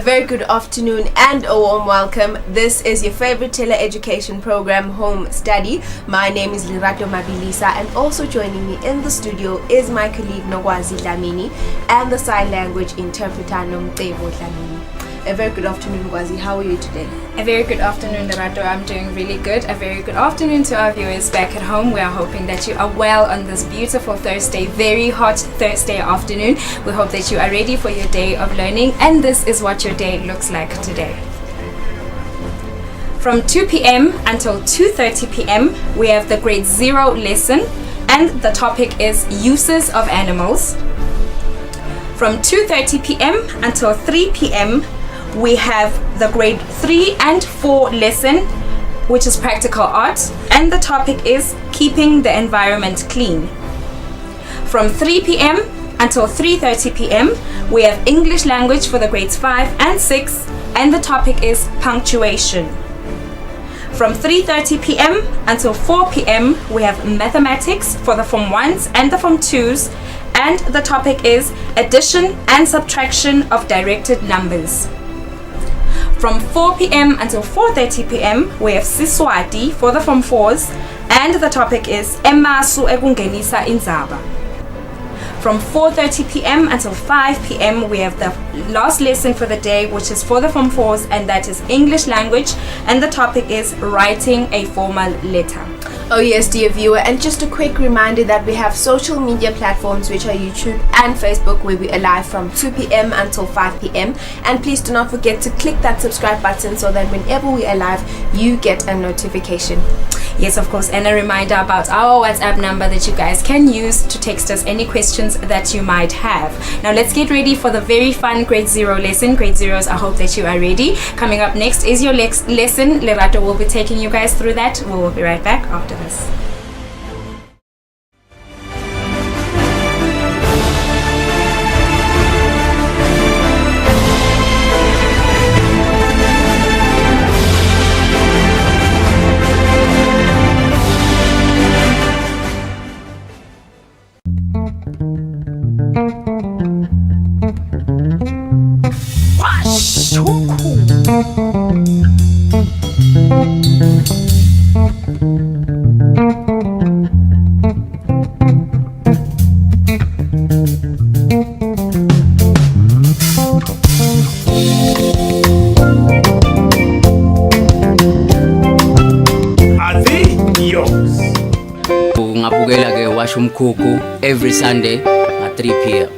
very good afternoon and a warm welcome. This is your favorite tele-education program, Home Study. My name is Lerato Mabilisa, and also joining me in the studio is my colleague Nogwazi Dlamini and the sign language interpreter Nomtebo Dlamini. A very good afternoon, Gwazi. How are you today? A very good afternoon, Lerato. I'm doing really good. A very good afternoon to our viewers back at home. We are hoping that you are well on this beautiful Thursday, very hot Thursday afternoon. We hope that you are ready for your day of learning, and this is what your day looks like today. From 2 p.m. until 2:30 p.m. we have the grade 0 lesson, and the topic is uses of animals. From 2:30 p.m. until 3 p.m. we have the grade 3 and 4 lesson, which is practical art, and the topic is keeping the environment clean. From 3 p.m. until 3:30 p.m. we have English language for the grades 5 and 6, and the topic is punctuation. From 3:30 p.m. until 4 p.m. we have mathematics for the Form 1s and the Form 2s, and the topic is addition and subtraction of directed numbers. From 4 p.m. until 4:30 p.m. we have Eswatini for the Form 4s, and the topic is emasu ekungenisa indzaba. From 4:30 p.m. until 5 p.m. we have the last lesson for the day, which is for the Form 4s, and that is English language, and the topic is writing a formal letter. Oh yes, dear viewer, and just a quick reminder that we have social media platforms, which are YouTube and Facebook, where we are live from 2 p.m. until 5 p.m. And please do not forget to click that subscribe button so that whenever we are live, you get a notification. Yes, of course, and a reminder about our WhatsApp number that you guys can use to text us any questions that you might have. Now let's get ready for the very fun grade 0 lesson. Grade 0s, I hope that you are ready. Coming up next is your lesson. Lerato will be taking you guys through that. We will be right back after this. Ngabukela ke washa umkhukhu every Sunday at 3 p.m.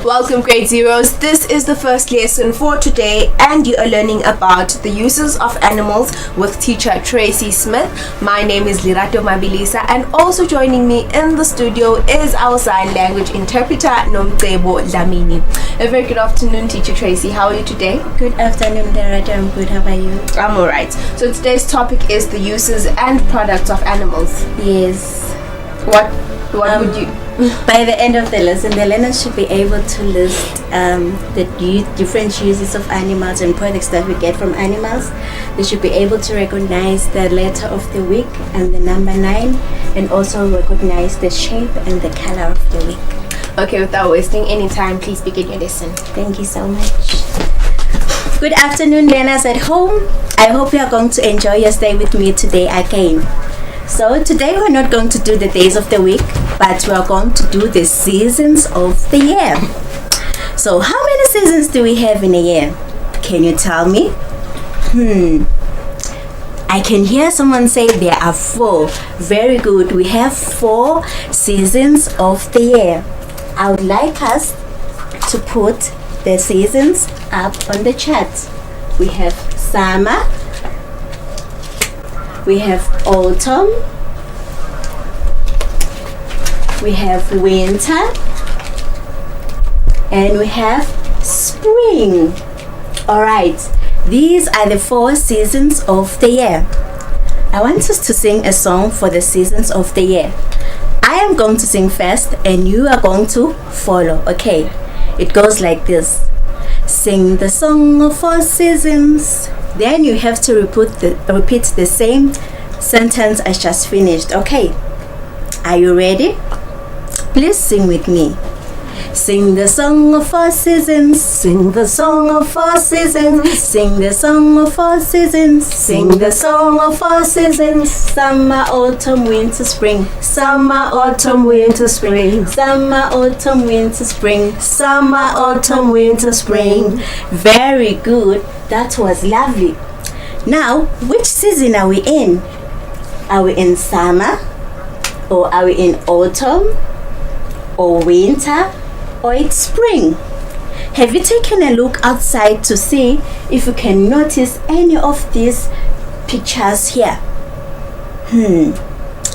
Welcome, grade 0s. This is the first lesson for today, and you are learning about the uses of animals with teacher Tracy Smith. My name is Lerato Mabilisa, and also joining me in the studio is our sign language interpreter Nomtebo Dlamini. A very good afternoon, teacher Tracy. How are you today? Good afternoon, Lerato. I'm good. How are you? I'm alright. So today's topic is the uses and products of animals. Yes. What would you... By the end of the lesson, the learners should be able to list the different uses of animals and products that we get from animals. They should be able to recognize the letter of the week and the number 9, and also recognize the shape and the color of the week. Okay, without wasting any time, please begin your lesson. Thank you so much. Good afternoon, learners at home. I hope you are going to enjoy your stay with me today again. So today we're not going to do the days of the week, but we are going to do the seasons of the year. So how many seasons do we have in a year? Can you tell me? I can hear someone say there are 4. Very good. We have 4 seasons of the year. I would like us to put the seasons up on the chart. We have summer, we have autumn, we have winter, and we have spring. Alright, these are the 4 seasons of the year. I want us to sing a song for the seasons of the year. I am going to sing first and you are going to follow, okay? It goes like this. Sing the song of 4 seasons. Then you have to repeat the same sentence I just finished. Okay, are you ready? Please sing with me. Sing the song of 4 seasons. Sing the song of 4 seasons. Sing the song of 4 seasons. Sing the song of 4 seasons. Summer, autumn, winter, spring. Summer, autumn, winter, spring. Summer, autumn, winter, spring. Summer, autumn, winter, spring. Very good. That was lovely. Now, which season are we in? Are we in summer? Or are we in autumn? Or winter? Or it's spring? Have you taken a look outside to see if you can notice any of these pictures here?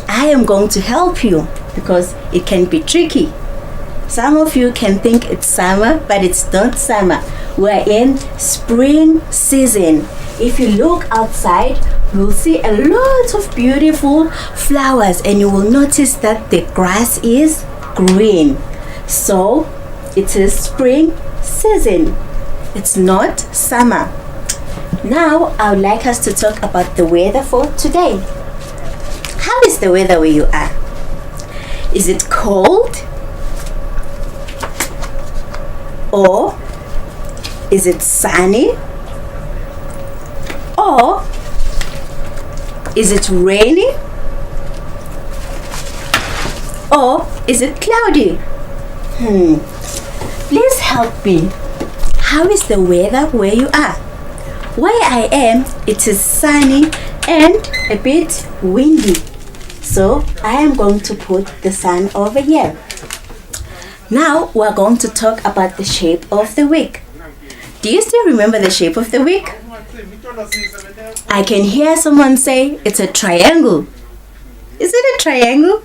I am going to help you because it can be tricky. Some of you can think it's summer, but it's not summer. We're in spring season. If you look outside, you'll see a lot of beautiful flowers, and you will notice that the grass is green. So it is spring season. It's not summer. Now I would like us to talk about the weather for today. How is the weather where you are? Is it cold? Or is it sunny? Or is it rainy? Or is it cloudy? Please help me. How is the weather where you are? Where I am, it is sunny and a bit windy. So I am going to put the sun over here. Now we're going to talk about the shape of the week. Do you still remember the shape of the week? I can hear someone say it's a triangle. Is it a triangle?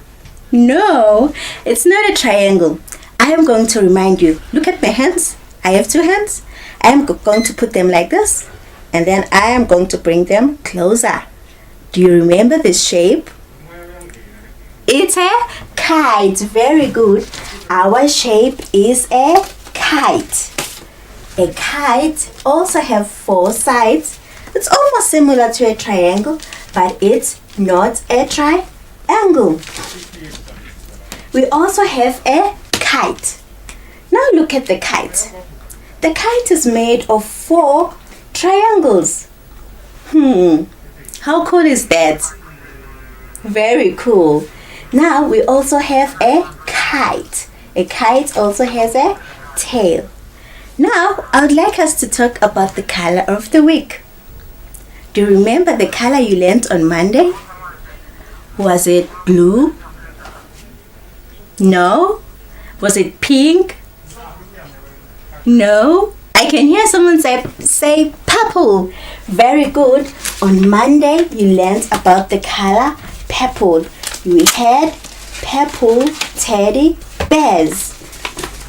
No, it's not a triangle. I am going to remind you. Look at my hands. I have 2 hands. I am going to put them like this, and then I am going to bring them closer. Do you remember this shape? It's a kite. Very good. Our shape is a kite. A kite also have 4 sides. It's almost similar to a triangle, but it's not a triangle. We also have a kite. Now look at the kite. The kite is made of 4 triangles. How cool is that? Very cool. Now we also have a kite. A kite also has a tail. Now I would like us to talk about the color of the week. Do you remember the color you learned on Monday? Was it blue? No? Was it pink? No? I can hear someone say purple. Very good. On Monday you learned about the color purple. We had purple teddy bears.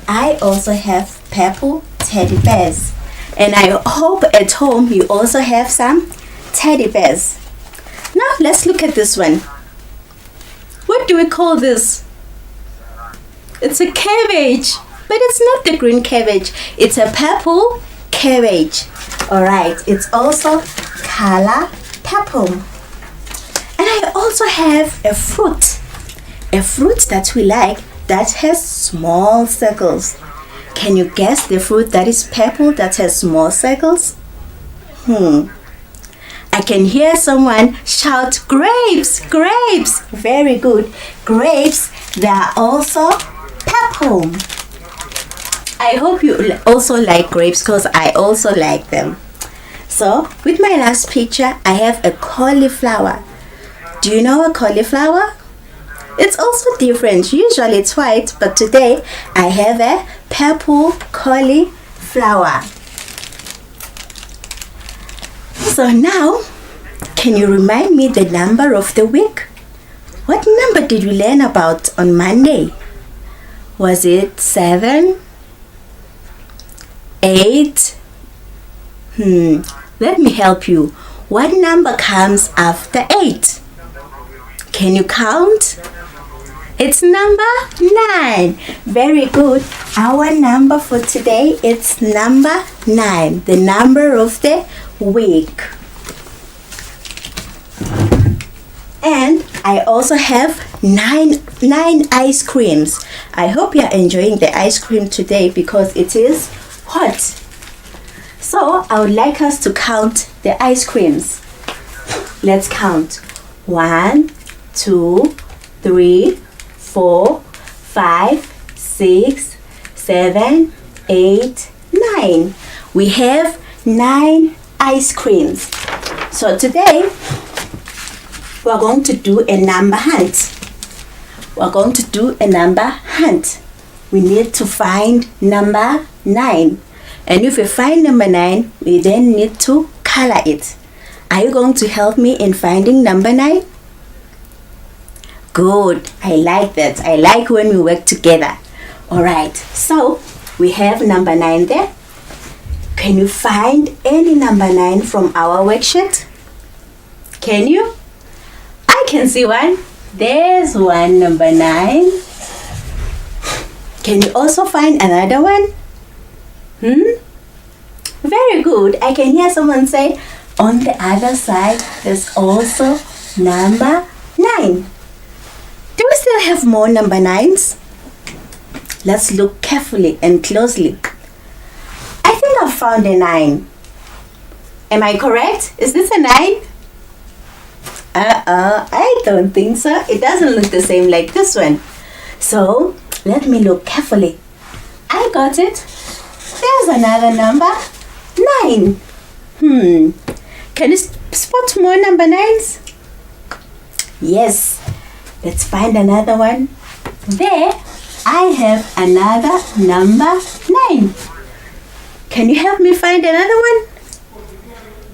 I also have purple teddy bears. And I hope at home you also have some teddy bears. Now let's look at this one. What do we call this? It's a cabbage, but it's not the green cabbage. It's a purple cabbage. Alright, it's also color purple. And I also have a fruit that we like that has small circles. Can you guess the fruit that is purple that has small circles? I can hear someone shout grapes, grapes. Very good. Grapes, they are also purple. I hope you also like grapes because I also like them. So with my last picture, I have a cauliflower. Do you know a cauliflower? It's also different. Usually it's white, but today I have a purple cauliflower. So now, can you remind me the number of the week? What number did we learn about on Monday? Was it 7? 8? Let me help you. What number comes after 8? Can you count? It's number 9. Very good. Our number for today is number 9, the number of the week. And I also have nine ice creams. I hope you are enjoying the ice cream today because it is hot. So I would like us to count the ice creams. Let's count. 1, 2, 3, 4, 5, 6, 7, 8, 9. We have 9 ice creams. So today we are going to do a number hunt. We need to find number 9. And if we find number 9, we then need to color it. Are you going to help me in finding number 9? Good. I like that. I like when we work together. Alright, so we have number 9 there. Can you find any number 9 from our worksheet? Can you? I can see one. There's one number 9. Can you also find another one? Very good. I can hear someone say, on the other side, there's also number 9. Do we still have more number 9s? Let's look carefully and closely. I think I've found a 9. Am I correct? Is this a 9? I don't think so. It doesn't look the same like this one. So, let me look carefully. I got it. There's another number 9. Can you spot more number 9s? Yes. Let's find another one. There, I have another number 9. Can you help me find another one?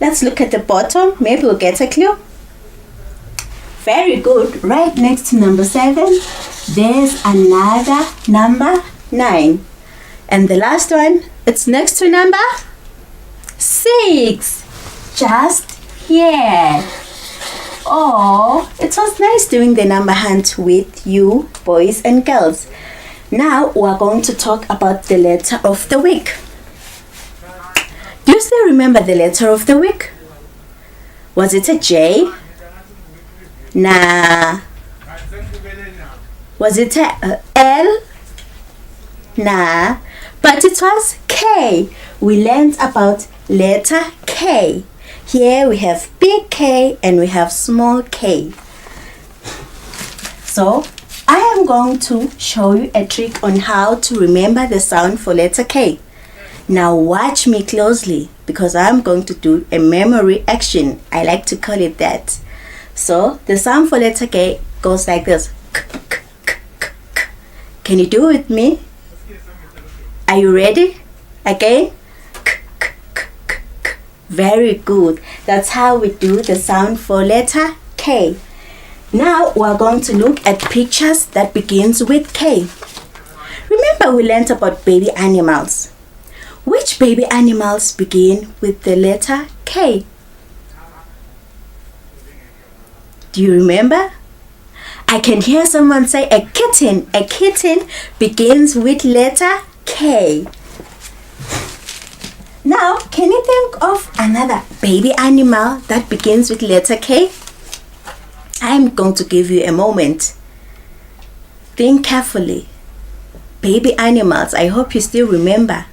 Let's look at the bottom. Maybe we'll get a clue. Very good. Right next to number 7, there's another number 9. And the last one, it's next to number 6. Just here. Oh, it was nice doing the number hunt with you, boys and girls. Now we're going to talk about the letter of the week. Do you still remember the letter of the week? Was it a J? Nah. Was it a L? Nah. But it was K. We learned about letter K. Here we have big K and we have small k. So I am going to show you a trick on how to remember the sound for letter K. Now watch me closely because I'm going to do a memory action. I like to call it that. So the sound for letter K goes like this. Can you do it with me? Are you ready? Again? Very good. That's how we do the sound for letter K. Now we're going to look at pictures that begins with K. Remember we learned about baby animals. Which baby animals begin with the letter K? Do you remember? I can hear someone say a kitten. A kitten begins with letter K. Now, can you think of another baby animal that begins with letter K? I'm going to give you a moment. Think carefully. Baby animals, I hope you still remember.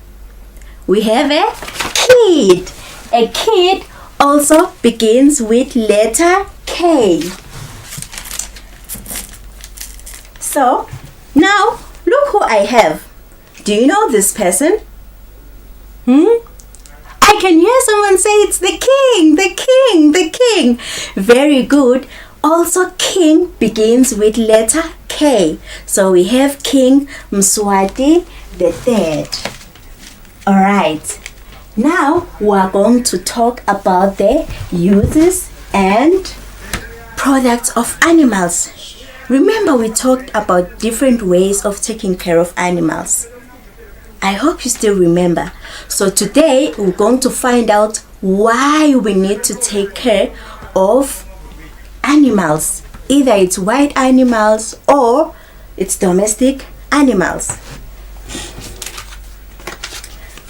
We have a kid. A kid also begins with letter K. So, now look who I have. Do you know this person? I can hear someone say it's the king, the king, the king. Very good. Also, king begins with letter K. So we have King Mswati III. Alright. Now we are going to talk about the uses and products of animals. Remember we talked about different ways of taking care of animals. I hope you still remember. So today we're going to find out why we need to take care of animals. Either it's wild animals or it's domestic animals.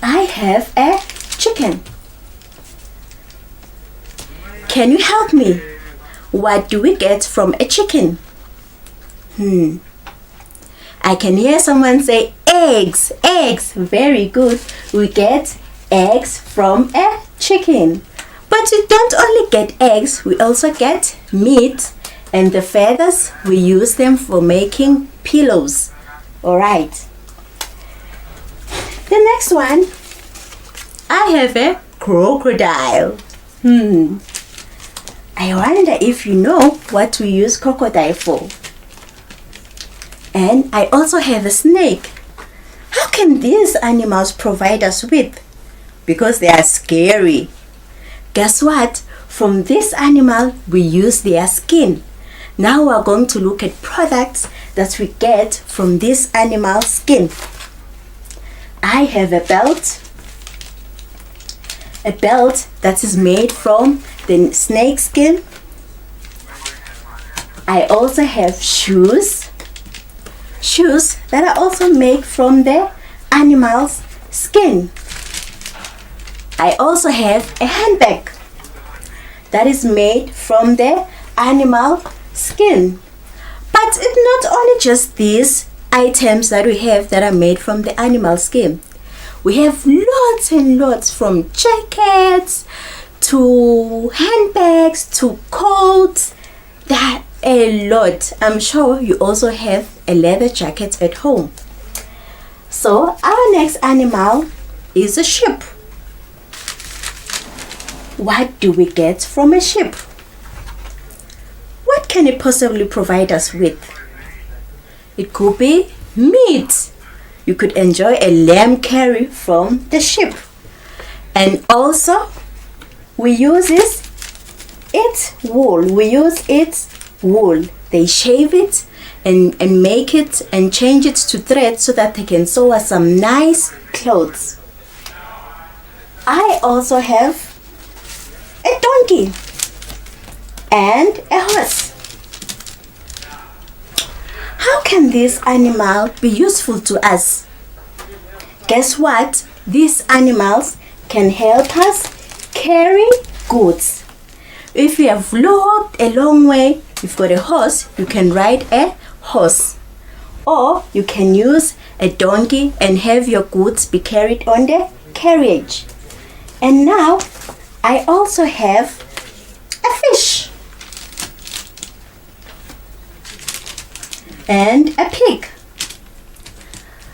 I have a chicken. Can you help me? What do we get from a chicken? I can hear someone say eggs. Eggs. Very good. We get eggs from a chicken. But we don't only get eggs, we also get meat. And the feathers, we use them for making pillows. Alright. The next one, I have a crocodile. I wonder if you know what we use crocodile for. And I also have a snake. How can these animals provide us with? Because they are scary. Guess what? From this animal, we use their skin. Now we're going to look at products that we get from this animal's skin. I have a belt. A belt that is made from the snake skin. I also have shoes. Shoes that are also made from the animal's skin. I also have a handbag that is made from the animal skin. But it's not only just these items that we have that are made from the animal skin. We have lots and lots, from jackets to handbags to coats. That a lot. I'm sure you also have a leather jacket at home. So our next animal is a sheep. What do we get from a sheep? What can it possibly provide us with? It could be meat. You could enjoy a lamb curry from the sheep. And also, we use its wool. We use its wool. They shave it and make it and change it to thread so that they can sew us some nice clothes. I also have a donkey and a horse. How can this animal be useful to us? Guess what? These animals can help us carry goods. If you have walked a long way, you've got a horse, you can ride a horse. Or you can use a donkey and have your goods be carried on the carriage. And now, I also have a fish and a pig.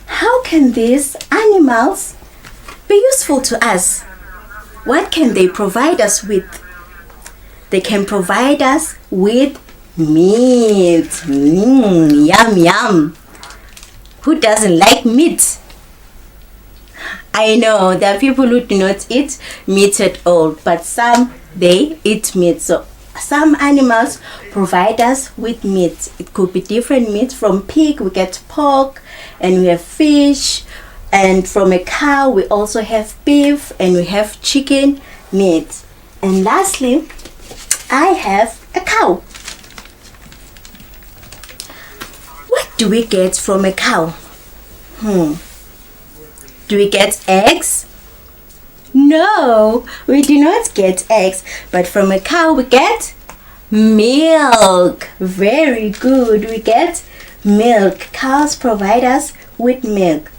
How can these animals be useful to us? What can they provide us with? They can provide us with meat. Yum, yum. Who doesn't like meat? I know there are people who do not eat meat at all, but some, they eat meat. So some animals provide us with meat. It could be different meat. From pig we get pork, and we have fish, and from a cow we also have beef, and we have chicken meat. And lastly, I have a cow. What do we get from a cow? Do we get eggs? No, we do not get eggs, but from a cow we get milk. Very good, we get milk. Cows provide us with milk.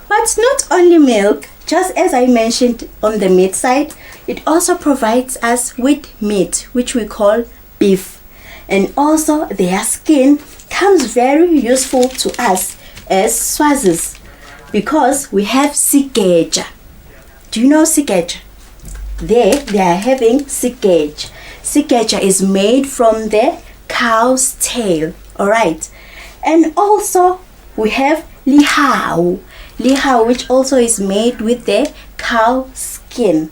But not only milk, just as I mentioned on the meat side, it also provides us with meat, which we call beef. And also their skin comes very useful to us as Swazis, because we have sikeja. Do you know sikeja? They are having sikeja. Sikeja is made from the cow's tail. Alright. And also we have lihau. Lihau, which also is made with the cow skin.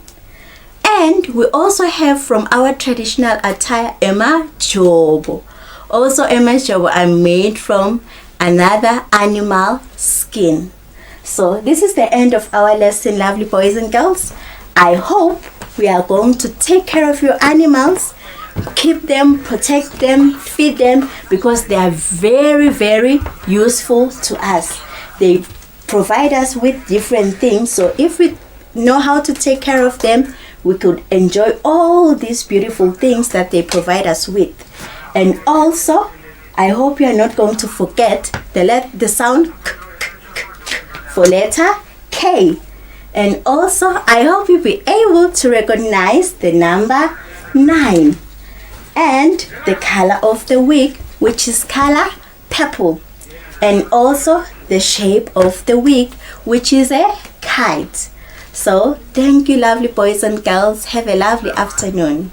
And we also have from our traditional attire emajobo. Also emajobo are made from another animal skin. So this is the end of our lesson, lovely boys and girls. I hope we are going to take care of your animals, keep them, protect them, feed them, because they are very, very useful to us. They provide us with different things. So if we know how to take care of them, we could enjoy all these beautiful things that they provide us with. And also, I hope you are not going to forget the sound k for letter K. And also, I hope you'll be able to recognize the number 9 and the color of the week, which is color purple, and also the shape of the week, which is a kite. So thank you, lovely boys and girls. Have a lovely afternoon.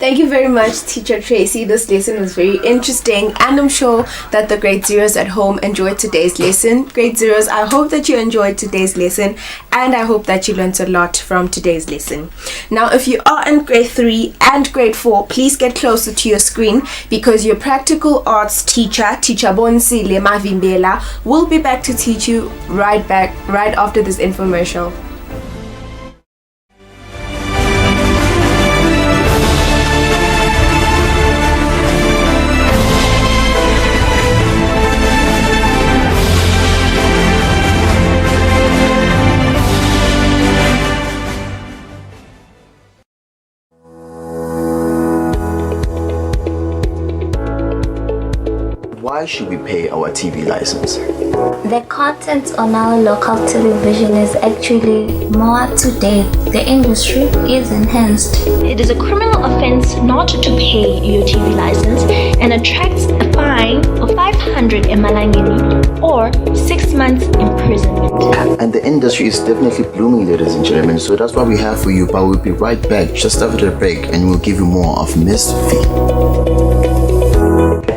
Thank you very much, Teacher Tracy. This lesson was very interesting, and I'm sure that the grade zeros at home enjoyed today's lesson. Grade zeros, I hope that you enjoyed today's lesson, and I hope that you learned a lot from today's lesson. Now, if you are in grade 3 and grade 4, please get closer to your screen, because your practical arts teacher, Teacher Bonsile Mavimbela, will be back to teach you right after this infomercial. Why should we pay our TV license? The content on our local television is actually more up to date. The industry is enhanced. It is a criminal offense not to pay your TV license and attracts a fine of 500 emalangeni or 6 months imprisonment. And the industry is definitely blooming, ladies and gentlemen, so that's what we have for you. But we'll be right back just after the break, and we'll give you more of Miss V.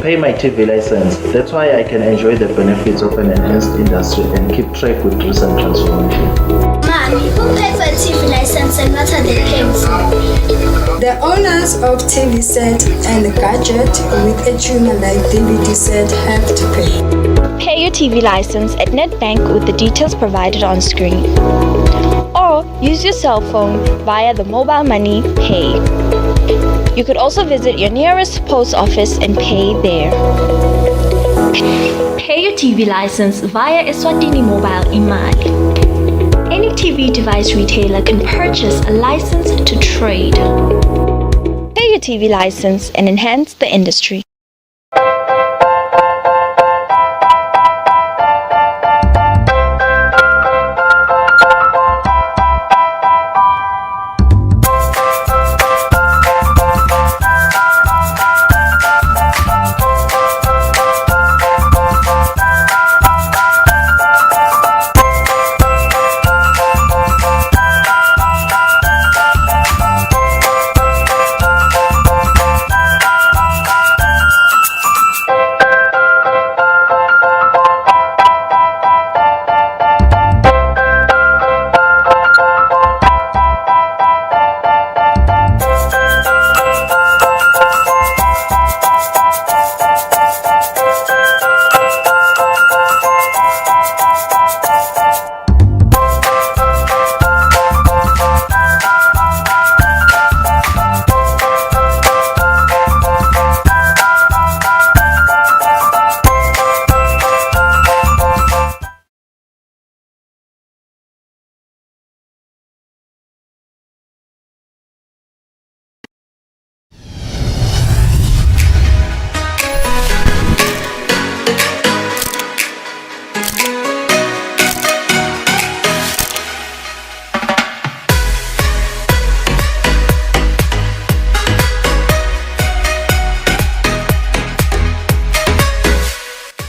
Pay my TV license. That's why I can enjoy the benefits of an enhanced industry and keep track with recent transformation. Mommy, who pays for a TV license and what are they paying for? The owners of TV set and a gadget with a tuner like DVD set have to pay. Pay your TV license at NetBank with the details provided on screen. Or use your cell phone via the mobile money pay. You could also visit your nearest post office and pay there. Pay your TV license via Eswatini Mobile Imali. Any TV device retailer can purchase a license to trade. Pay your TV license and enhance the industry.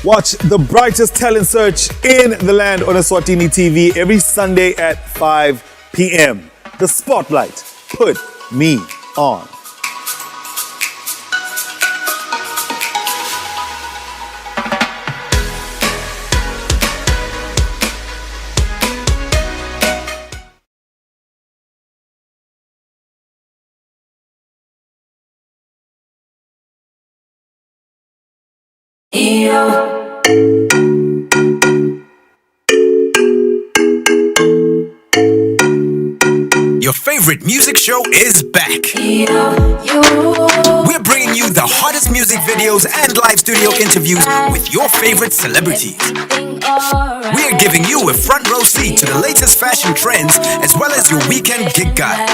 Watch the brightest talent search in the land on Eswatini TV every Sunday at 5 p.m. The Spotlight. Put me on. Your favorite music show is back. We're bringing bringing you the hottest music videos and live studio interviews with your favorite celebrities. We're giving you a front row seat to the latest fashion trends as well as your weekend gig guide.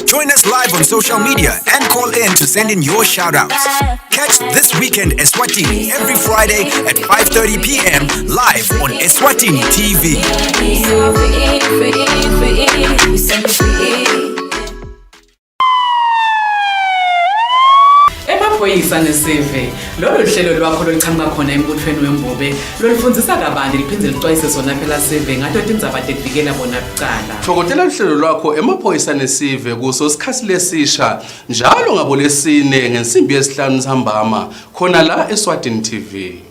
Join us live on social media and call in to send in your shout-outs. Catch This Weekend Eswatini every Friday at 5:30 p.m. live on Eswatini TV. Emaphoyisa neseve lolu hlelo lwakho loluchamuka khona embuthweni wembobe lolufundisa kabanzi liphindze lixwayise sona phela seve ngato tindzaba tekuvikela bona kuqala. Thokotela uhlelo lwakho emaphoyisa nesive kuso isikhathi lesisha njalo ngabo lesine ngensimbi yesihlanu sihambama khona la Eswatini TV.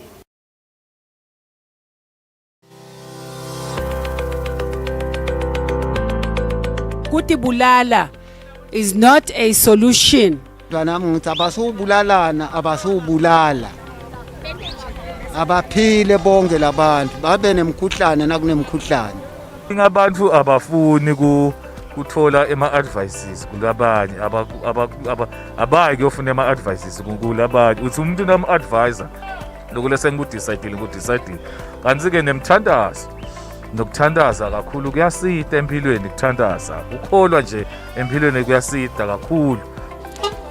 Kutibulala is not a solution. Abasubulalana abasubulala abaphile bonke labantu babe nemkhuhlane nakunemkhuhlane. Abantu abafuni kuthola ema-advices kulabanye abayi kuyofuna ama-advices kulabanye uthi umuntu unama-advisor lokule sengikudecide kanti-ke nemthandazo nokuthandaza kakhulu kuyasida empilweni kuthandaza ukholwa nje empilweni kuyasida kakhulu.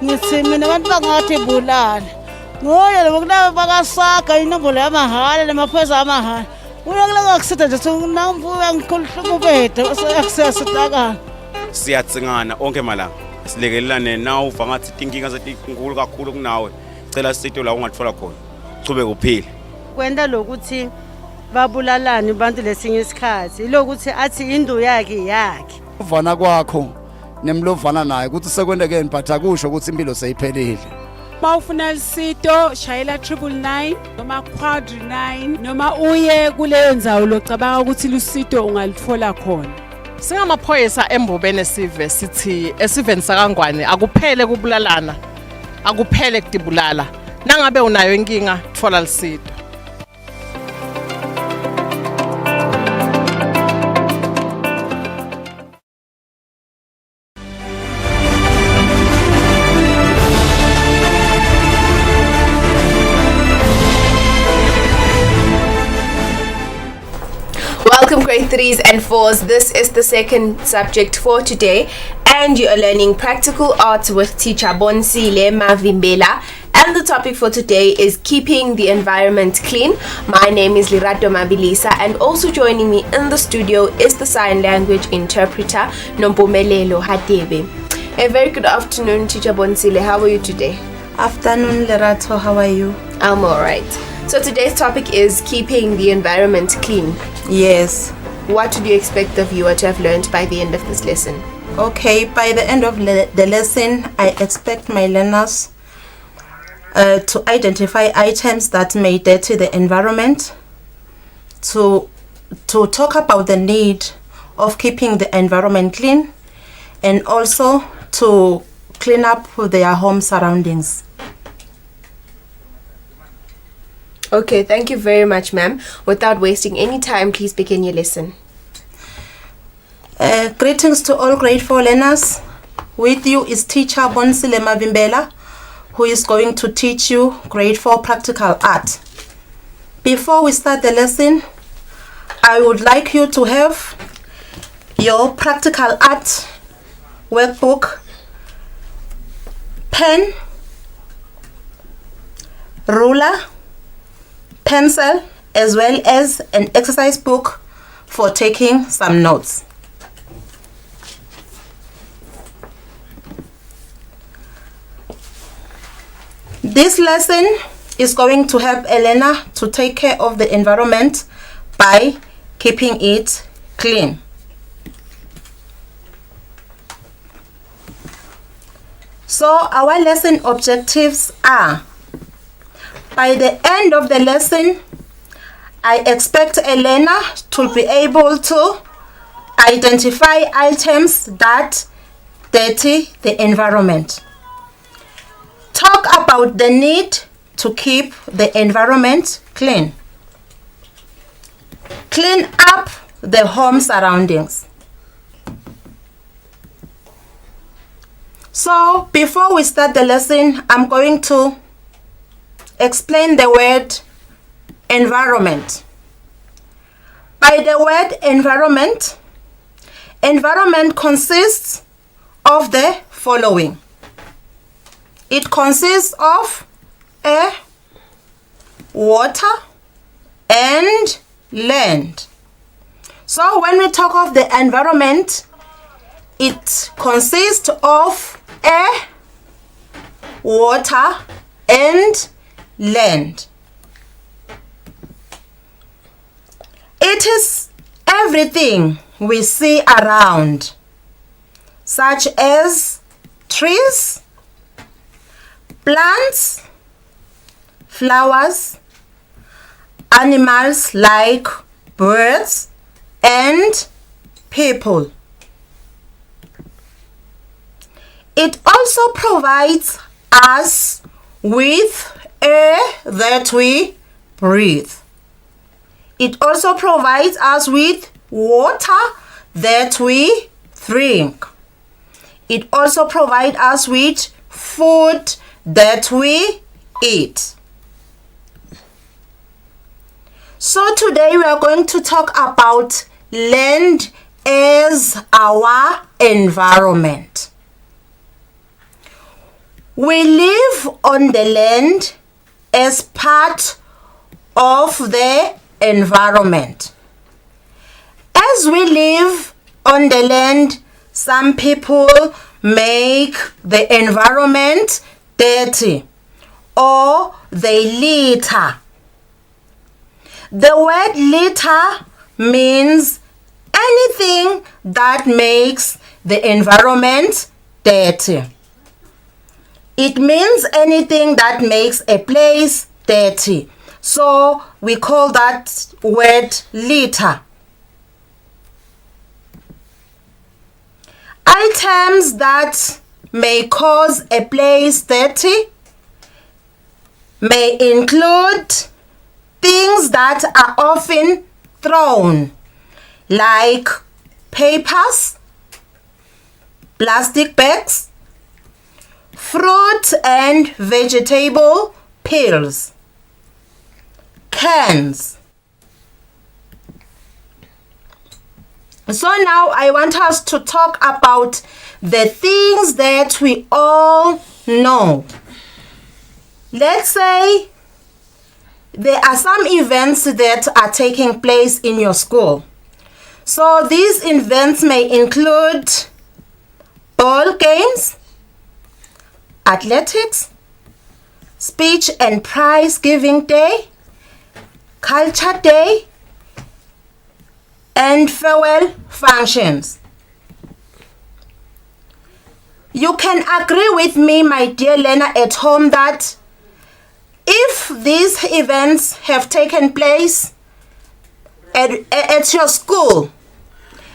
Ngithi mina abantu bangathi bulala ngoya labo kulabo bakasaga inombolo yamahhala lemaphoyisa amahhala uyakulaka kusitha nje nambuya ngikhulumubeda akusiyasitakana siyatsingana onke malanga silekelelane nawe uva ngathi inkinga zetinkulu kakhulu kunawe cela sito la ungathola khona cube kuphila kwenda lokuthi babulalane abantu lesinye isikhathi lokuthi athi indu yakhe uvana kwakho nemlovana naye ukuthi sekwendeke niphatha kusho ukuthi impilo seyiphelile. Mawufuna lisito shayela 999 noma quadri 9 noma uye kuleyo ndzawo locabanga ukuthi lusito ungalithola khona. Singamaphoyisa embobeni esive sithi esiveni sakangwane akuphele kubulalana akuphele kutibulala nangabe unayo inkinga thola lisito. Welcome grade 3s and 4s. This is the second subject for today and you are learning practical art with teacher Bonsile Mavimbela and the topic for today is keeping the environment clean. My name is Lirato Mabilisa and also joining me in the studio is the sign language interpreter Nompumelelo Hatebe. A very good afternoon teacher Bonsile. How are you today? Afternoon Lirato, how are you? I'm alright. So today's topic is keeping the environment clean. Yes. What do you expect the viewer to have learned by the end of this lesson? Okay, by the end of the lesson, I expect my learners to identify items that may dirty the environment, to talk about the need of keeping the environment clean, and also to clean up their home surroundings. Okay, thank you very much, ma'am. Without wasting any time, please begin your lesson. Greetings to all grade 4 learners. With you is teacher Bonsile Mavimbela, who is going to teach you grade 4 practical art. Before we start the lesson, I would like you to have your practical art workbook, pen, ruler, pencil, as well as an exercise book for taking some notes. This lesson is going to help Elena to take care of the environment by keeping it clean. So our lesson objectives are: by the end of the lesson, I expect Elena to be able to identify items that dirty the environment. Talk about the need to keep the environment clean. Clean up the home surroundings. So before we start the lesson, I'm going to explain the word environment. By the word environment, environment consists of the following. It consists of air, water, and land. So when we talk of the environment, it consists of air, water, and land. It is everything we see around, such as trees, plants, flowers, animals like birds, and people. It also provides us with air that we breathe. It also provides us with water that we drink. It also provides us with food that we eat. So today we are going to talk about land as our environment. We live on the land as part of the environment. As we live on the land, some people make the environment dirty or they litter. The word litter means anything that makes the environment dirty. It means anything that makes a place dirty. So we call that word litter. Items that may cause a place dirty may include things that are often thrown, like papers, plastic bags, fruit and vegetable peels, cans. So now I want us to talk about the things that we all know. Let's say there are some events that are taking place in your school. So these events may include ball games, athletics, speech and prize giving day, culture day, and farewell functions. You can agree with me, my dear learner at home, that if these events have taken place at your school,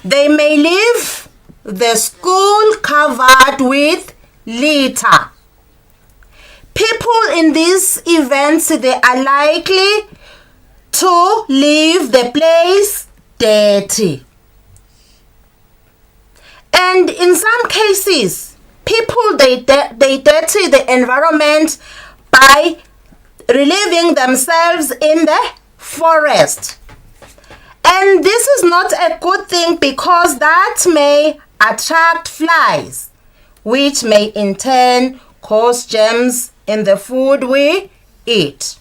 they may leave the school covered with litter. People in these events, they are likely to leave the place dirty. And in some cases, people they dirty the environment by relieving themselves in the forest. And this is not a good thing because that may attract flies, which may in turn cause germs in the food we eat.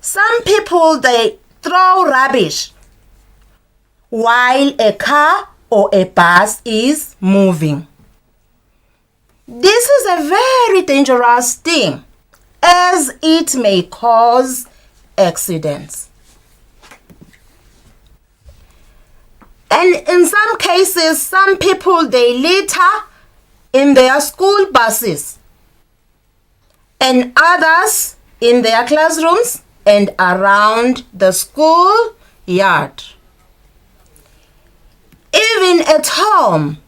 Some people, they throw rubbish while a car or a bus is moving. This is a very dangerous thing, as it may cause accidents. And in some cases, some people, they litter in their school buses, and others in their classrooms and around the school yard. Even at home,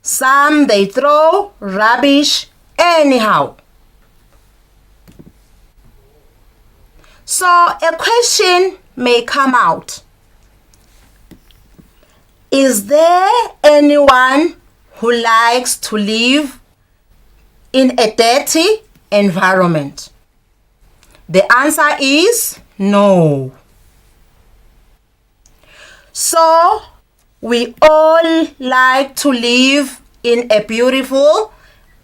some they throw rubbish anyhow. So a question may come out. Is there anyone who likes to live in a dirty environment? The answer is no. So, we all like to live in a beautiful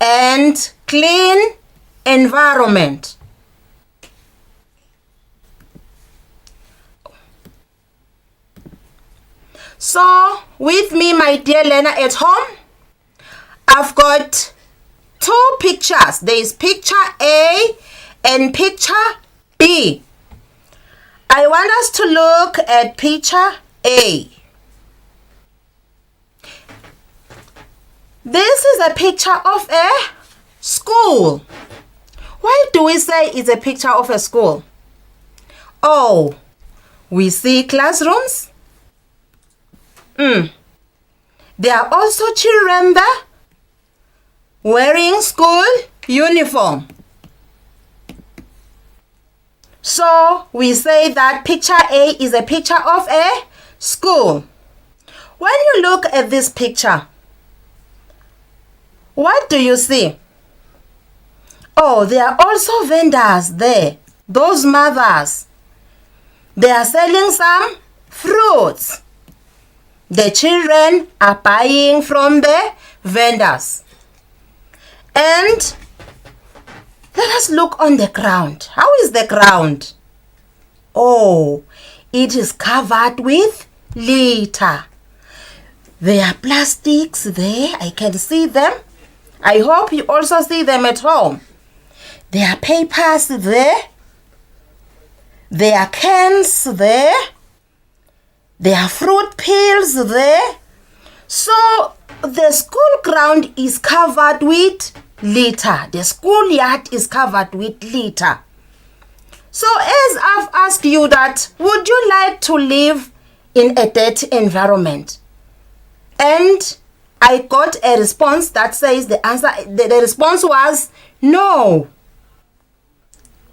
and clean environment. So, with me, my dear learner at home, I've got two pictures. There is picture A and picture B. I want us to look at picture A. This is a picture of a school. Why do we say it's a picture of a school? Oh, we see classrooms. There are also children there wearing school uniform. So we say that picture A is a picture of a school. When you look at this picture, what do you see? Oh, there are also vendors there. Those mothers, they are selling some fruits. The children are buying from the vendors. And let us look on the ground. How is the ground? Oh, it is covered with litter. There are plastics there. I can see them. I hope you also see them at home. There are papers there. There are cans there. There are fruit peels there. So the school ground is covered with litter. The schoolyard is covered with litter. So as I've asked you that, would you like to live in a dirty environment? And I got a response that says the response was no.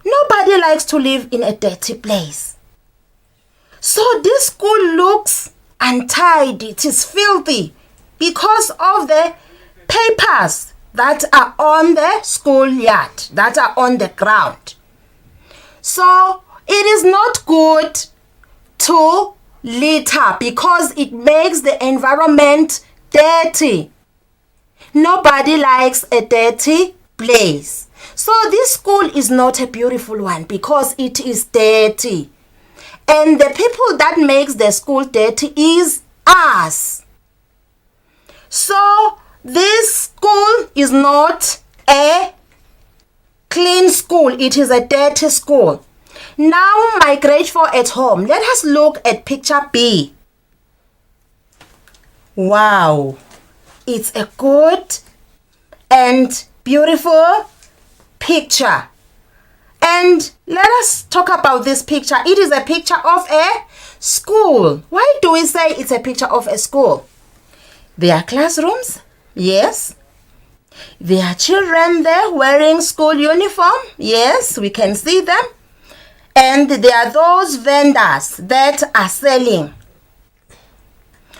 Nobody likes to live in a dirty place. So this school looks untidy. It is filthy because of the papers that are on the schoolyard, that are on the ground. So it is not good to litter because it makes the environment dirty. Nobody likes a dirty place. So this school is not a beautiful one because it is dirty. And the people that makes the school dirty is us. So this school is not a clean school. It is a dirty school. Now my grade 4 at home. Let us look at picture B. Wow. It's a good and beautiful picture. And let us talk about this picture. It is a picture of a school. Why do we say it's a picture of a school? There are classrooms. Yes. There are children there wearing school uniform. Yes, we can see them. And there are those vendors that are selling.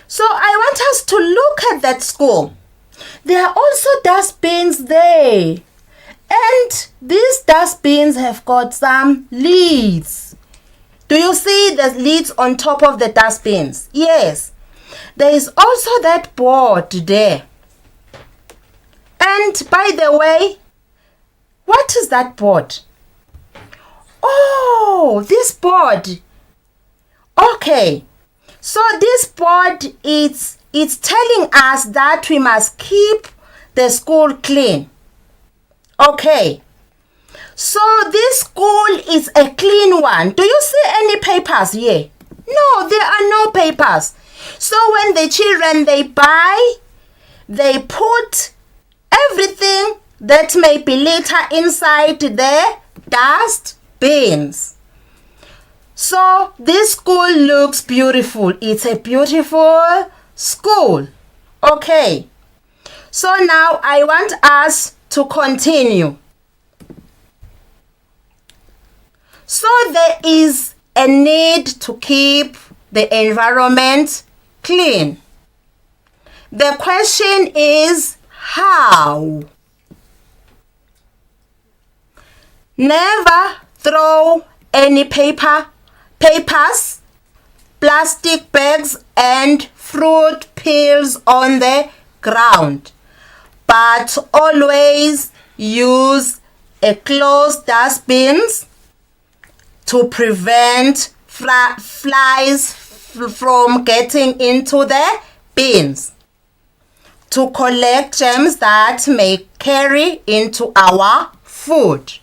So I want us to look at that school. There are also dustbins there. And these dustbins have got some lids. Do you see the lids on top of the dustbins? Yes. There is also that board there. And by the way, what is that board? Oh, this board. Okay. So this board it's telling us that we must keep the school clean. Okay. So this school is a clean one. Do you see any papers here? No, there are no papers. So when the children they buy, they put everything that may be litter inside the dust bins. So this school looks beautiful. It's a beautiful school. Okay. So now I want us to continue. So there is a need to keep the environment clean. The question is how? Never throw any papers, plastic bags and fruit peels on the ground, but always use a closed dustbins to prevent flies from getting into the bins, to collect germs that may carry into our food.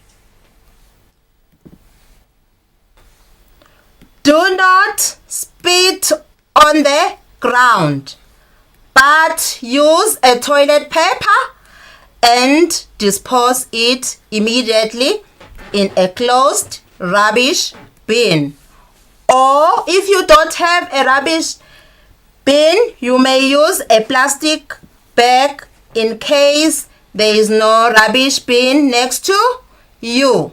Do not spit on the ground, but use a toilet paper and dispose it immediately in a closed rubbish bin. Or if you don't have a rubbish bin, you may use a plastic bag in case there is no rubbish bin next to you.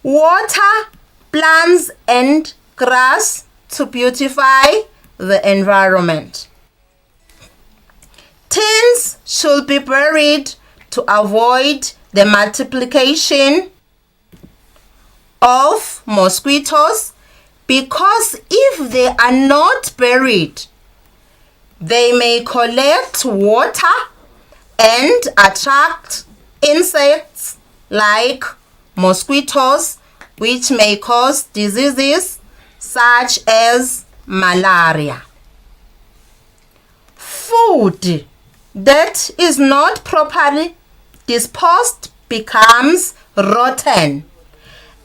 Water plants and grass to beautify the environment. Tins should be buried to avoid the multiplication of mosquitoes, because if they are not buried, they may collect water and attract insects like mosquitoes, which may cause diseases such as malaria. Food that is not properly disposed becomes rotten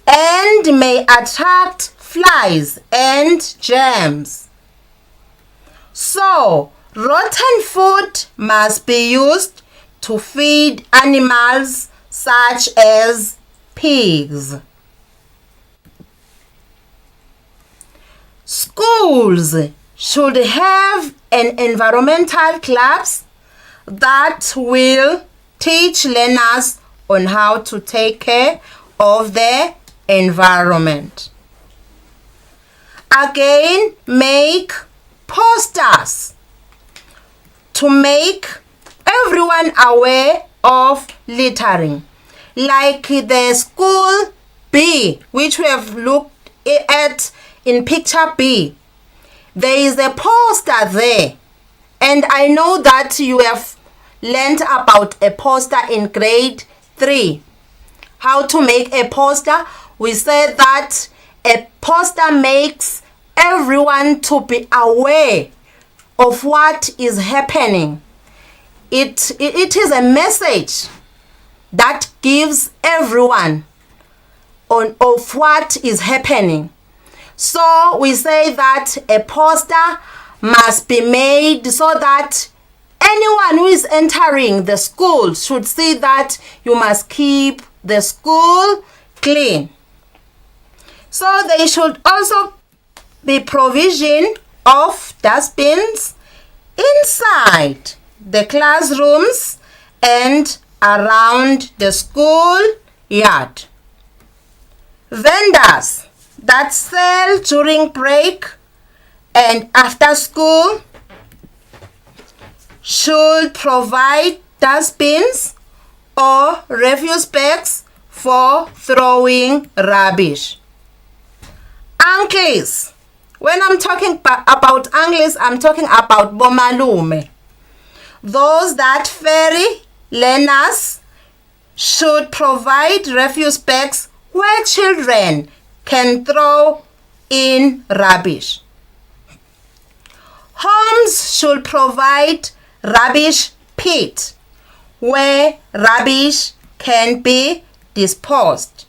and may attract flies and germs. So, rotten food must be used to feed animals such as pigs. Schools should have an environmental clubs that will teach learners on how to take care of the environment. Again, make posters to make everyone aware of littering, like the school B, which we have looked at in picture B. There is a poster there, and I know that you have learned about a poster in grade 3. How to make a poster. We said that a poster makes everyone to be aware of what is happening. It is a message that gives everyone of what is happening. So we say that a poster must be made so that anyone who is entering the school should see that you must keep the school clean. So there should also be provision of dustbins inside the classrooms and around the school yard. Vendors that sell during break and after school should provide dustbins or refuse bags for throwing rubbish. Uncles. When I'm talking about uncles, I'm talking about bomalume. Those that ferry learners should provide refuse bags where children can throw in rubbish. Homes should provide rubbish pit where rubbish can be disposed,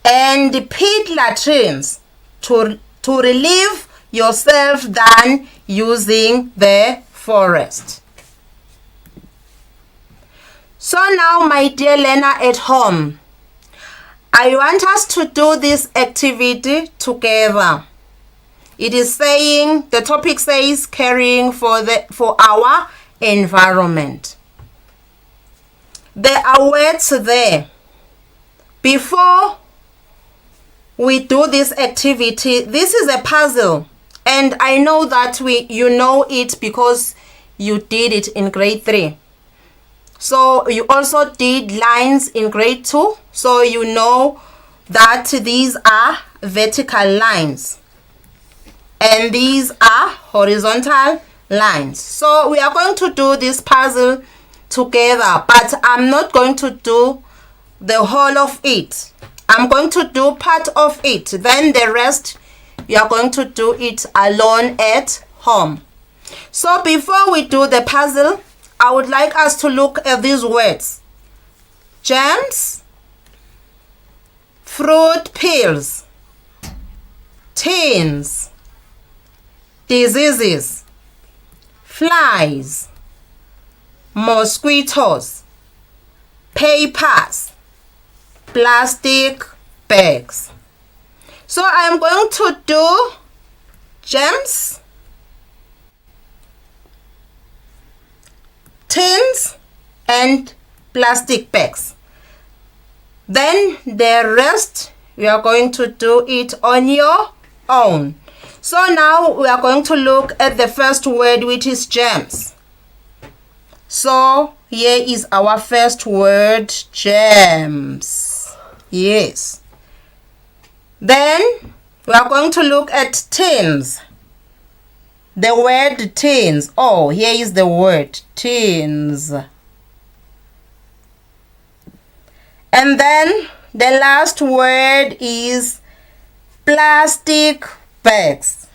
and pit latrines to relieve yourself than using the forest. So now, my dear learner at home, I want us to do this activity together. It is saying, the topic says caring for our environment. There are words there. Before we do this activity, this is a puzzle, And I know that you know it because you did it in grade 3. So you also did lines in grade 2. So you know that these are vertical lines. And these are horizontal lines. So we are going to do this puzzle together. But I'm not going to do the whole of it. I'm going to do part of it. Then the rest, you are going to do it alone at home. So before we do the puzzle, I would like us to look at these words. Germs, fruit peels, tins, diseases, flies, mosquitoes, papers, plastic bags. So I'm going to do germs, tins, and plastic bags. Then the rest, we are going to do it on your own. So now we are going to look at the first word, which is germs. So here is our first word, germs. Yes. Then we are going to look at tins. The word tins. Oh, here is the word tins. And then the last word is plastic bags.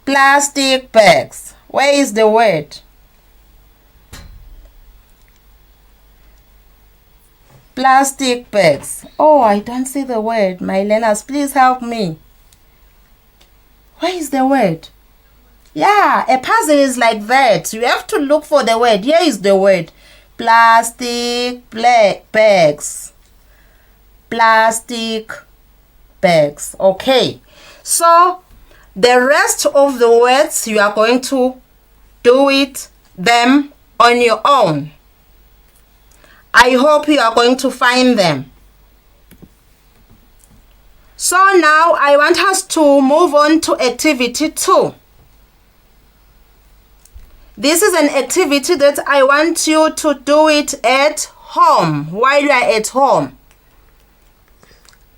Plastic bags. Where is the word? Plastic bags. Oh, I don't see the word. My learners, please help me. Where is the word? Yeah, a puzzle is like that. You have to look for the word. Here is the word. Plastic bags. Plastic bags. Okay. So, the rest of the words, you are going to do them on your own. I hope you are going to find them. So now I want us to move on to activity 2. This is an activity that I want you to do it at home, while you are at home.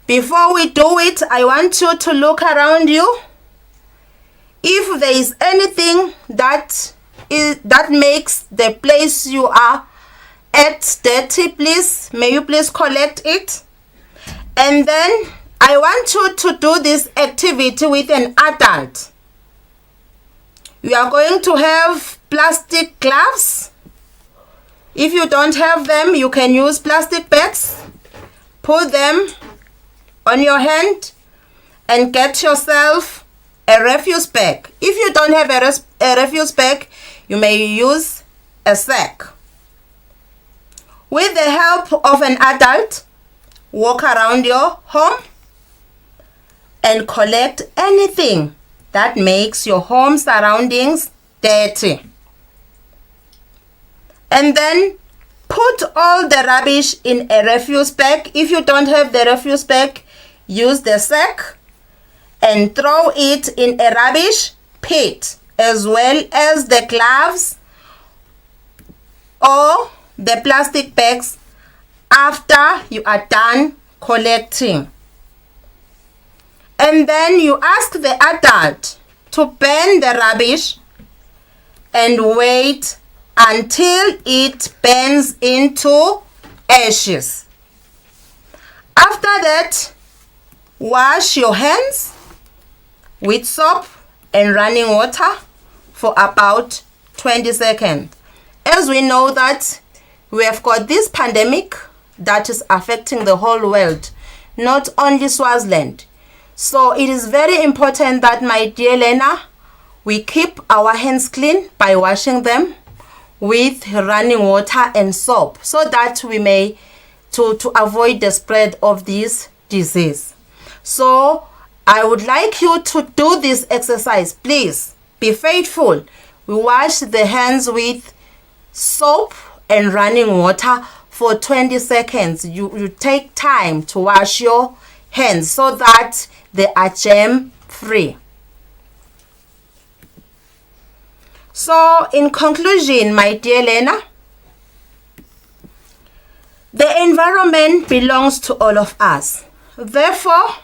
Before we do it, I want you to look around you. If there is anything that makes the place you are at dirty, please, may you please collect it. And then I want you to do this activity with an adult. You are going to have plastic gloves. If you don't have them, you can use plastic bags. Put them on your hand and get yourself a refuse bag. If you don't have a refuse bag, you may use a sack. With the help of an adult, walk around your home and collect anything that makes your home surroundings dirty. And then put all the rubbish in a refuse bag. If you don't have the refuse bag, use the sack and throw it in a rubbish pit, as well as the gloves or the plastic bags after you are done collecting. And then you ask the adult to burn the rubbish and wait until it burns into ashes. After that, wash your hands with soap and running water for about 20 seconds. As we know that we have got this pandemic that is affecting the whole world, not only Swaziland. So it is very important that, my dear learner, we keep our hands clean by washing them with running water and soap, so that we may to avoid the spread of this disease. So I would like you to do this exercise. Please be faithful. We wash the hands with soap and running water for 20 seconds. You take time to wash your hands so that they are germ free. So, in conclusion, my dear Lena, the environment belongs to all of us. Therefore,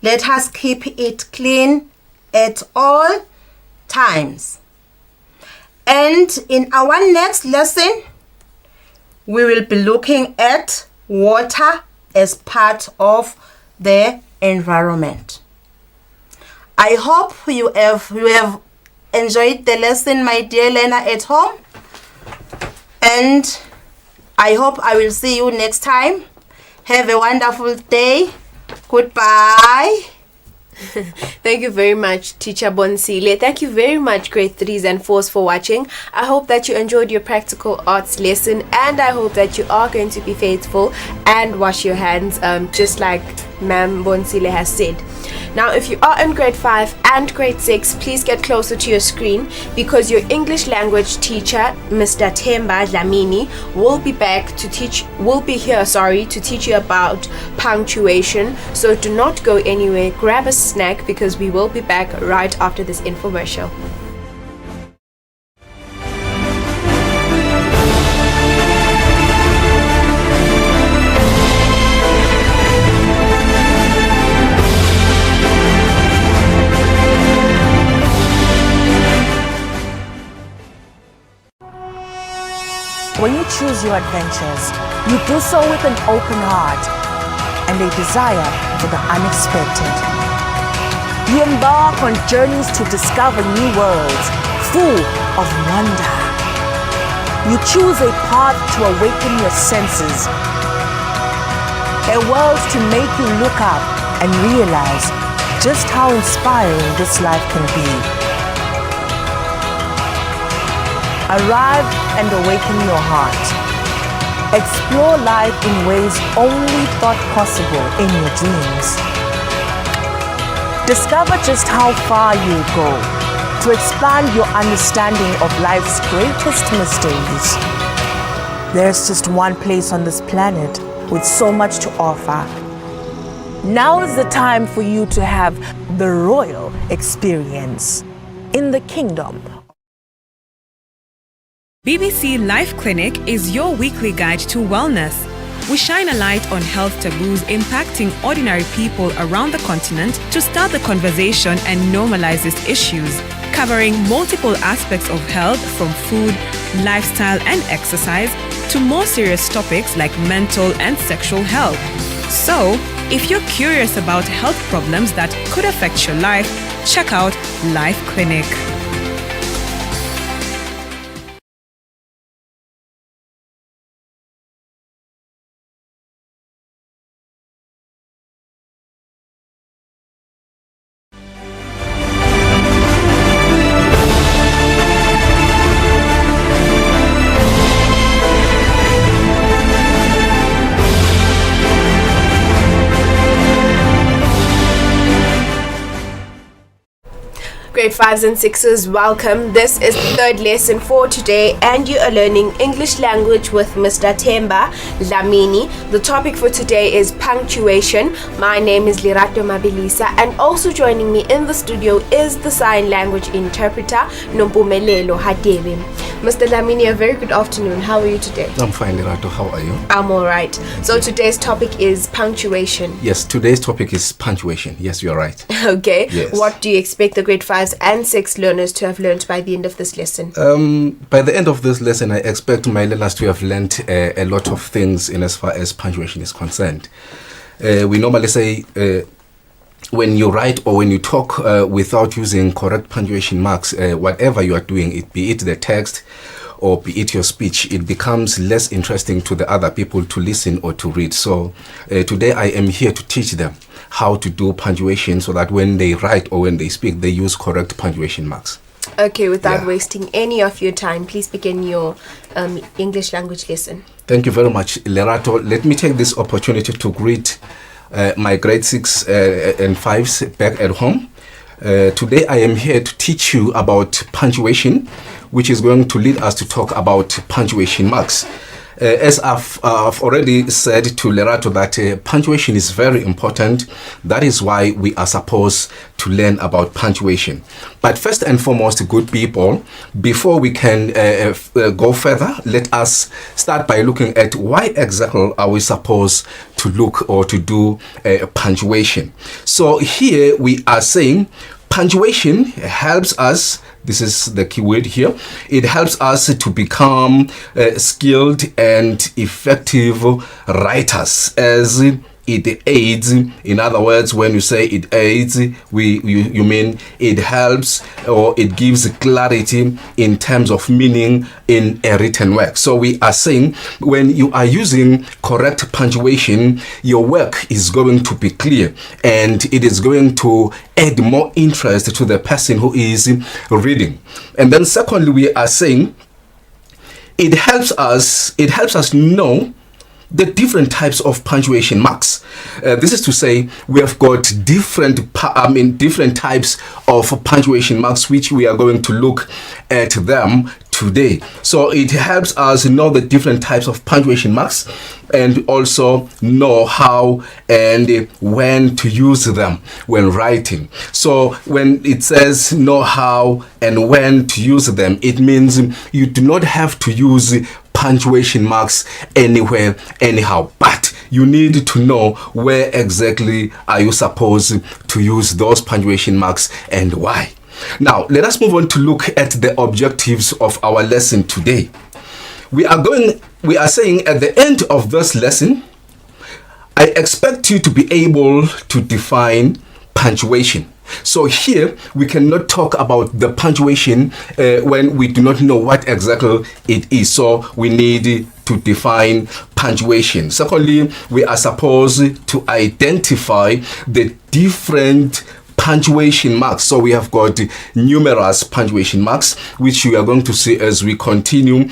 let us keep it clean at all times. And in our next lesson, we will be looking at water as part of the environment. I hope you have enjoyed the lesson, my dear Lena, at home. And I hope I will see you next time. Have a wonderful day. Goodbye. Thank you very much, Teacher Bonsile. Thank you very much, grade 3s and 4s, for watching. I hope that you enjoyed your practical arts lesson, and I hope that you are going to be faithful and wash your hands, just like Ma'am Bonsile has said. Now, if you are in grade 5 and grade 6, please get closer to your screen, because your English language teacher, Mr. Themba Dlamini, will be here to teach you about punctuation. So do not go anywhere. Grab a snack, because we will be back right after this infomercial. When you choose your adventures, you do so with an open heart and a desire for the unexpected. You embark on journeys to discover new worlds, full of wonder. You choose a path to awaken your senses, a world to make you look up and realize just how inspiring this life can be. Arrive and awaken your heart. Explore life in ways only thought possible in your dreams. Discover just how far you'll go to expand your understanding of life's greatest mysteries. There's just one place on this planet with so much to offer. Now is the time for you to have the royal experience in the kingdom. BBC Life Clinic is your weekly guide to wellness. We shine a light on health taboos impacting ordinary people around the continent to start the conversation and normalize these issues, covering multiple aspects of health from food, lifestyle and exercise to more serious topics like mental and sexual health. So, if you're curious about health problems that could affect your life, check out Life Clinic. Grade 5s and 6s, welcome. This is the third lesson for today, and you are learning English language with Mr. Themba Dlamini. The topic for today is punctuation. My name is Lerato Mabilisa, and also joining me in the studio is the sign language interpreter, Nompumelelo Hadebe. Mr. Dlamini, a very good afternoon. How are you today? I'm fine, Lerato. How are you? I'm all right. So today's topic is punctuation. Yes, today's topic is punctuation. Yes, you're right. Okay. Yes. What do you expect the grade 5s and 6 learners to have learned by the end of this lesson? By the end of this lesson, I expect my learners to have learned a lot of things in as far as punctuation is concerned. We normally say when you write or when you talk without using correct punctuation marks, whatever you are doing, be it the text or be it your speech, it becomes less interesting to the other people to listen or to read. So today I am here to teach them how to do punctuation so that when they write or when they speak, they use correct punctuation marks. Okay, without wasting any of your time, please begin your English language lesson. Thank you very much, Lerato. Let me take this opportunity to greet my grade 6 and 5s back at home. Today I am here to teach you about punctuation, which is going to lead us to talk about punctuation marks. As I've already said to Lerato that punctuation is very important. That is why we are supposed to learn about punctuation. But first and foremost, good people, before we can go further, let us start by looking at why exactly are we supposed to look or to do punctuation. So here we are saying punctuation helps us, this is the key word here, it helps us to become skilled and effective writers, as it aids. In other words, when you say it aids, you mean it helps or it gives clarity in terms of meaning in a written work. So we are saying when you are using correct punctuation, your work is going to be clear and it is going to add more interest to the person who is reading. And then secondly, we are saying it helps us know the different types of punctuation marks. This is to say, we have got different types of punctuation marks, which we are going to look at them today. So it helps us know the different types of punctuation marks and also know how and when to use them when writing. So when it says know how and when to use them, it means you do not have to use punctuation marks anywhere, anyhow, but you need to know where exactly are you supposed to use those punctuation marks and why. Now, let us move on to look at the objectives of our lesson today. We are saying at the end of this lesson, I expect you to be able to define punctuation. So here we cannot talk about the punctuation when we do not know what exactly it is. So we need to define punctuation. Secondly, we are supposed to identify the different punctuation marks. So we have got numerous punctuation marks, which we are going to see as we continue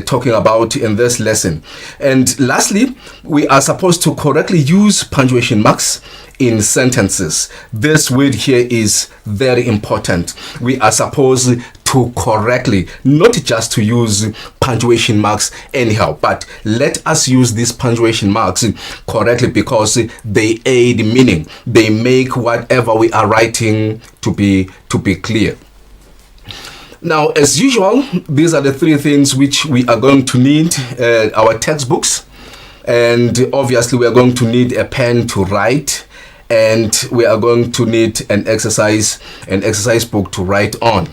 talking about in this lesson. And lastly, we are supposed to correctly use punctuation marks in sentences. This word here is very important. We are supposed to correctly, not just to use punctuation marks anyhow, but let us use these punctuation marks correctly because they aid meaning. They make whatever we are writing to be clear. Now, as usual, these are the three things which we are going to need: our textbooks, and obviously we are going to need a pen to write, and we are going to need an exercise book to write on.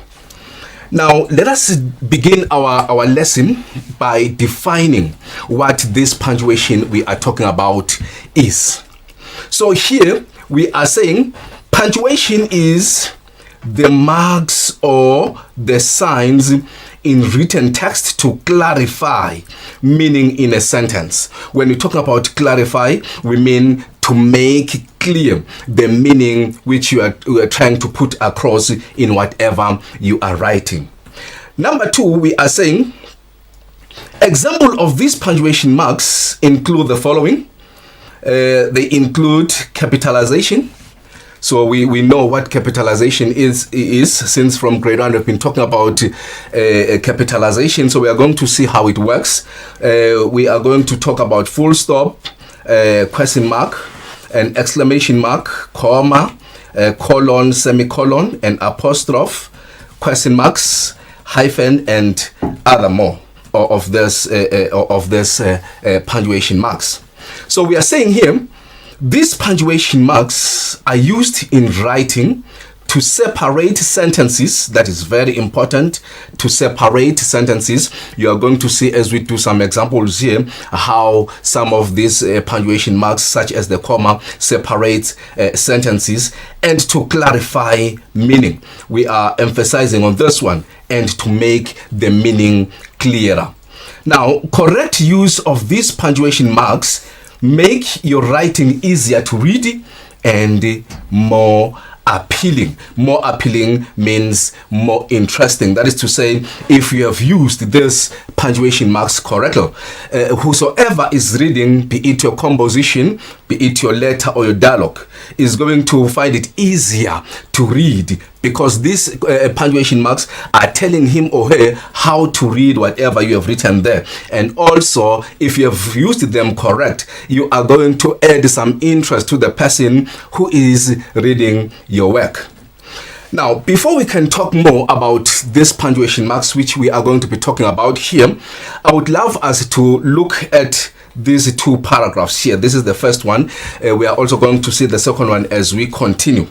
Now, let us begin our lesson by defining what this punctuation we are talking about is. So here we are saying punctuation is the marks or the signs in written text to clarify meaning in a sentence. When we talk about clarify, we mean to make clear the meaning which you are trying to put across in whatever you are writing. Number two, we are saying example of these punctuation marks include the following. They include capitalization. So we know what capitalization is since from grade 1 we've been talking about capitalization. So we are going to see how it works. We are going to talk about full stop, question mark, an exclamation mark, comma, colon, semicolon, and apostrophe, question marks, hyphen, and other more of this punctuation marks. So we are saying here, these punctuation marks are used in writing to separate sentences. That is very important, to separate sentences. You are going to see as we do some examples here how some of these punctuation marks, such as the comma, separate sentences, and to clarify meaning. We are emphasizing on this one, and to make the meaning clearer. Now, correct use of these punctuation marks make your writing easier to read and more appealing. More appealing means more interesting. That is to say, if you have used this punctuation marks correctly, whosoever is reading, be it your composition, be it your letter or your dialogue, is going to find it easier to read, because these punctuation marks are telling him or her how to read whatever you have written there. And also, if you have used them correct, you are going to add some interest to the person who is reading your work. Now, before we can talk more about these punctuation marks, which we are going to be talking about here, I would love us to look at these two paragraphs here. This is the first one. We are also going to see the second one as we continue.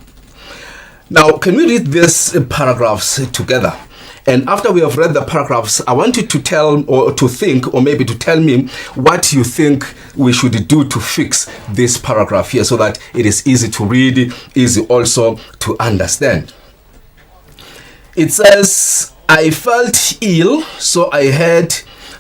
Now, can we read these paragraphs together? And after we have read the paragraphs, I want you to tell or to think, or maybe to tell me what you think we should do to fix this paragraph here, so that it is easy to read, easy also to understand. It says, I felt ill, so I had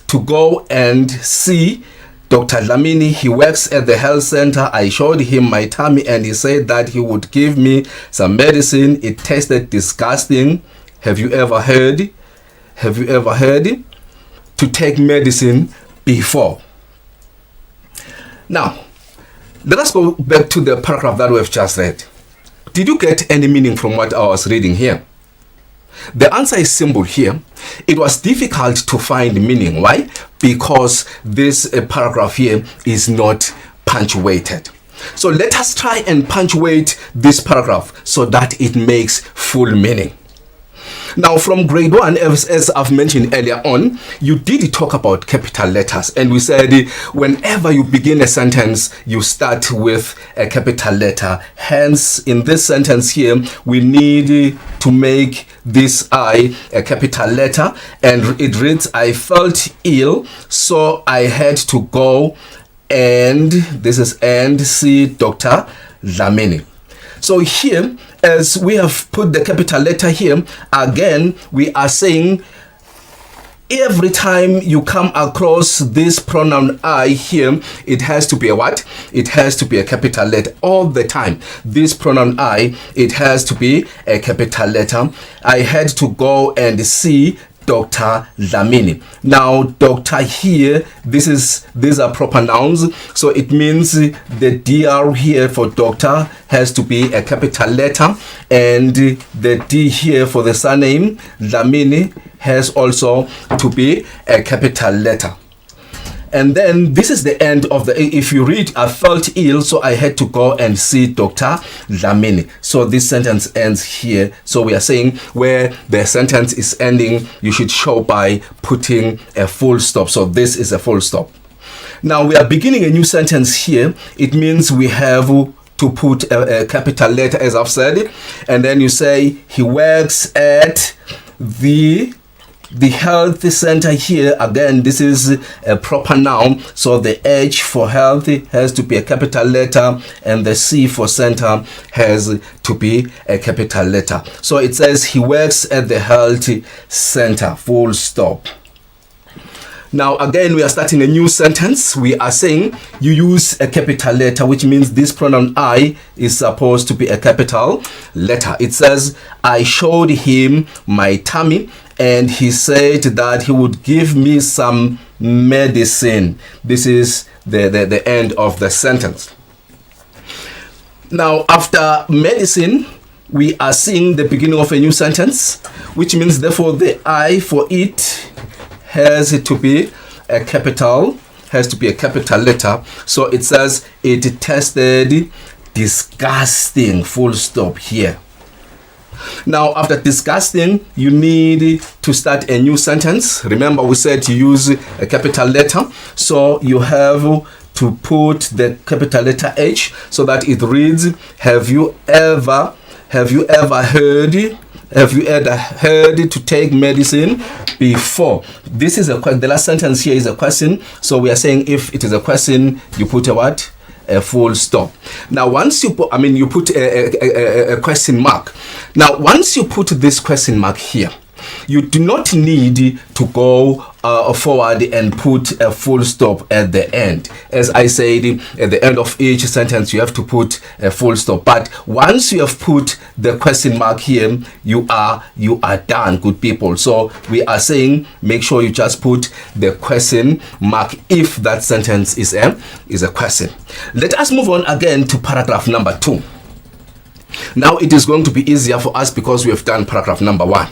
to go and see Dr. Lamini. He works at the health center. I showed him my tummy and he said that he would give me some medicine. It tasted disgusting. Have you ever heard to take medicine before? Now, let us go back to the paragraph that we've just read. Did you get any meaning from what I was reading here? The answer is simple here. It was difficult to find meaning. Why? Because this paragraph here is not punctuated. So let us try and punctuate this paragraph so that it makes full meaning. Now, from grade 1, as I've mentioned earlier on, you did talk about capital letters, and we said whenever you begin a sentence, you start with a capital letter. Hence, in this sentence here, we need to make this I a capital letter, and it reads, I felt ill, so I had to go and see Dr. Lamini. So here, as we have put the capital letter here, again, we are saying every time you come across this pronoun I here, it has to be a what? It has to be a capital letter all the time. This pronoun I, it has to be a capital letter. I had to go and see Dr. Lamini. Now, doctor here, these are proper nouns, so it means the DR here for doctor has to be a capital letter, and the D here for the surname Lamini has also to be a capital letter. And then this is the end of the, if you read, I felt ill, so I had to go and see Dr. Lamini. So this sentence ends here. So we are saying where the sentence is ending, you should show by putting a full stop. So this is a full stop. Now we are beginning a new sentence here. It means we have to put a capital letter, as I've said, and then you say he works at the health center here. Again, this is a proper noun, so the H for health has to be a capital letter, and the C for center has to be a capital letter. So it says he works at the health center, full stop. Now again, we are starting a new sentence. We are saying you use a capital letter, which means this pronoun I is supposed to be a capital letter. It says, I showed him my tummy and he said that he would give me some medicine. This is the end of the sentence. Now, after medicine, we are seeing the beginning of a new sentence, which means therefore the I for it has to be a capital letter. So it says it tasted disgusting, full stop here. Now, after disgusting, you need to start a new sentence. Remember, we said to use a capital letter, so you have to put the capital letter H so that it reads, have you ever heard to take medicine before? This is the last sentence here is a question, so we are saying if it is a question, you put a what? A full stop. Now, once you put, you put a question mark. Now, once you put this question mark here, you do not need to go forward and put a full stop at the end. As I said, at the end of each sentence, you have to put a full stop. But once you have put the question mark here, you are done, good people. So we are saying, make sure you just put the question mark if that sentence is a question. Let us move on again to paragraph number 2. Now it is going to be easier for us because we have done paragraph number 1.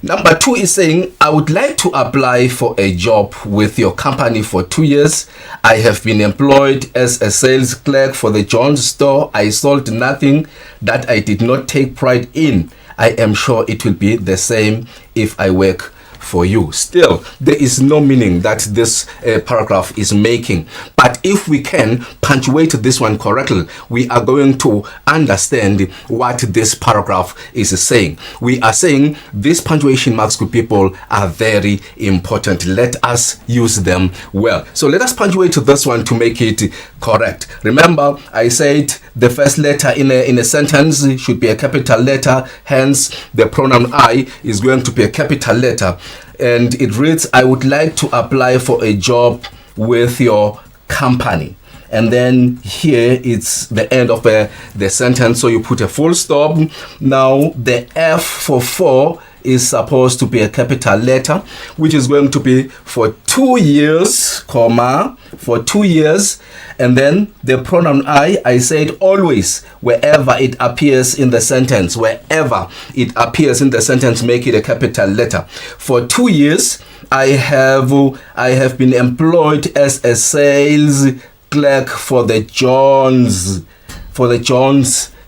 Number 2 is saying, I would like to apply for a job with your company for 2 years. I have been employed as a sales clerk for the John's store. I sold nothing that I did not take pride in. I am sure it will be the same if I work for you. Still, there is no meaning that this paragraph is making. But if we can punctuate this one correctly, we are going to understand what this paragraph is saying. We are saying these punctuation marks, good people, are very important. Let us use them well. So let us punctuate this one to make it correct. Remember, I said the first letter in a sentence should be a capital letter. Hence, the pronoun I is going to be a capital letter. And it reads, I would like to apply for a job with your company. And then here it's the end of the sentence, so you put a full stop. Now the F for 4 is supposed to be a capital letter, which is going to be for 2 years, comma, for 2 years. And then the pronoun I said always, wherever it appears in the sentence, wherever it appears in the sentence, make it a capital letter. For 2 years, I have been employed as a sales clerk for the John's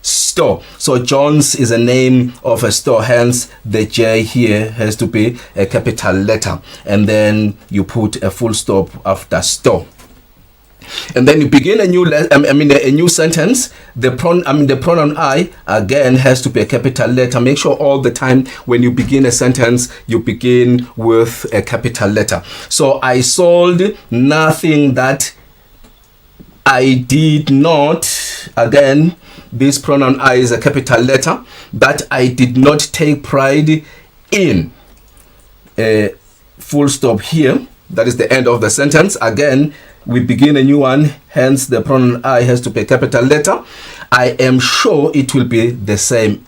store. So John's is a name of a store, hence the J here has to be a capital letter, and then you put a full stop after store. And then you begin a new sentence. The pronoun I again has to be a capital letter. Make sure all the time when you begin a sentence, you begin with a capital letter. So I sold nothing that I did not, again, this pronoun I is a capital letter, that I did not take pride in. Full stop here. That is the end of the sentence. Again, we begin a new one, hence the pronoun I has to be a capital letter. I am sure it will be the same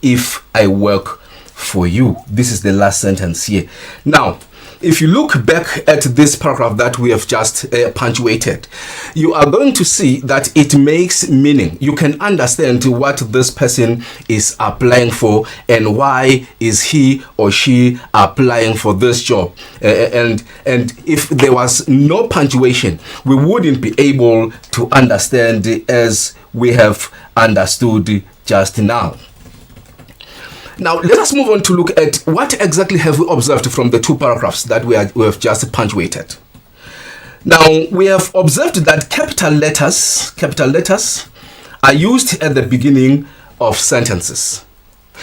if I work for you. This is the last sentence here. Now, if you look back at this paragraph that we have just punctuated, you are going to see that it makes meaning. You can understand what this person is applying for and why is he or she applying for this job. And if there was no punctuation, we wouldn't be able to understand as we have understood just now. Now, let us move on to look at what exactly have we observed from the 2 paragraphs that we have just punctuated. Now, we have observed that capital letters are used at the beginning of sentences.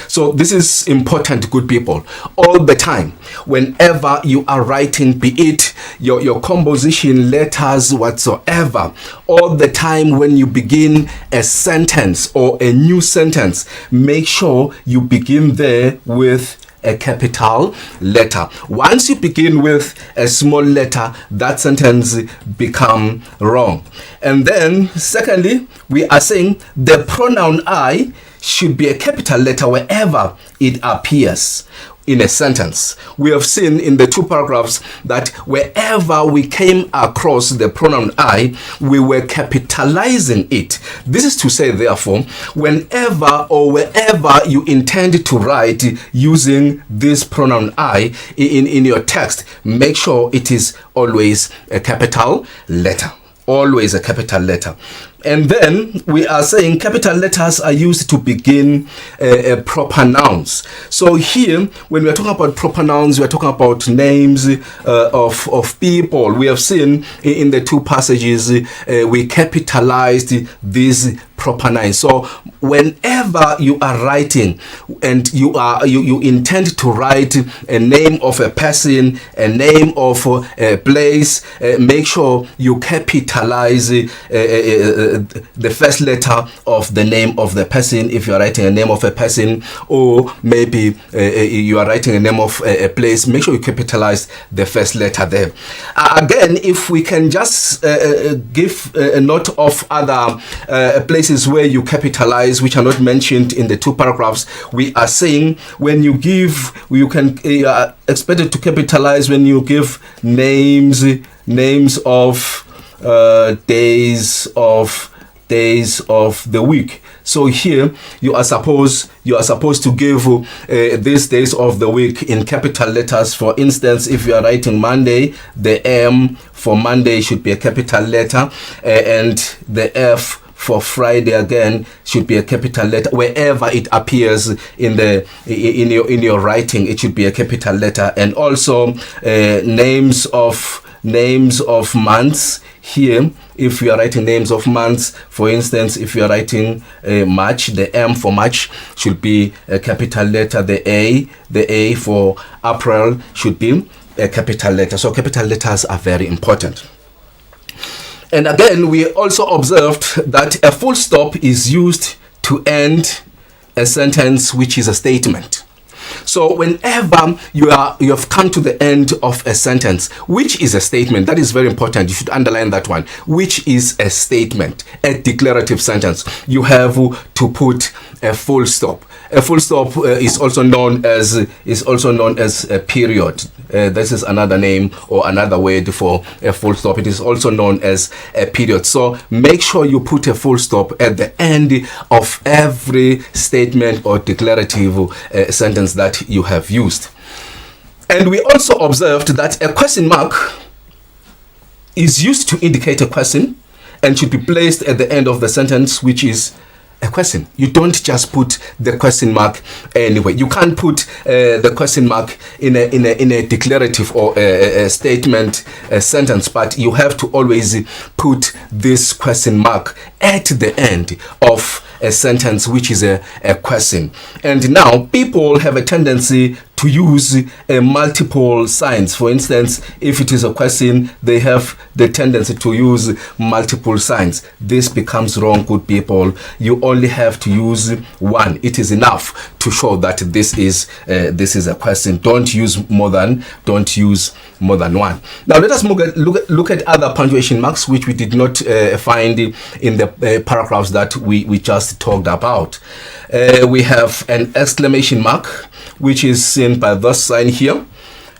So this is important, good people. All the time, whenever you are writing, be it your composition, letters, whatsoever, all the time when you begin a sentence or a new sentence, make sure you begin there with a capital letter. Once you begin with a small letter, that sentence become wrong. And then secondly, we are saying the pronoun I should be a capital letter wherever it appears in a sentence. We have seen in the 2 paragraphs that wherever we came across the pronoun I, we were capitalizing it. This is to say, therefore, whenever or wherever you intend to write using this pronoun I in your text, make sure it is always a capital letter. Always a capital letter. And then we are saying capital letters are used to begin proper nouns. So here, when we are talking about proper nouns, we are talking about names of people. We have seen in the 2 passages, we capitalized these proper nouns. So whenever you are writing and you intend to write a name of a person, a name of a place, make sure you capitalize the first letter of the name of the person if you are writing a name of a person, or maybe you are writing a name of a place. Make sure you capitalize the first letter there. Again, if we can just give a note of other places where you capitalize, which are not mentioned in the two paragraphs. We are saying when you can expected to capitalize when you give names of days of the week. So here you are supposed to give these days of the week in capital letters. For instance, if you are writing Monday, the M for Monday should be a capital letter, and the F for Friday again should be a capital letter. Wherever it appears in your writing, it should be a capital letter. And also names of months. Here, if you are writing names of months, for instance, if you are writing March, the M for March should be a capital letter. The A for April should be a capital letter. So capital letters are very important. And again, we also observed that a full stop is used to end a sentence which is a statement. So whenever you have come to the end of a sentence, which is a statement, that is very important. You should underline that one. Which is a statement, a declarative sentence. You have to put a full stop. A full stop is also known as a period. This is another name or another word for a full stop. It is also known as a period. So make sure you put a full stop at the end of every statement or declarative sentence that you have used. And we also observed that a question mark is used to indicate a question and should be placed at the end of the sentence, which is a question. You don't just put the question mark anywhere. You can't put the question mark in a declarative or a statement, a sentence, but you have to always put this question mark at the end of a sentence which is a question. And now people have a tendency to use multiple signs. For instance, if it is a question, they have the tendency to use multiple signs. This becomes wrong, good people. You only have to use one. It is enough to show that this is a question. Don't use more than one. Now let us look at other punctuation marks which we did not find in the paragraphs that we just talked about. We have an exclamation mark, which is seen by this sign here,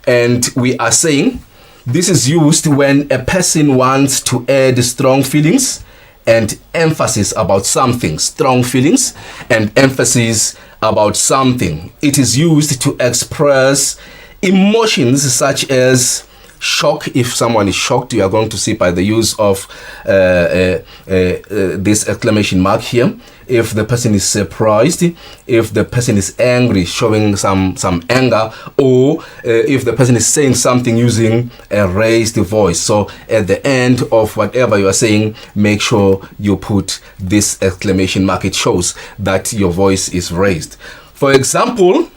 and we are saying this is used when a person wants to add strong feelings and emphasis about something. Strong feelings and emphasis about something. It is used to express emotions such as shock. If someone is shocked, you are going to see by the use of this exclamation mark here. If the person is surprised, if the person is angry, showing some anger, or if the person is saying something using a raised voice. So at the end of whatever you are saying, make sure you put this exclamation mark. It shows that your voice is raised. For example,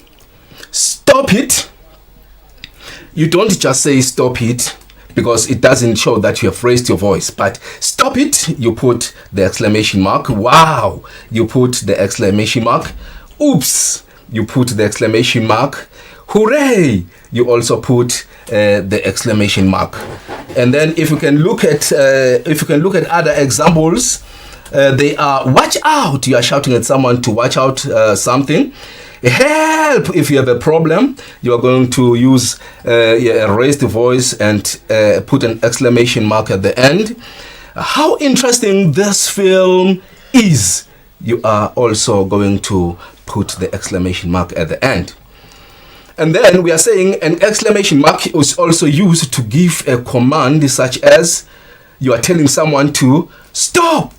stop it. You don't just say stop it, because it doesn't show that you have raised your voice. But stop it, you put the exclamation mark. Wow, you put the exclamation mark. Oops, you put the exclamation mark. Hooray, you also put the exclamation mark. And then if you can look at other examples, they are watch out. You are shouting at someone to watch out something. Help! If you have a problem, you are going to use a raised voice and put an exclamation mark at the end. How interesting this film is! You are also going to put the exclamation mark at the end. And then we are saying an exclamation mark is also used to give a command, such as you are telling someone to stop,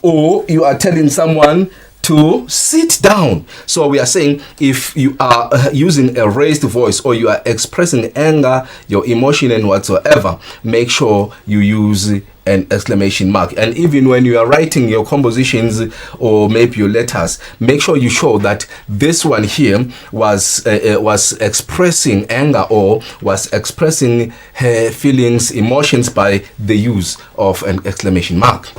or you are telling someone to sit down. So we are saying if you are using a raised voice or you are expressing anger, your emotion and whatsoever, make sure you use an exclamation mark. And even when you are writing your compositions or maybe your letters, make sure you show that this one here was expressing anger or was expressing her feelings, emotions by the use of an exclamation mark.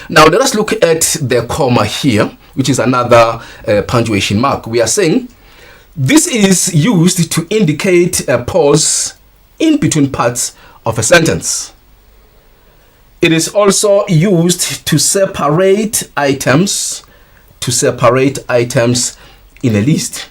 Now let us look at the comma here, which is another punctuation mark. We are saying this is used to indicate a pause in between parts of a sentence. It is also used to separate items in a list.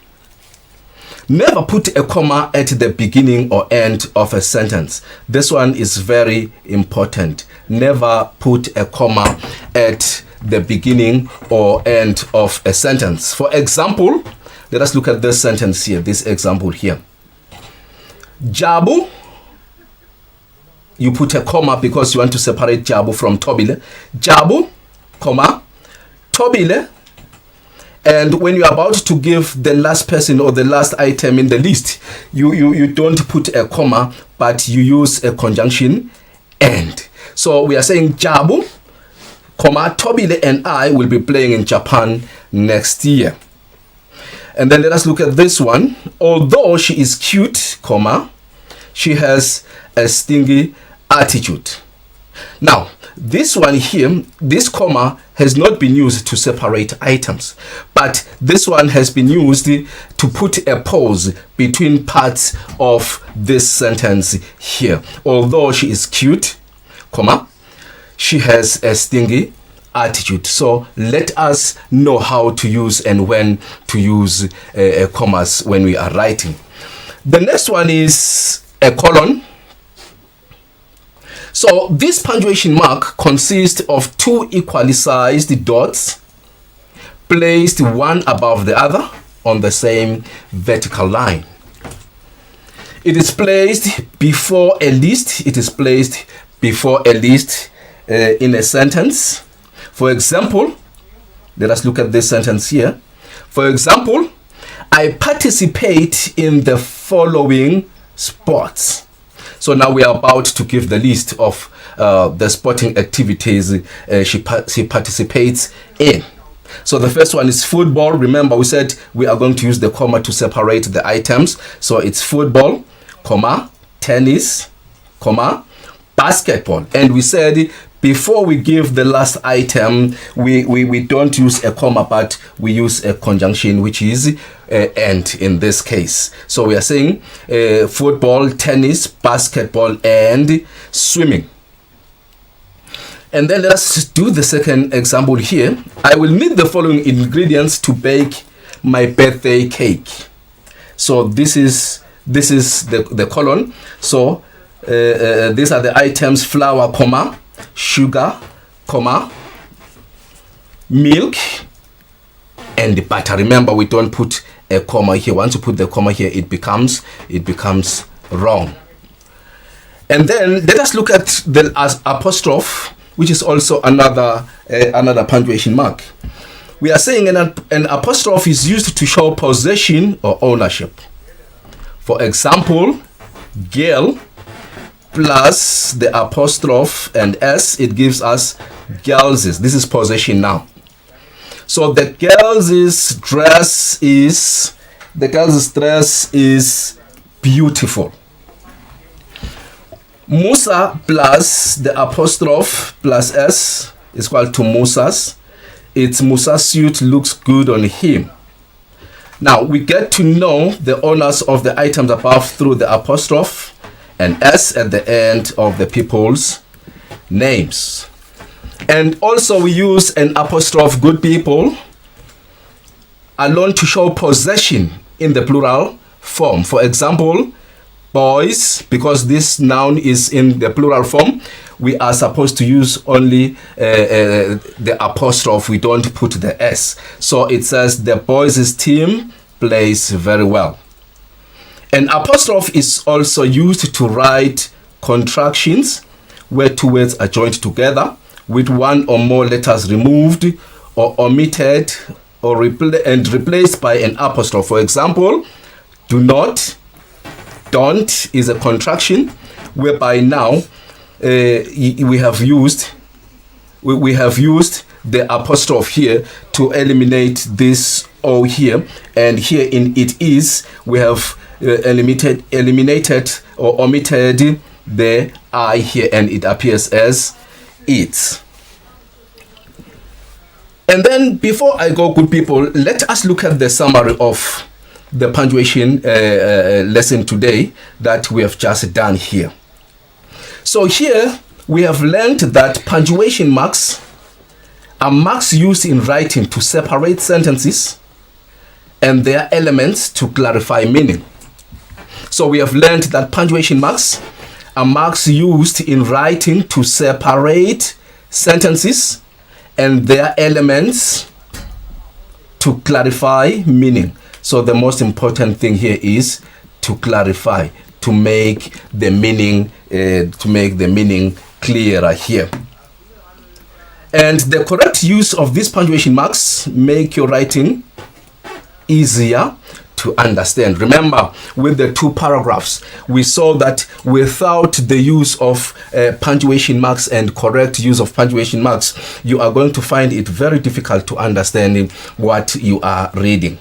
Never put a comma at the beginning or end of a sentence. This one is very important. Never put a comma at the beginning or end of a sentence. For example, let us look at this sentence here, this example here. Jabu, you put a comma because you want to separate Jabu from Tobile. Jabu, comma, Tobile. And when you're about to give the last person or the last item in the list, you don't put a comma, but you use a conjunction and. So we are saying Jabu, comma, Tobile and I will be playing in Japan next year. And then let us look at this one. Although she is cute, comma, she has a stingy attitude. Now, this one here, this comma has not been used to separate items, but this one has been used to put a pause between parts of this sentence here. Although she is cute, comma, she has a stingy attitude. So let us know how to use and when to use commas when we are writing. The next one is a colon. So this punctuation mark consists of two equally sized dots placed one above the other on the same vertical line. It is placed before a list. It is placed before a list in a sentence. For example, let us look at this sentence here. For example, I participate in the following sports. So now we are about to give the list of the sporting activities she participates in. So the first one is football. Remember, we said we are going to use the comma to separate the items. So it's football, comma, tennis, comma, basketball. And we said before we give the last item, we don't use a comma, but we use a conjunction, which is and in this case. So we are saying football, tennis, basketball, and swimming. And then let us do the second example here. I will need the following ingredients to bake my birthday cake. So this is the colon. So these are the items: flour, comma, sugar, comma, milk, and butter. Remember, we don't put a comma here. Once you put the comma here, it becomes wrong. And then let us look at the apostrophe, which is also another punctuation mark. We are saying an apostrophe is used to show possession or ownership. For example, girl plus the apostrophe and s, it gives us girls. This is possession now. So the girls' dress is beautiful. Musa plus the apostrophe plus s is equal to Musa's. It's Musa's suit looks good on him. Now we get to know the owners of the items above through the apostrophe and s at the end of the people's names. And also we use an apostrophe, good people, alone to show possession in the plural form. For example, boys, because this noun is in the plural form, we are supposed to use only the apostrophe. We don't put the s. So it says the boys' team plays very well. An apostrophe is also used to write contractions where two words are joined together with one or more letters removed or omitted or replaced by an apostrophe. For example, do not, don't is a contraction whereby now we have used the apostrophe here to eliminate this O here, and here in it is we have eliminated or omitted the I here, and it appears as it. And then before I go, good people, let us look at the summary of the punctuation lesson today that we have just done here. So here we have learned that punctuation marks are marks used in writing to separate sentences and their elements to clarify meaning. So we have learned that punctuation marks are marks used in writing to separate sentences and their elements to clarify meaning. So the most important thing here is to clarify, to make the meaning clearer here. And the correct use of these punctuation marks make your writing easier to understand. Remember, with the 2 paragraphs, we saw that without the use of punctuation marks and correct use of punctuation marks, you are going to find it very difficult to understand what you are reading.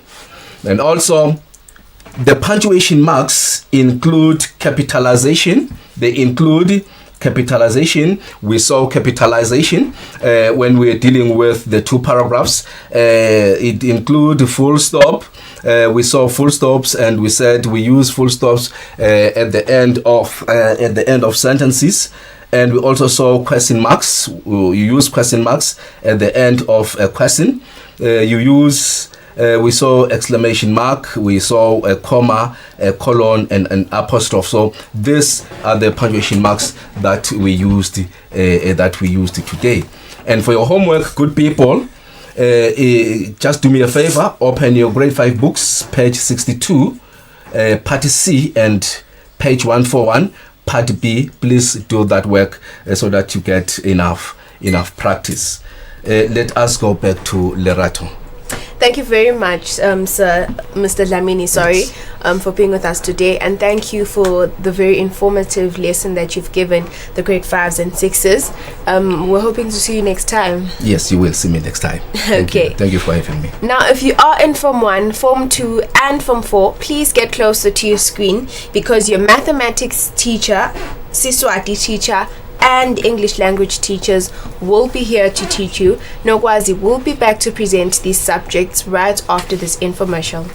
And also, the punctuation marks include capitalization. They include capitalization. We saw capitalization when we were dealing with the 2 paragraphs. It includes full stop. We saw full stops, and we said we use full stops at the end of sentences. And we also saw question marks. You use question marks at the end of a question. We saw exclamation mark, we saw a comma, a colon, and an apostrophe. So these are the punctuation marks that we used today. And for your homework, good people, just do me a favor, open your grade 5 books, page 62, part C, and page 141, part B. Please do that work so that you get enough practice. Let us go back to Lerato. Thank you very much, Sir Mr. Dlamini, for being with us today, and thank you for the very informative lesson that you've given the grade 5s and 6s. We're hoping to see you next time. Yes, you will see me next time. Thank you for having me. Now, if you are in Form 1, Form 2, and Form 4, please get closer to your screen, because your mathematics teacher, Siswati teacher, and English language teachers will be here to teach you. Nogwazi will be back to present these subjects right after this infomercial.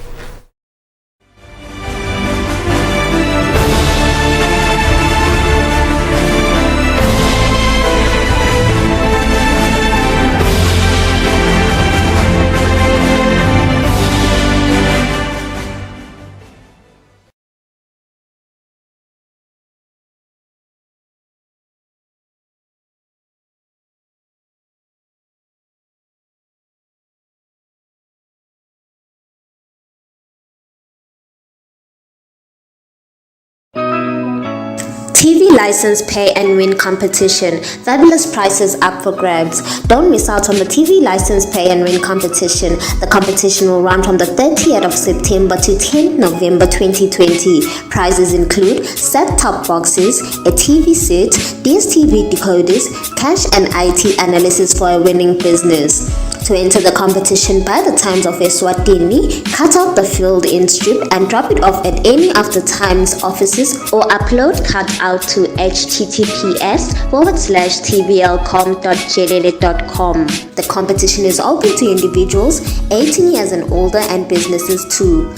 TV license pay and win competition. Fabulous prizes up for grabs. Don't miss out on the TV license pay and win competition. The competition will run from the 30th of September to 10th November 2020. Prizes include set-top boxes, a TV set, DSTV decoders, cash and IT analysis for a winning business. To enter the competition by the Times of Eswatini, cut out the filled-in strip and drop it off at any of the Times offices, or upload cut out to https://tblcom.jelele.com. The competition is open to individuals 18 years and older and businesses too.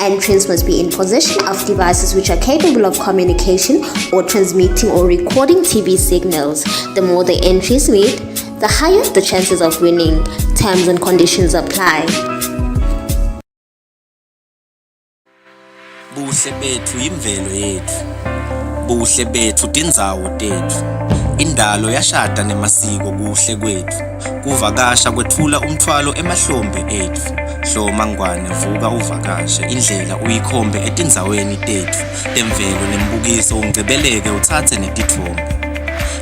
Entrants must be in possession of devices which are capable of communication or transmitting or recording TV signals. The more the entries made, the higher the chances of winning. Terms and conditions apply. Buhle bethu imvelo yethu. Buhle bethu tindzawo tethu. Indalo yashada nemasiko kuhle kwethu. Kuvakasha kwethula umthwalo emahlombe ethu. Hloma ngwane vuka uvakashe indlela uyikhombe etindzaweni tethu. Temvelo nembukiso ungcebeleke uthathe netithombe.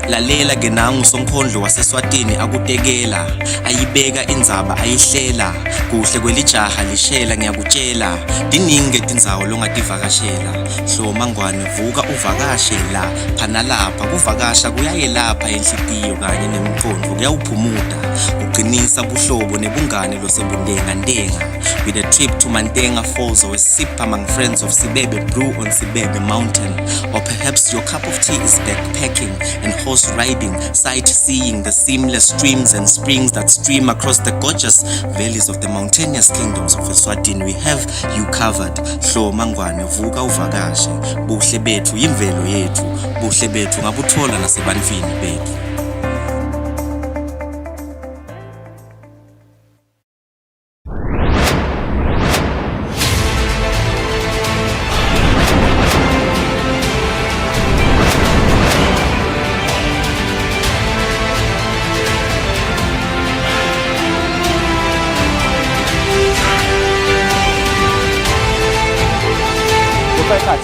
Lalela ke nangu sonkondlo waseswatini akutekela, ayibeka indzaba ayihlela, kuhle kwelijaha lishela ngiyakutshela, diningi tindzawo longativakashela, hloma ngwane vuka uvakashe la, phana lapha kuvakasha kuyayelapha enhlitiyo kanye nemicondvo kuyawuphumuda, uqinisa buhlobo nebungane losebundenga ndenga, with a trip to Mantenga Falls or a sip among friends of Sibebe Brew on Sibebe Mountain. Or perhaps your cup of tea is backpacking and horse riding, sightseeing the seamless streams and springs that stream across the gorgeous valleys of the mountainous kingdoms of Eswatini. We have you covered. Hlo mangwane vuka uvakashe. Buhle bethu yimvelo yethu. Buhle bethu ngabuthola nasebantwini bethu.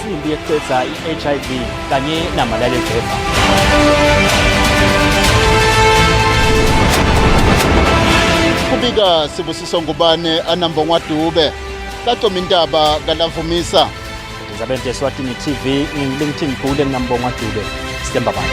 Imbi yokucedza i-HIV kanye namalale fever. Kubika Sibusiso Ngubane anamba ngwadube lacoma intaba kalavumisa Government of Eswatini TV ngilingithini khule nginamba ngwadube sitemba bani.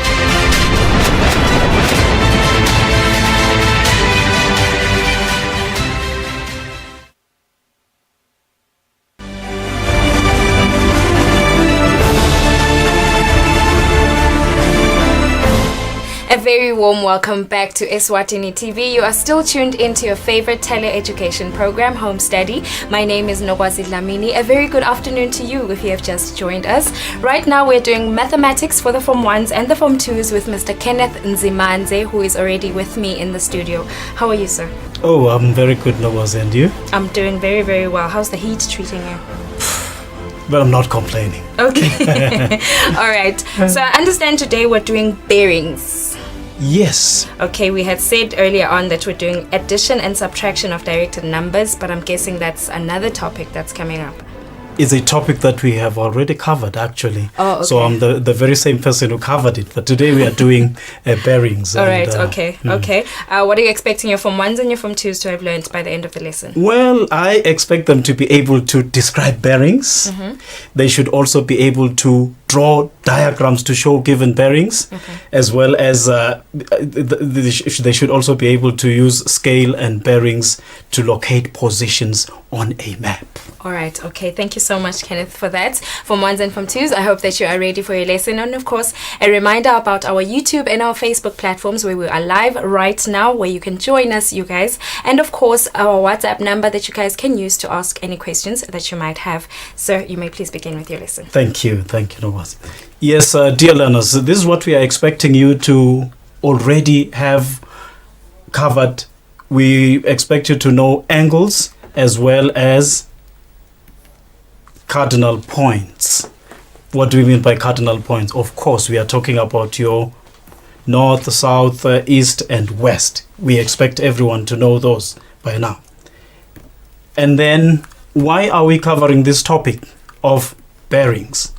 A very warm welcome back to Eswatini TV. You are still tuned into your favorite tele-education program, Home Study. My name is Nogwazi Dlamini. A very good afternoon to you if you have just joined us. Right now we're doing mathematics for the Form 1s and the Form 2s with Mr. Kenneth Nzimanze, who is already with me in the studio. How are you, sir? Oh, I'm very good, Nogwazi, and you? I'm doing very, very well. How's the heat treating you? Well, I'm not complaining. Okay. All right. So I understand today we're doing bearings. Yes. Okay, we had said earlier on that we're doing addition and subtraction of directed numbers, but I'm guessing that's another topic that's coming up. It's a topic that we have already covered, actually. Oh, okay. So I'm the very same person who covered it, but today we are doing bearings. All right, okay, okay. What are you expecting your Form 1s and your Form 2s to have learned by the end of the lesson? Well, I expect them to be able to describe bearings. Mm-hmm. They should also be able to draw diagrams to show given bearings, as well as they should also be able to use scale and bearings to locate positions on a map. All right, okay. Thank you so much, Kenneth, for that. Form 1s and Form 2s, I hope that you are ready for your lesson. And of course, a reminder about our YouTube and our Facebook platforms where we are live right now, where you can join us, you guys. And of course, our WhatsApp number that you guys can use to ask any questions that you might have. Sir, you may please begin with your lesson. Thank you, Nobas. Yes, dear learners, this is what we are expecting you to already have covered. We expect you to know angles as well as cardinal points. What do we mean by cardinal points? Of course, we are talking about your north, south, east, and west. We expect everyone to know those by now. And then, why are we covering this topic of bearings?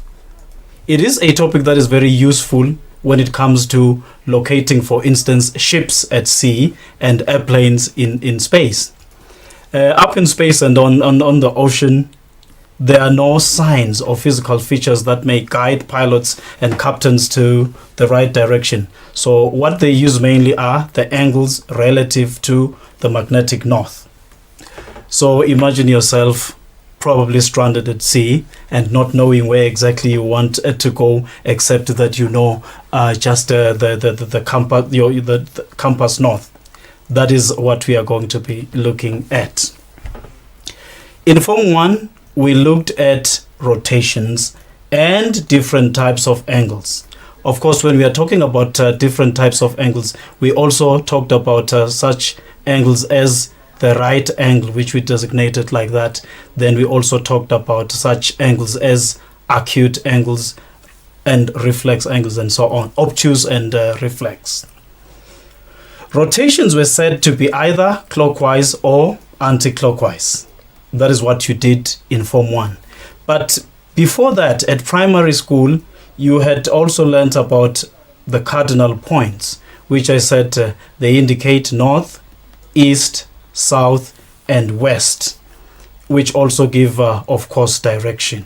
It is a topic that is very useful when it comes to locating, for instance, ships at sea and airplanes in space. Up in space and on the ocean, there are no signs or physical features that may guide pilots and captains to the right direction. So what they use mainly are the angles relative to the magnetic north. So imagine yourself probably stranded at sea and not knowing where exactly you want to go, except that you know just the compass north. That is what we are going to be looking at. In Form 1, we looked at rotations and different types of angles. Of course, when we are talking about different types of angles, we also talked about such angles as the right angle, which we designated like that. Then we also talked about such angles as acute angles and reflex angles and so on, obtuse and reflex. Rotations were said to be either clockwise or anti-clockwise. That is what you did in Form 1. But before that, at primary school, you had also learnt about the cardinal points, which I said they indicate north, east, south, and west, which also give, of course, direction.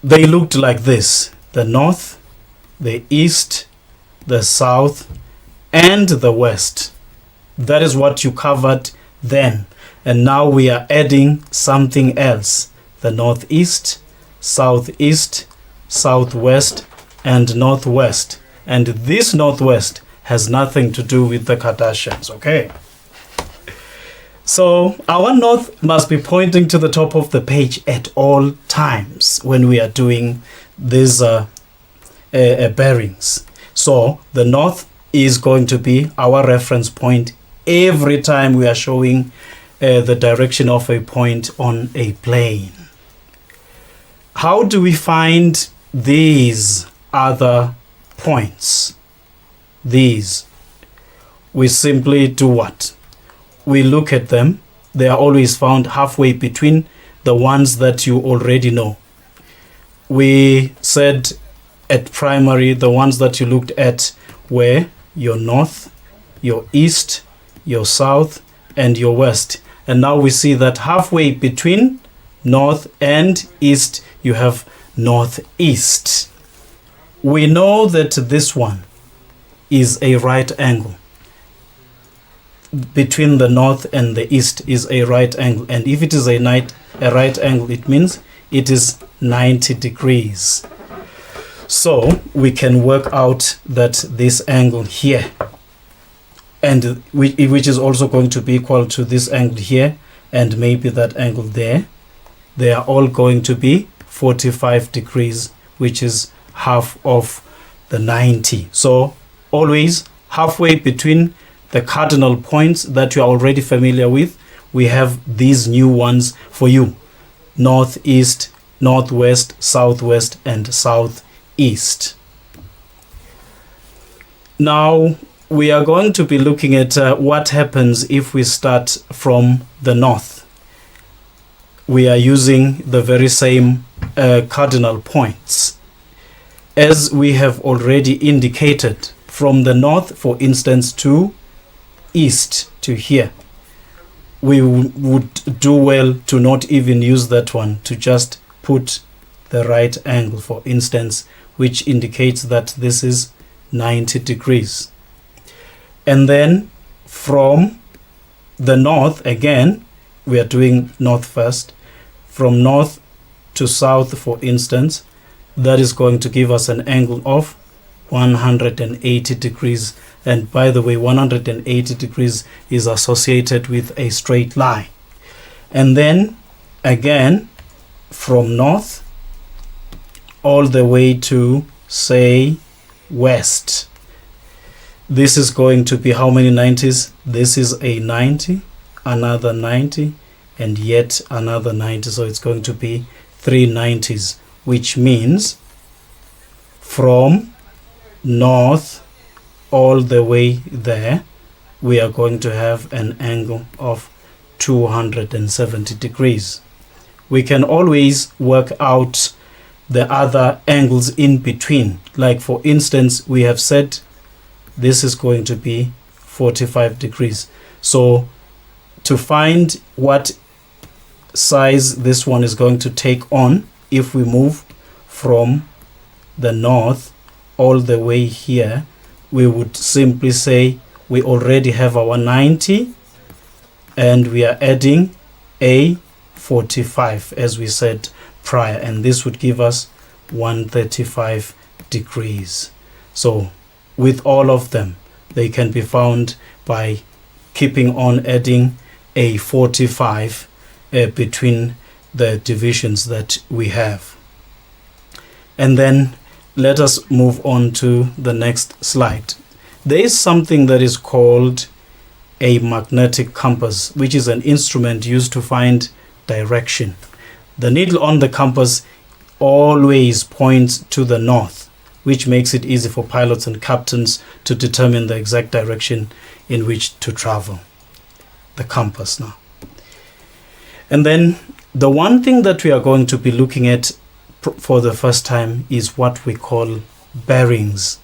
They looked like this: the north, the east, the south, and the west. That is what you covered then. And now we are adding something else. The northeast, southeast, southwest, and northwest. And this northwest has nothing to do with the Kardashians, okay? So our north must be pointing to the top of the page at all times when we are doing these bearings. So the north is going to be our reference point every time we are showing the direction of a point on a plane. How do we find these other points? These. We simply do what? We look at them. They are always found halfway between the ones that you already know. We said at primary, the ones that you looked at were your north, your east, your south, and your west. And now we see that halfway between north and east, you have northeast. We know that this one is a right angle. Between the north and the east is a right angle. And if it is a right angle, it means it is 90 degrees. So we can work out that this angle here, and which is also going to be equal to this angle here, and maybe that angle there, they are all going to be 45 degrees, which is half of the 90. So always halfway between the cardinal points that you are already familiar with, we have these new ones for you: northeast, northwest, southwest, and southeast. Now we are going to be looking at what happens if we start from the north. We are using the very same cardinal points. As we have already indicated, from the north, for instance, to east, to here, we would do well to not even use that one, to just put the right angle, for instance, which indicates that this is 90 degrees. And then from the north, again, we are doing north first. From north to south, for instance, that is going to give us an angle of 180 degrees. And by the way, 180 degrees is associated with a straight line. And then again, from north all the way to, say, west, this is going to be how many 90s? This is a 90, another 90, and yet another 90. So it's going to be 3 90s, which means from north all the way there, we are going to have an angle of 270 degrees. We can always work out the other angles in between. Like for instance, we have said this is going to be 45 degrees. So to find what size this one is going to take on, if we move from the north all the way here, we would simply say we already have our 90 and we are adding a 45 as we said prior, and this would give us 135 degrees. So with all of them, they can be found by keeping on adding a 45 between the divisions that we have. And then let us move on to the next slide. There is something that is called a magnetic compass, which is an instrument used to find direction. The needle on the compass always points to the north, which makes it easy for pilots and captains to determine the exact direction in which to travel. The compass now. And then the one thing that we are going to be looking at for the first time is what we call bearings.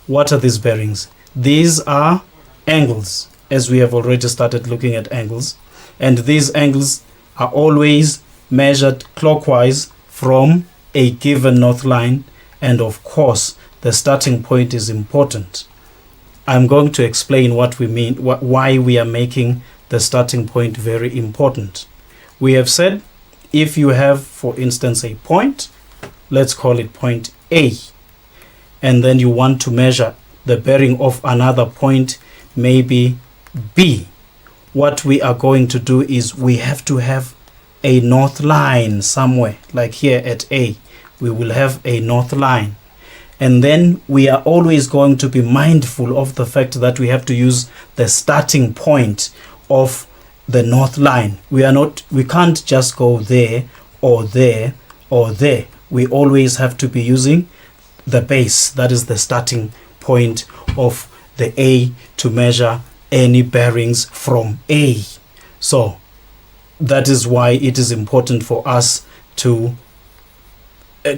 What are these bearings? These are angles, as we have already started looking at angles, and these angles are always measured clockwise from a given north line, and of course the starting point is important. I'm going to explain what we mean, why we are making the starting point very important. We have said if you have, for instance, a point, let's call it point A, and then you want to measure the bearing of another point, maybe B, what we are going to do is we have to have a north line somewhere, like here at A, we will have a north line. And then we are always going to be mindful of the fact that we have to use the starting point of the north line. We can't just go there or there or there. We always have to be using the base, that is the starting point of the A, to measure any bearings from A. So that is why it is important for us to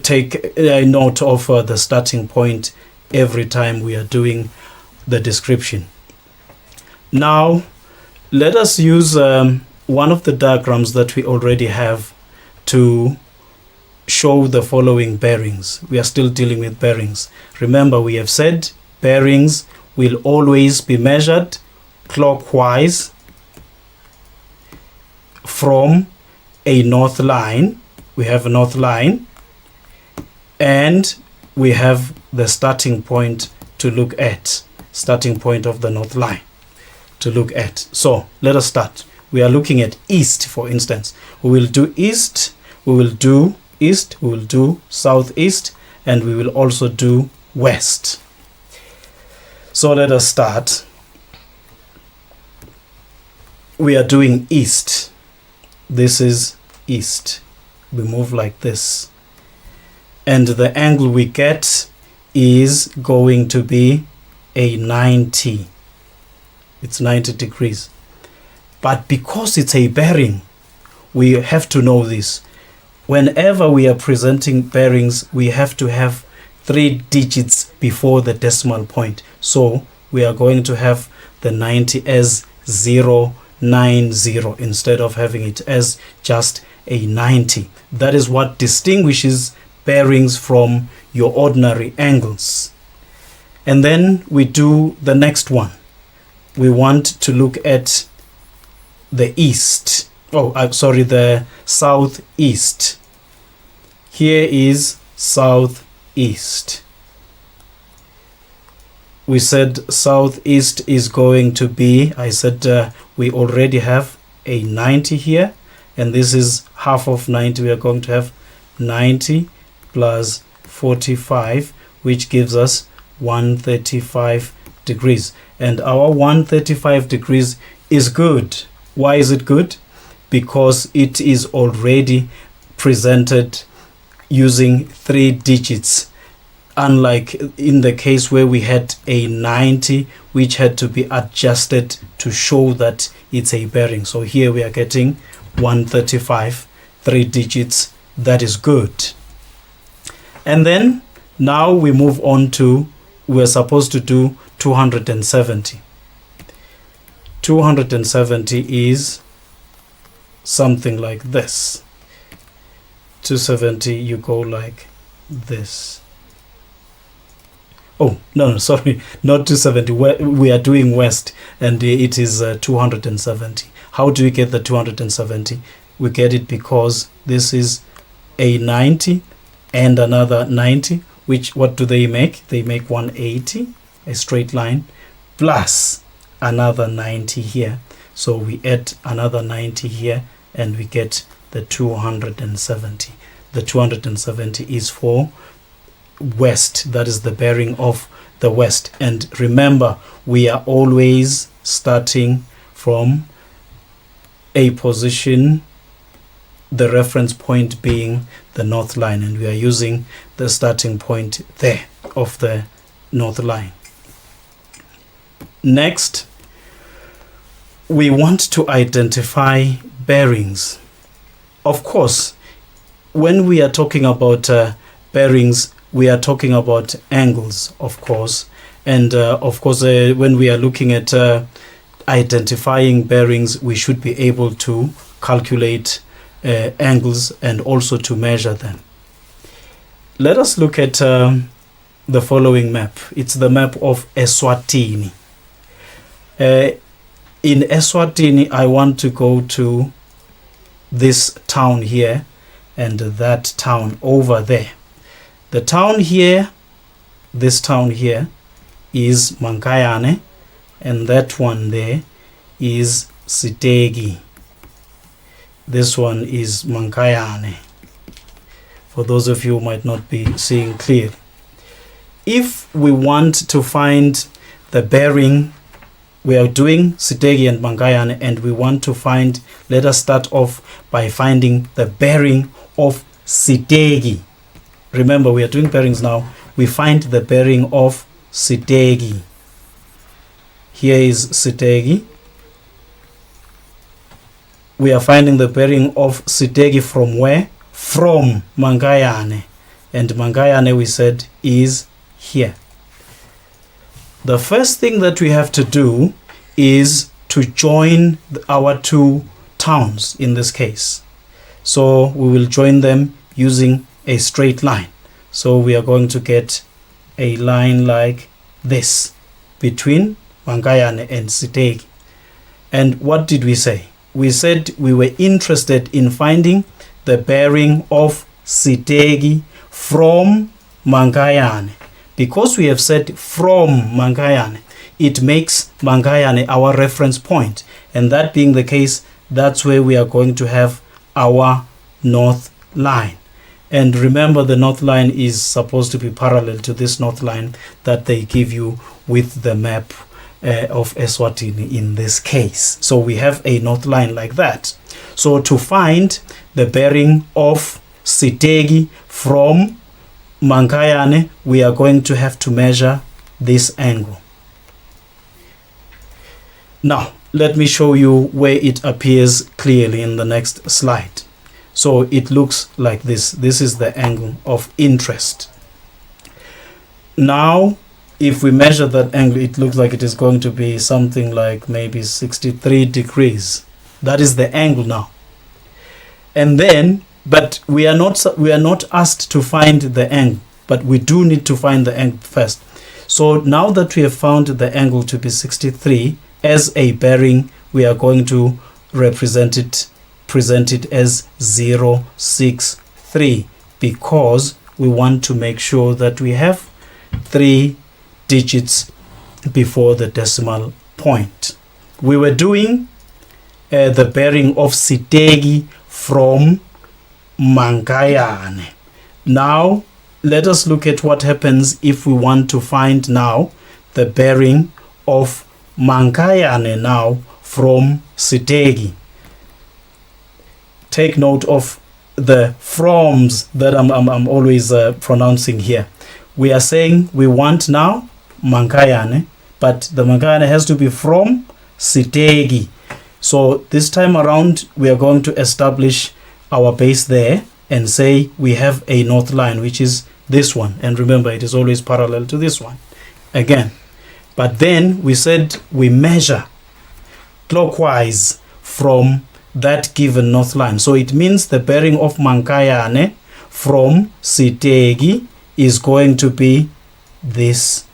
take a note of the starting point every time we are doing the description. Now let us use one of the diagrams that we already have to show the following bearings. We are still dealing with bearings. Remember, we have said bearings will always be measured clockwise from a north line. We have a north line and we have the starting point to look at, starting point of the north line to look at. So let us start. We are looking at east, for instance. We will do east, we will do east, we will do southeast, and we will also do west. So let us start. We are doing east. This is east. We move like this. And the angle we get is going to be a 90. It's 90 degrees. But because it's a bearing, we have to know this. Whenever we are presenting bearings, we have to have 3 digits before the decimal point. So we are going to have the 90 as 090 instead of having it as just a 90. That is what distinguishes bearings from your ordinary angles. And then we do the next one. We want to look at the east. The southeast. Here is southeast. We said southeast is going to be, I said we already have a 90 here, and this is half of 90. We are going to have 90 plus 45, which gives us 135 degrees. And our 135 degrees is good. Why is it good? Because it is already presented using 3 digits, unlike in the case where we had a 90 which had to be adjusted to show that it's a bearing. So here we are getting 135, 3 digits. That is good. And then now we move on to, we're supposed to do 270. 270 is something like this. 270, you go like this. Oh, no, sorry, not 270. We are doing west, and it is 270. How do we get the 270? We get it because this is a 90 and another 90, which, what do they make? They make 180, a straight line, plus another 90 here. So we add another 90 here, and we get the 270. The 270 is for west. That is the bearing of the west. And remember, we are always starting from a position, the reference point being the north line, and we are using the starting point there of the north line. Next, we want to identify bearings. Of course, when we are talking about bearings, we are talking about angles, of course. And of course, when we are looking at identifying bearings, we should be able to calculate angles and also to measure them. Let us look at the following map. It's the map of Eswatini. in Eswatini, I want to go to this town here and that town over there. The town here, this town here is Mankayane, and that one there is Sitegi. This one is Mankayane, for those of you who might not be seeing clear. If we want to find the bearing, we are doing Sitegi and Mankayane, and we want to find, let us start off by finding the bearing of Sitegi. Remember, we are doing bearings now. We find the bearing of Sitegi. Here is Sitegi. We are finding the bearing of Sitegi from where? From Mankayane. And Mankayane, we said, is here. The first thing that we have to do is to join our two towns in this case. So we will join them using a straight line. So we are going to get a line like this between Mankayane and Sitegi. And what did we say? We said we were interested in finding the bearing of Sitegi from Mankayane. Because we have said from Mankayane, it makes Mankayane our reference point. And that being the case, that's where we are going to have our north line. And remember, the north line is supposed to be parallel to this north line that they give you with the map of Eswatini in this case. So we have a north line like that. So to find the bearing of Sitegi from Mankayane, we are going to have to measure this angle. Now, let me show you where it appears clearly in the next slide. So it looks like this. This is the angle of interest. Now, if we measure that angle, it looks like it is going to be something like maybe 63 degrees. That is the angle now. And then, but we are not asked to find the angle, but we do need to find the angle first. So now that we have found the angle to be 63 as a bearing, we are going to present it as 063, because we want to make sure that we have 3 digits before the decimal point. We were doing the bearing of Sitegi from Mankayane. Now let us look at what happens if we want to find now the bearing of Mankayane now from Sitegi. Take note of the froms that I'm always pronouncing here. We are saying we want now Mankayane, but the Mankayane has to be from Sitegi. So this time around, we are going to establish our base there and say we have a north line, which is this one. And remember, it is always parallel to this one again. But then we said we measure clockwise from that given north line. So it means the bearing of Mankayane from Sitegi is going to be this,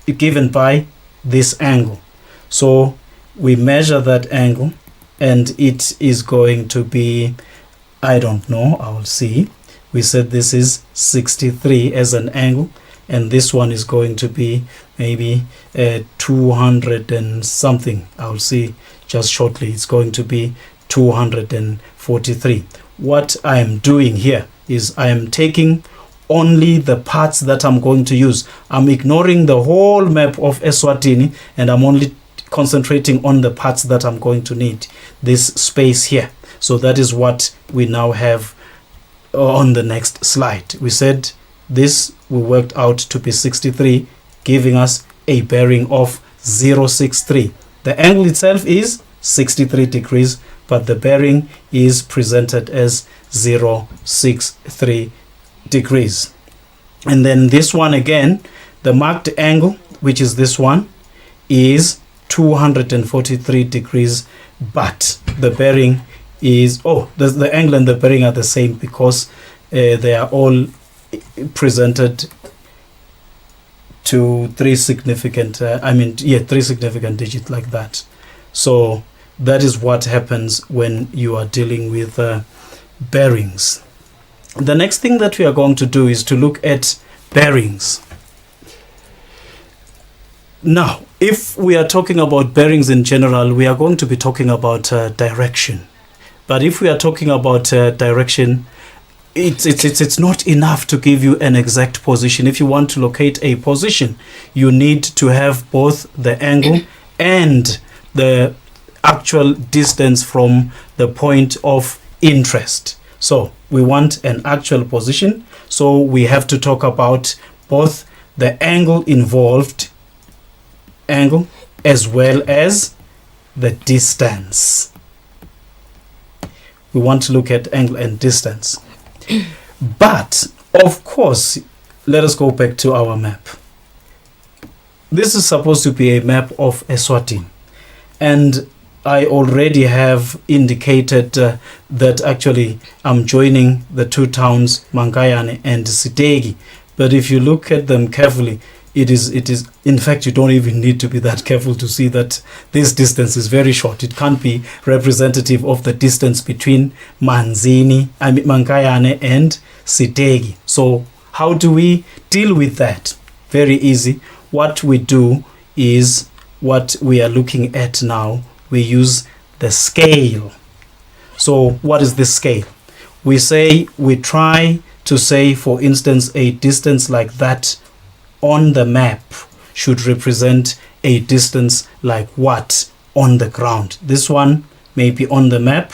given by this angle. So we measure that angle, and it is going to be, I don't know, I will see. We said this is 63 as an angle, and this one is going to be maybe 200 and something. I will see just shortly. It's going to be 243. What I am doing here is I am taking only the parts that I'm going to use. I'm ignoring the whole map of Eswatini, and I'm only concentrating on the parts that I'm going to need, this space here. So that is what we now have on the next slide. We said this we worked out to be 63, giving us a bearing of 063. The angle itself is 63 degrees, but the bearing is presented as 063 degrees. And then this one again, the marked angle, which is this one, is 243 degrees, but the bearing is, the angle and the bearing are the same because they are all presented to three significant digits like that. So that is what happens when you are dealing with bearings. The next thing that we are going to do is to look at bearings. Now, if we are talking about bearings in general, we are going to be talking about direction. But if we are talking about direction, it's not enough to give you an exact position. If you want to locate a position, you need to have both the angle and the actual distance from the point of interest. So we want an actual position, so we have to talk about both the angle involved, angle, as well as the distance. We want to look at angle and distance. But of course, let us go back to our map. This is supposed to be a map of Eswatini, and I already have indicated that actually I'm joining the two towns, Mankayane and Sitegi. But if you look at them carefully, it is in fact, you don't even need to be that careful to see that this distance is very short. It can't be representative of the distance between Mankayane and Sitegi. So how do we deal with that? Very easy. What we do is what we are looking at now. We use the scale. So what is the scale? We try to say, for instance, a distance like that on the map should represent a distance like what on the ground. This one may be on the map,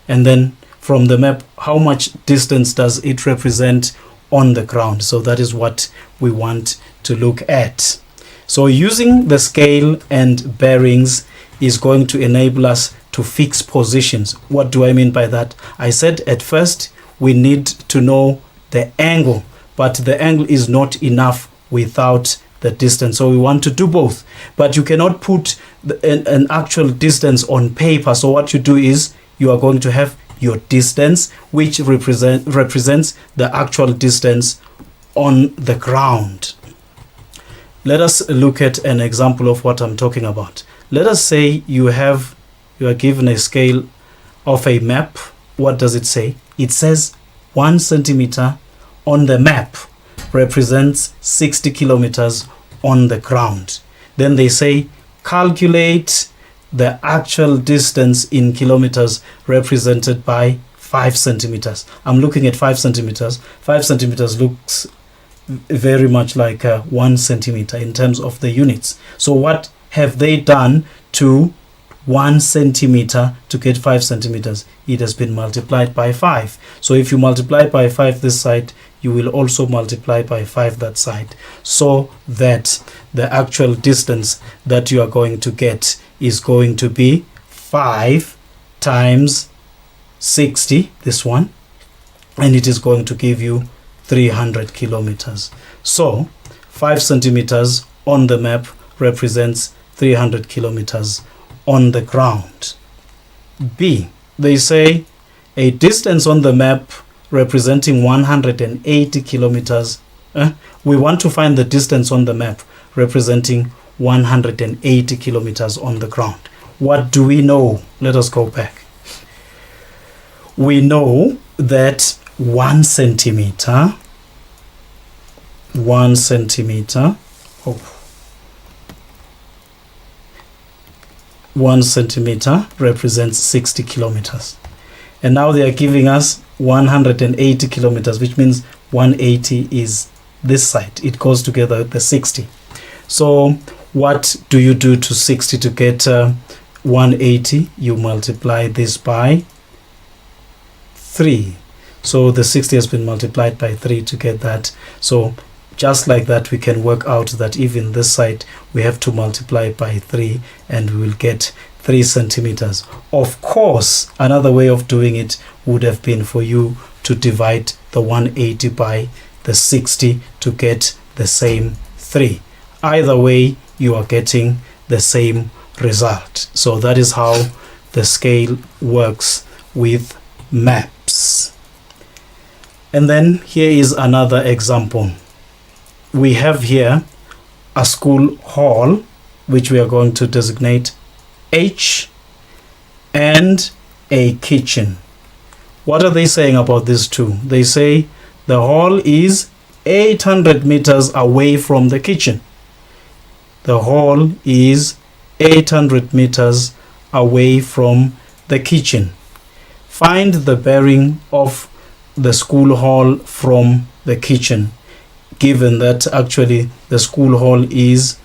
and then from the map, how much distance does it represent on the ground? So that is what we want to look at. So using the scale and bearings is going to enable us to fix positions. What do I mean by that? I said at first we need to know the angle, but the angle is not enough without the distance. So we want to do both, but you cannot put an actual distance on paper. So what you do is you are going to have your distance, which represents the actual distance on the ground. Let us look at an example of what I'm talking about. Let us say you are given a scale of a map. What does it say? It says 1 centimeter on the map represents 60 kilometers on the ground. Then they say calculate the actual distance in kilometers represented by 5 centimeters. I'm looking at 5 centimeters. 5 centimeters looks very much like 1 centimeter in terms of the units. So what have they done to 1 centimeter to get 5 centimeters? It has been multiplied by 5. So if you multiply by 5 this side, you will also multiply by 5 that side, so that the actual distance that you are going to get is going to be 5 times 60, this one, and it is going to give you 300 kilometers. So 5 centimeters on the map represents 300 kilometers on the ground. B, they say a distance on the map representing 180 kilometers. We want to find the distance on the map representing 180 kilometers on the ground. What do we know? Let us go back. We know that 1 centimeter, 1 centimeter, 1 centimeter represents 60 kilometers. And now they are giving us 180 kilometers, which means 180 is this side. It goes together with the 60. So what do you do to 60 to get 180? You multiply this by 3. So the 60 has been multiplied by 3 to get that. So just like that, we can work out that even this side we have to multiply by 3 and we will get 3 centimeters. Of course, another way of doing it would have been for you to divide the 180 by the 60 to get the same 3. Either way, you are getting the same result. So that is how the scale works with maps. And then here is another example. We have here a school hall, which we are going to designate H and a kitchen. What are they saying about these two? They say the hall is 800 meters away from the kitchen. The hall is 800 meters away from the kitchen. Find the bearing of the school hall from the kitchen, given that actually the school hall is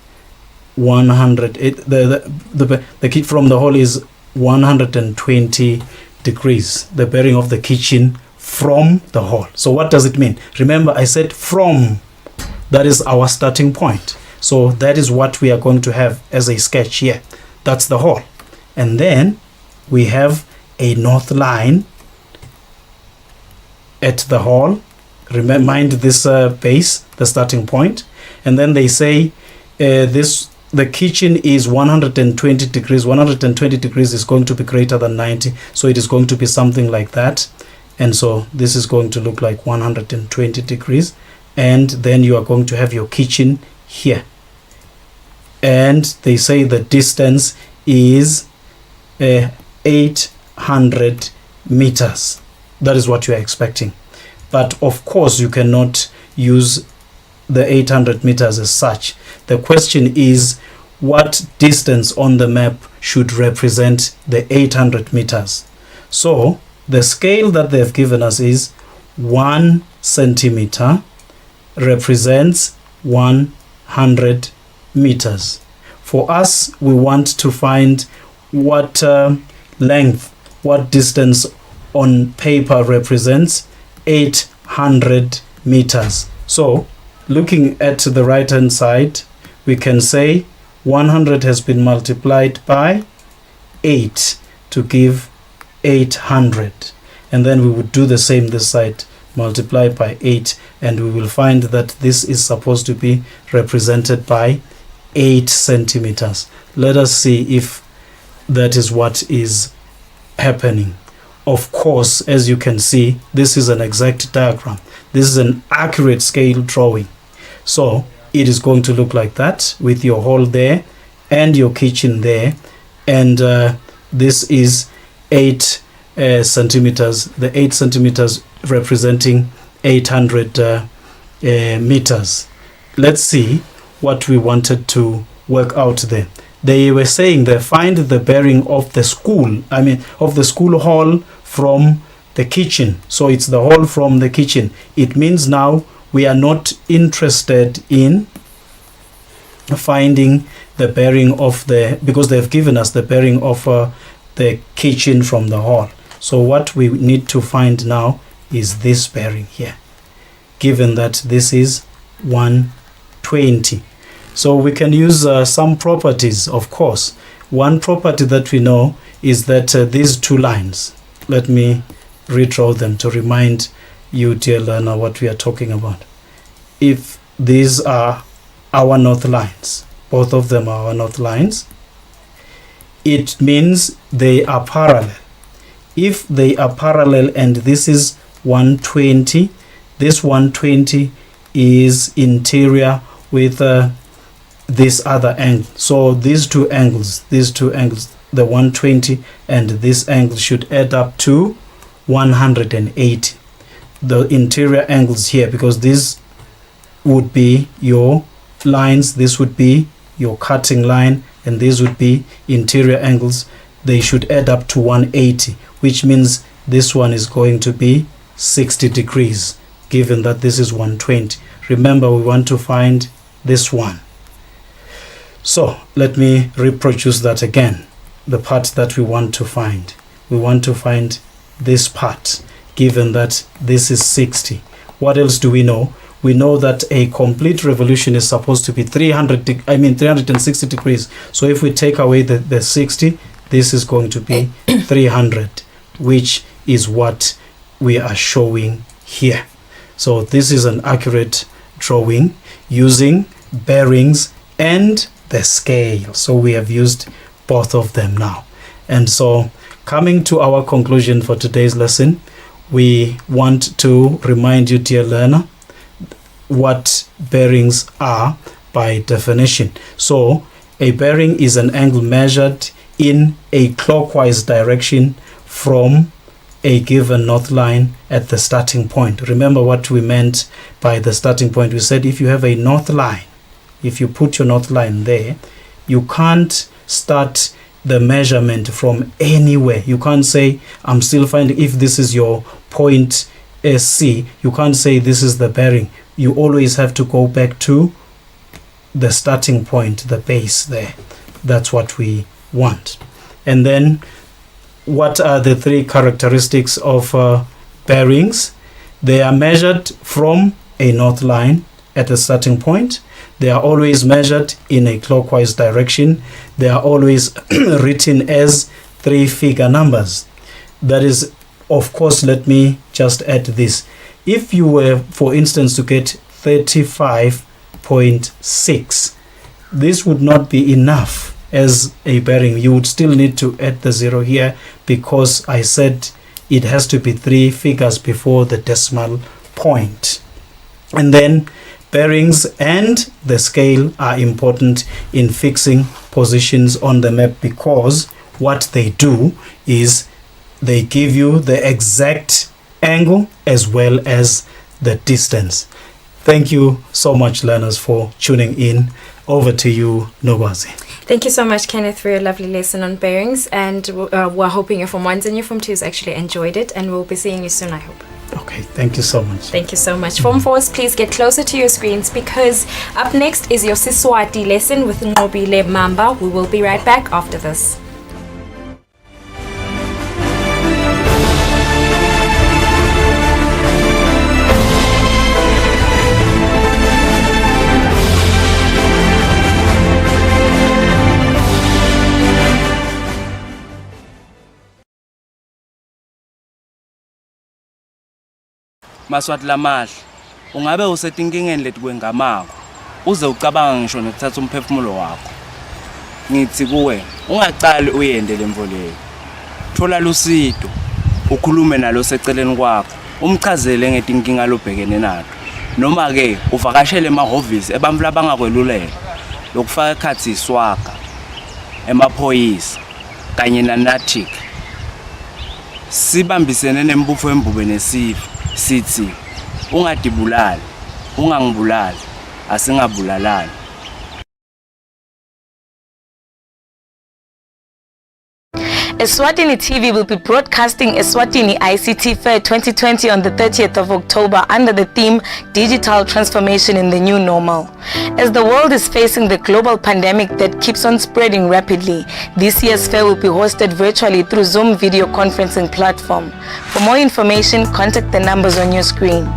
100, from the hall is 120 degrees, the bearing of the kitchen from the hall. So what does it mean? Remember, I said from. That is our starting point. So that is what we are going to have as a sketch here. That's the hall. And then we have a north line at the hall. Mind this base, the starting point. And then they say the kitchen is 120 degrees. 120 degrees is going to be greater than 90. So it is going to be something like that. And so this is going to look like 120 degrees. And then you are going to have your kitchen here. And they say the distance is 800 meters. That is what you are expecting. But of course, you cannot use the 800 meters as such. The question is, what distance on the map should represent the 800 meters? So the scale that they've given us is 1 centimeter represents 100 meters. For us, we want to find what length, what distance on paper represents 800 meters. So looking at the right hand side, we can say 100 has been multiplied by 8 to give 800. And then we would do the same this side, multiply by 8, and we will find that this is supposed to be represented by 8 centimeters. Let us see if that is what is happening. Of course, as you can see, this is an exact diagram. This is an accurate scale drawing. So it is going to look like that with your hall there and your kitchen there. And this is 8 centimeters. The 8 centimeters representing 800 meters. Let's see what we wanted to work out there. They were saying they find the bearing of the school, of the school hall from the kitchen. So it's the hall from the kitchen. It means now we are not interested in finding the bearing of because they've given us the bearing of the kitchen from the hall. So what we need to find now is this bearing here, given that this is 120. So we can use some properties, of course. One property that we know is that these two lines, let me redraw them to remind you, dear learner, what we are talking about. If these are our north lines, both of them are our north lines, it means they are parallel. If they are parallel and this is 120, this 120 is interior with this other angle. So these two angles, the 120 and this angle should add up to 180. The interior angles here, because this would be your lines, this would be your cutting line, and these would be interior angles. They should add up to 180, which means this one is going to be 60 degrees, given that this is 120. Remember, we want to find this one. So let me reproduce that again. The part that we want to find. We want to find this part, given that this is 60. What else do we know? We know that a complete revolution is supposed to be 360 degrees. So if we take away the 60, this is going to be 300, which is what we are showing here. So this is an accurate drawing using bearings and the scale. So we have used both of them now. And so coming to our conclusion for today's lesson, we want to remind you, dear learner, what bearings are by definition. So a bearing is an angle measured in a clockwise direction from a given north line at the starting point. Remember what we meant by the starting point. We said if you have a north line, if you put your north line there, you can't start the measurement from anywhere. You can't say, I'm still finding, if this is your point SC, you can't say this is the bearing. You always have to go back to the starting point, the base there. That's what we want. And then what are the three characteristics of bearings? They are measured from a north line at the starting point. They are always measured in a clockwise direction. They are always written as 3-figure numbers. That is, of course, let me just add this. If you were, for instance, to get 35.6, this would not be enough as a bearing. You would still need to add the 0 here, because I said it has to be 3 figures before the decimal point. And then bearings and the scale are important in fixing positions on the map, because what they do is they give you the exact angle as well as the distance. Thank you so much, learners, for tuning in. Over to you, Nogwazi. Thank you so much, Kenneth, for your lovely lesson on bearings, and we're hoping your Form 1s and your Form 2s actually enjoyed it, and we'll be seeing you soon, I hope. Okay, thank you so much. Thank you so much. Form 4s, please get closer to your screens, because up next is your Siswati lesson with Nobile Mamba. We will be right back after this. Maswati lamahle, ungabe usetinkingeni letikwengamako uze ucabanga ngisho nokuthatha umphefumulo wakho. Ngithi kuwe ungacali uyende lemvo leyo. Thola lusido, ukhulume nalo seceleni kwakho, umchazele ngetinkinga lobhekene nazo. Noma ke uvakashele emahhovisi ebantfu labangakwelulela lokufaka ekhatsi iswaga, emaphoyisa kanye naNatic. Sibambisene nembufo embube nesifo. Sithi ungadibulali, ungangibulali, asingabulalani. Eswatini TV will be broadcasting Eswatini ICT Fair 2020 on the 30th of October under the theme Digital Transformation in the New Normal. As the world is facing the global pandemic that keeps on spreading rapidly, this year's fair will be hosted virtually through Zoom video conferencing platform. For more information, contact the numbers on your screen.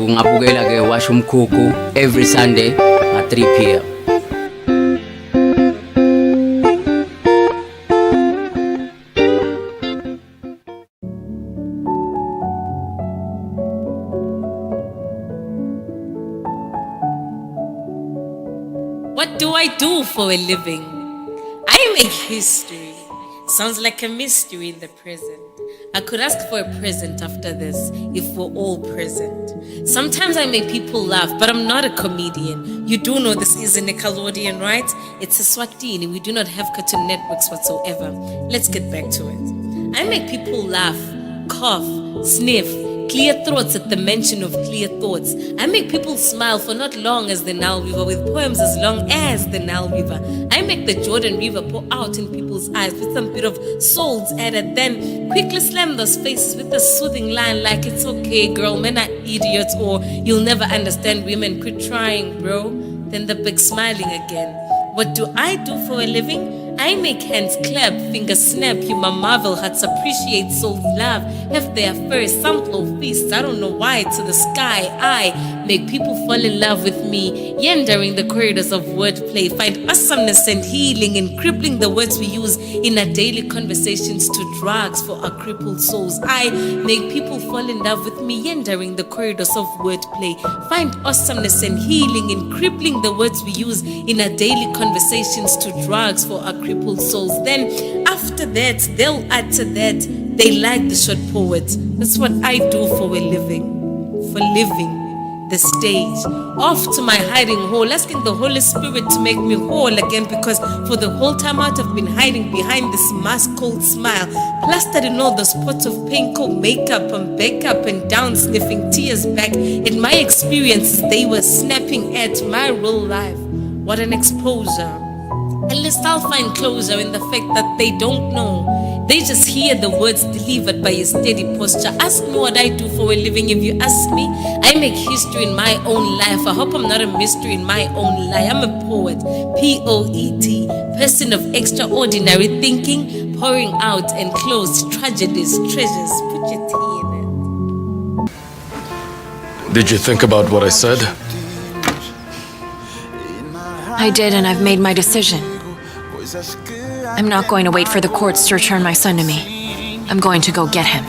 Ngabukela ke washa umkhukhu every Sunday at 3 p.m. What do I do for a living? I make history. Sounds like a mystery in the present. I could ask for a present after this if we're all present. Sometimes I make people laugh, but I'm not a comedian. You do know this is a Nickelodeon, right? It's Eswatini. We do not have cartoon networks whatsoever. Let's get back to it. I make people laugh, cough, sniff, clear throats at the mention of clear thoughts. I make people smile for not long as the Nile River, with poems as long as the Nile River. I make the Jordan River pour out in people's eyes with some bit of salts added, then quickly slam those faces with a soothing line like, it's okay girl, men are idiots, or you'll never understand women, quit trying bro. Then the big smiling again. What do I do for a living? I make hands clap, fingers snap, you my marvel, hearts appreciate, souls love, have their first, some blow feast, I don't know why, to the sky, I make people fall in love with me, yandering the corridors of wordplay, find awesomeness and healing in crippling the words we use in our daily conversations to drugs for our crippled souls. I make people fall in love with me, yandering the corridors of wordplay, find awesomeness and healing in crippling the words we use in our daily conversations to drugs for our crippled souls. Then after that, they'll add to that, they like the short poets. That's what I do for a living. For living the stage. Off to my hiding hole, asking the Holy Spirit to make me whole again, because for the whole time out I've been hiding behind this mask called smile, plastered in all the spots of pain called makeup, and back up and down, sniffing tears back at my experiences they were snapping at my real life. What an exposure. At least I'll find closure in the fact that they don't know. They just hear the words delivered by a steady posture. Ask me what I do for a living. If you ask me, I make history in my own life. I hope I'm not a mystery in my own lie. I'm a poet, P-O-E-T, person of extraordinary thinking, pouring out enclosed tragedies, treasures. Put your tea in it. Did you think about what I said? I did, and I've made my decision. I'm not going to wait for the courts to return my son to me. I'm going to go get him.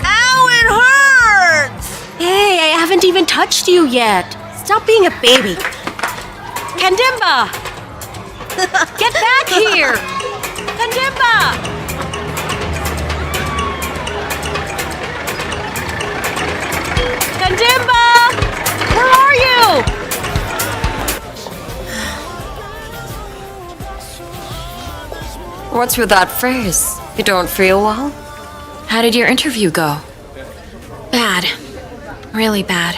Ow, it hurts! Hey, I haven't even touched you yet. Stop being a baby. Kandimba! Get back here! Kandimba! Kandimba! Where are you? What's with that face? You don't feel well? How did your interview go? Bad. Really bad.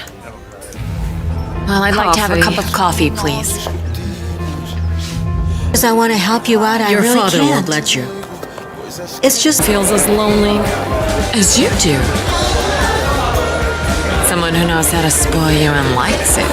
Well, I'd like to have a cup of coffee, please. Because I want to help you out, I Your really father can't. won't let you. It's just... Feels as lonely as you do. Someone who knows how to spoil you and likes it.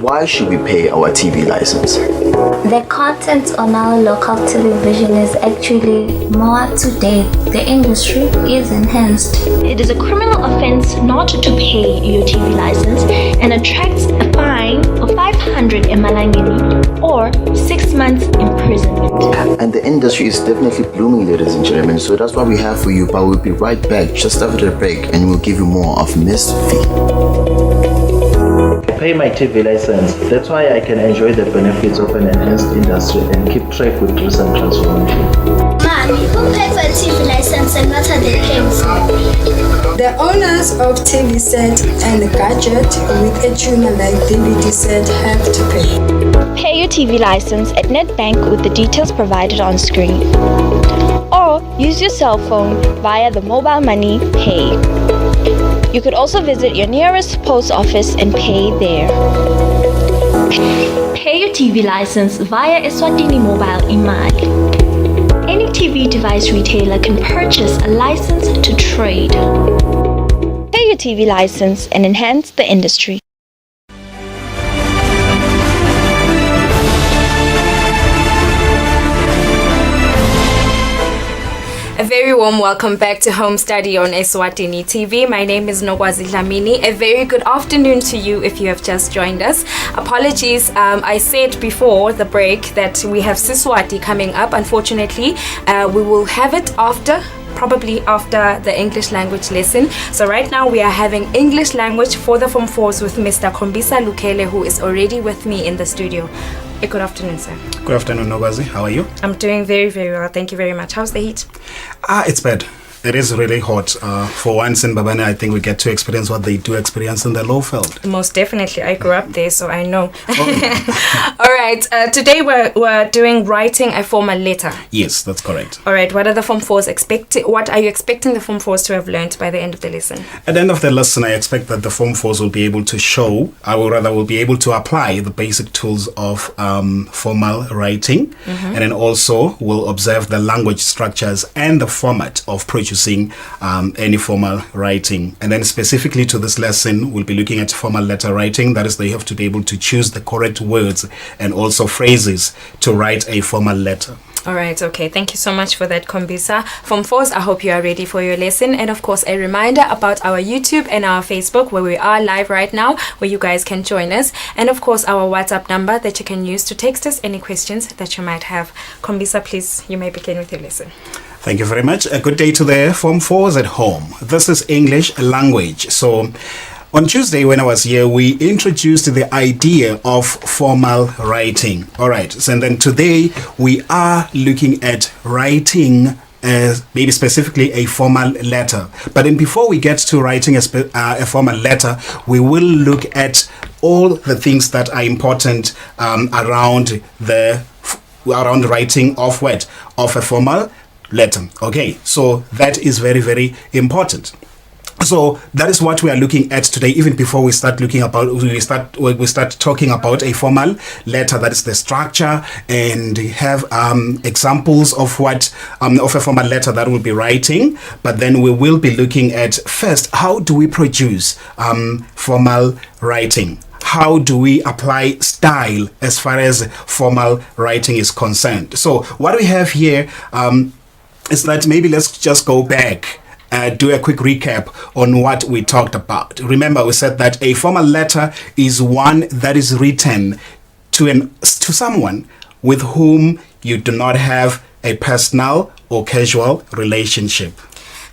Why should we pay our TV license? The content on our local television is actually more up to date. The industry is enhanced. It is a criminal offense not to pay your TV license and attracts a fine of 500 emalangeni or 6 months imprisonment. And the industry is definitely blooming, ladies and gentlemen. So that's what we have for you. But we'll be right back just after the break, and we'll give you more of Miss V. Pay my TV license. That's why I can enjoy the benefits of an enhanced industry and keep track with recent transformation. Mommy, who paid for a TV license and what are they paying for? The owners of TV set and a gadget with a tuner like DVD set have to pay. Pay your TV license at NetBank with the details provided on screen. Or use your cell phone via the mobile money pay. You could also visit your nearest post office and pay there. Pay your TV license via Eswatini Mobile Imali. Any TV device retailer can purchase a license to trade. Pay your TV license and enhance the industry. A very warm welcome back to Home Study on Eswatini TV. My name is Nogwazi Dlamini. A very good afternoon to you if you have just joined us. Apologies, I said before the break that we have Siswati coming up. Unfortunately, we will have it probably after the English language lesson. So right now we are having English language for the Form 4s with Mr. Kombisa Lukele, who is already with me in the studio. Good afternoon, sir. Good afternoon, Nogwazi. How are you? I'm doing very, very well. Thank you very much. How's the heat? It's bad. it is really hot. For once in Babane, I think we get to experience what they do experience in the low field. Most definitely. I grew up there, so I know. All right. Today we're doing writing a formal letter. Yes, that's correct. All right. What are the Form 4s expecting? What are you expecting the Form 4s to have learned by the end of the lesson? At the end of the lesson, I expect that the Form 4s will be able to show, will be able to apply the basic tools of formal writing, and then also will observe the language structures and the format of producing any formal writing. And then specifically to this lesson, we'll be looking at formal letter writing. That is, they have to be able to choose the correct words and also phrases to write a formal letter. All right, okay. Thank you so much for that, Kombisa. Form 4s, I hope you are ready for your lesson. And of course, a reminder about our YouTube and our Facebook, where we are live right now, where you guys can join us. And of course, our WhatsApp number that you can use to text us any questions that you might have. Kombisa, please, you may begin with your lesson. Thank you very much. A good day to the Form 4s at home. This is English language. So, on Tuesday, when I was here, we introduced the idea of formal writing. All right. So, and then today we are looking at writing maybe specifically a formal letter. But then before we get to writing a formal letter, we will look at all the things that are important around writing of a formal letter. Okay. So that is very, very important. So that is what we are looking at today. Even before we start talking about a formal letter, that is the structure, and have examples of what of a formal letter that we'll be writing. But then we will be looking at first, how do we produce formal writing? How do we apply style as far as formal writing is concerned? So what we have here is that maybe let's just go back. Do a quick recap on what we talked about. Remember, we said that a formal letter is one that is written to someone with whom you do not have a personal or casual relationship.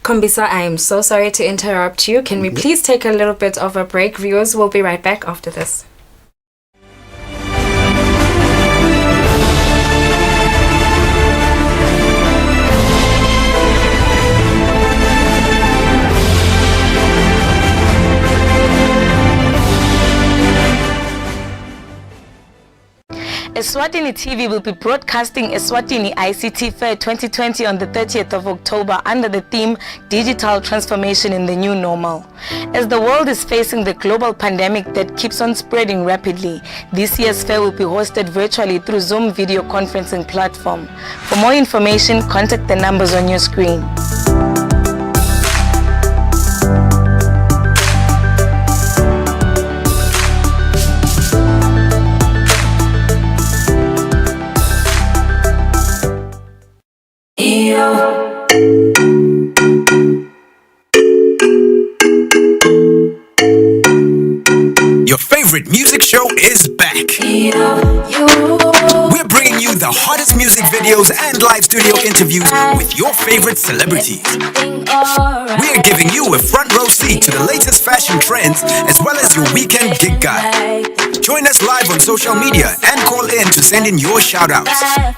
Kombisa, I am so sorry to interrupt you. Can we please take a little bit of a break? Viewers, we'll be right back after this. Eswatini TV will be broadcasting Eswatini ICT Fair 2020 on the 30th of October under the theme Digital Transformation in the New Normal. As the world is facing the global pandemic that keeps on spreading rapidly, this year's fair will be hosted virtually through Zoom video conferencing platform. For more information, contact the numbers on your screen. Your favorite music show is back. We're bringing you the hottest music videos and live studio interviews with your favorite celebrities. We're giving you a front row seat to the latest fashion trends as well as your weekend gig guide. Join us live on social media and call in to send in your shout-outs.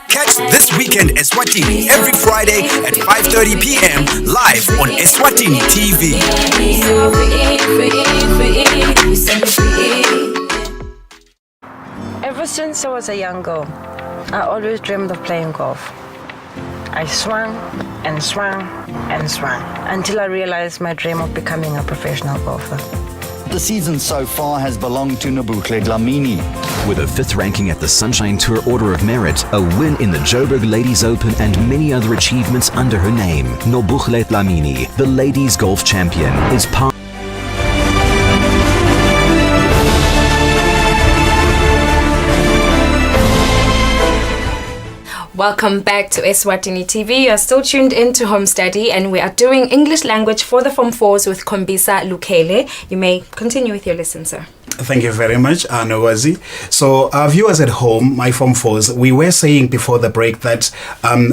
Catch This Weekend Eswatini every Friday at 5:30 p.m. live on Eswatini TV. Ever since I was a young girl, I always dreamed of playing golf. I swung and swung and swung until I realized my dream of becoming a professional golfer. The season so far has belonged to Nobuhle Dlamini. With a 5th ranking at the Sunshine Tour Order of Merit, a win in the Joburg Ladies Open and many other achievements under her name, Nobuhle Dlamini, the ladies golf champion, is part. Welcome back to Eswatini TV. You are still tuned in to Home Study, and we are doing English language for the Form 4s with Kombisa Lukele. You may continue with your lesson, sir. Thank you very much, Nowazi. So, our viewers at home, my Form 4s, we were saying before the break that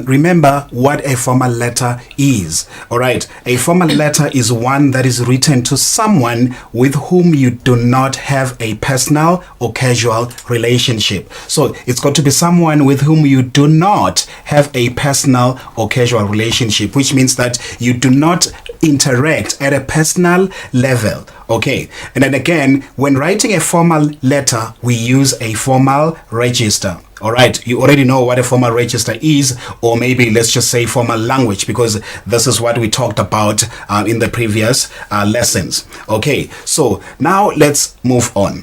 remember what a formal letter is. All right, a formal letter is one that is written to someone with whom you do not have a personal or casual relationship. So, it's got to be someone with whom you do not have a personal or casual relationship, which means that you do not interact at a personal level. Okay, and then again, when writing a formal letter, we use a formal register. All right, you already know what a formal register is, or maybe let's just say formal language, because this is what we talked about in the previous lessons. Okay, so now let's move on.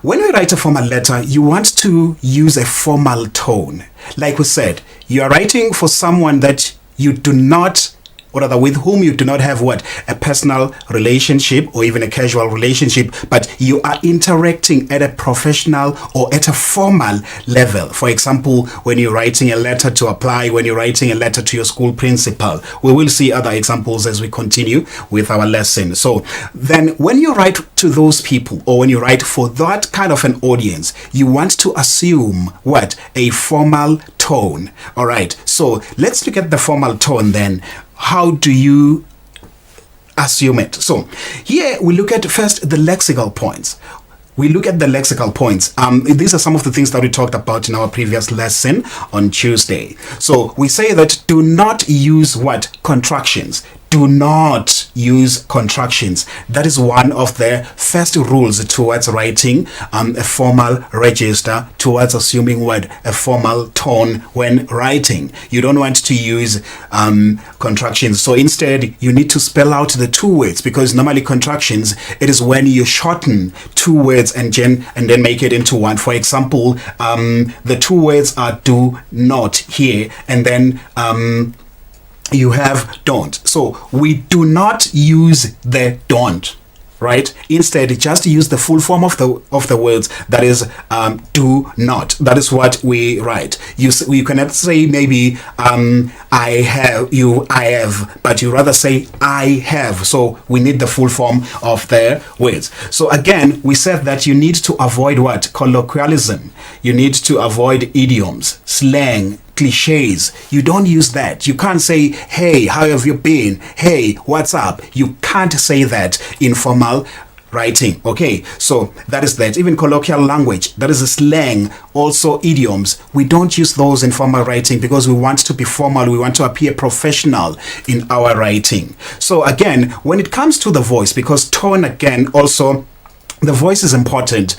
When we write a formal letter, you want to use a formal tone. Like we said, you are writing for someone that you do not, or rather with whom you do not have what? A personal relationship or even a casual relationship, but you are interacting at a professional or at a formal level. For example, when you're writing a letter to apply, when you're writing a letter to your school principal. We will see other examples as we continue with our lesson. So then when you write to those people, or when you write for that kind of an audience, you want to assume what? A formal tone. All right, so let's look at the formal tone then. How do you assume it? So here we look at first the lexical points. We look at the lexical points. These are some of the things that we talked about in our previous lesson on Tuesday. So we say that do not use what? Contractions. Do not use contractions. That is one of the first rules towards writing a formal register, towards assuming what? A formal tone when writing. You don't want to use contractions. So instead, you need to spell out the two words, because normally contractions, it is when you shorten two words and then make it into one. For example, the two words are do not here, and then you have don't. So we do not use the don't, right? Instead, just use the full form of the words. That is do not. That is what we write. You cannot say maybe I have, but you rather say I have. So we need the full form of the words. So again, we said that you need to avoid what? Colloquialism. You need to avoid idioms, slang, cliches. You don't use that. You can't say, hey, how have you been? Hey, what's up? You can't say that in formal writing. Okay, so that is that. Even colloquial language, that is a slang, also idioms. We don't use those in formal writing because we want to be formal. We want to appear professional in our writing. So again, when it comes to the voice, because tone again also, the voice is important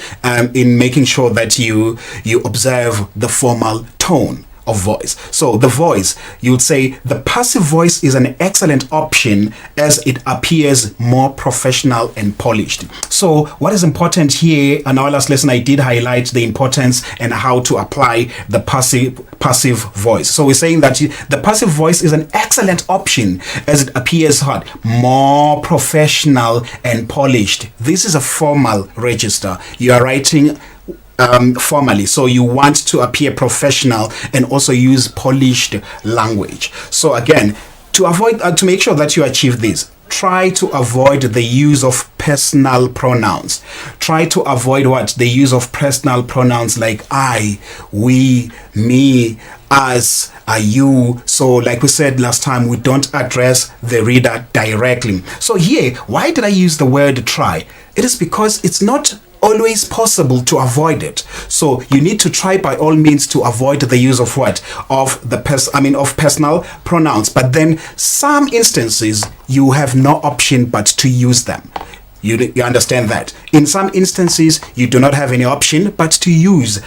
in making sure that you observe the formal tone of voice. So the voice, you would say the passive voice is an excellent option as it appears more professional and polished. So what is important here, in our last lesson I did highlight the importance and how to apply the passive voice. So we're saying that the passive voice is an excellent option as it appears more professional and polished. This is a formal register. You are writing formally, so you want to appear professional and also use polished language. So again, to avoid to make sure that you achieve this, try to avoid the use of personal pronouns. Try to avoid what? The use of personal pronouns like I, we, me, us, you. So like we said last time, we don't address the reader directly. So here, why did I use the word try? It is because it's not always possible to avoid it. So you need to try by all means to avoid the use of what? Of personal pronouns. But then some instances you have no option but to use them. You understand that? In some instances you do not have any option but to use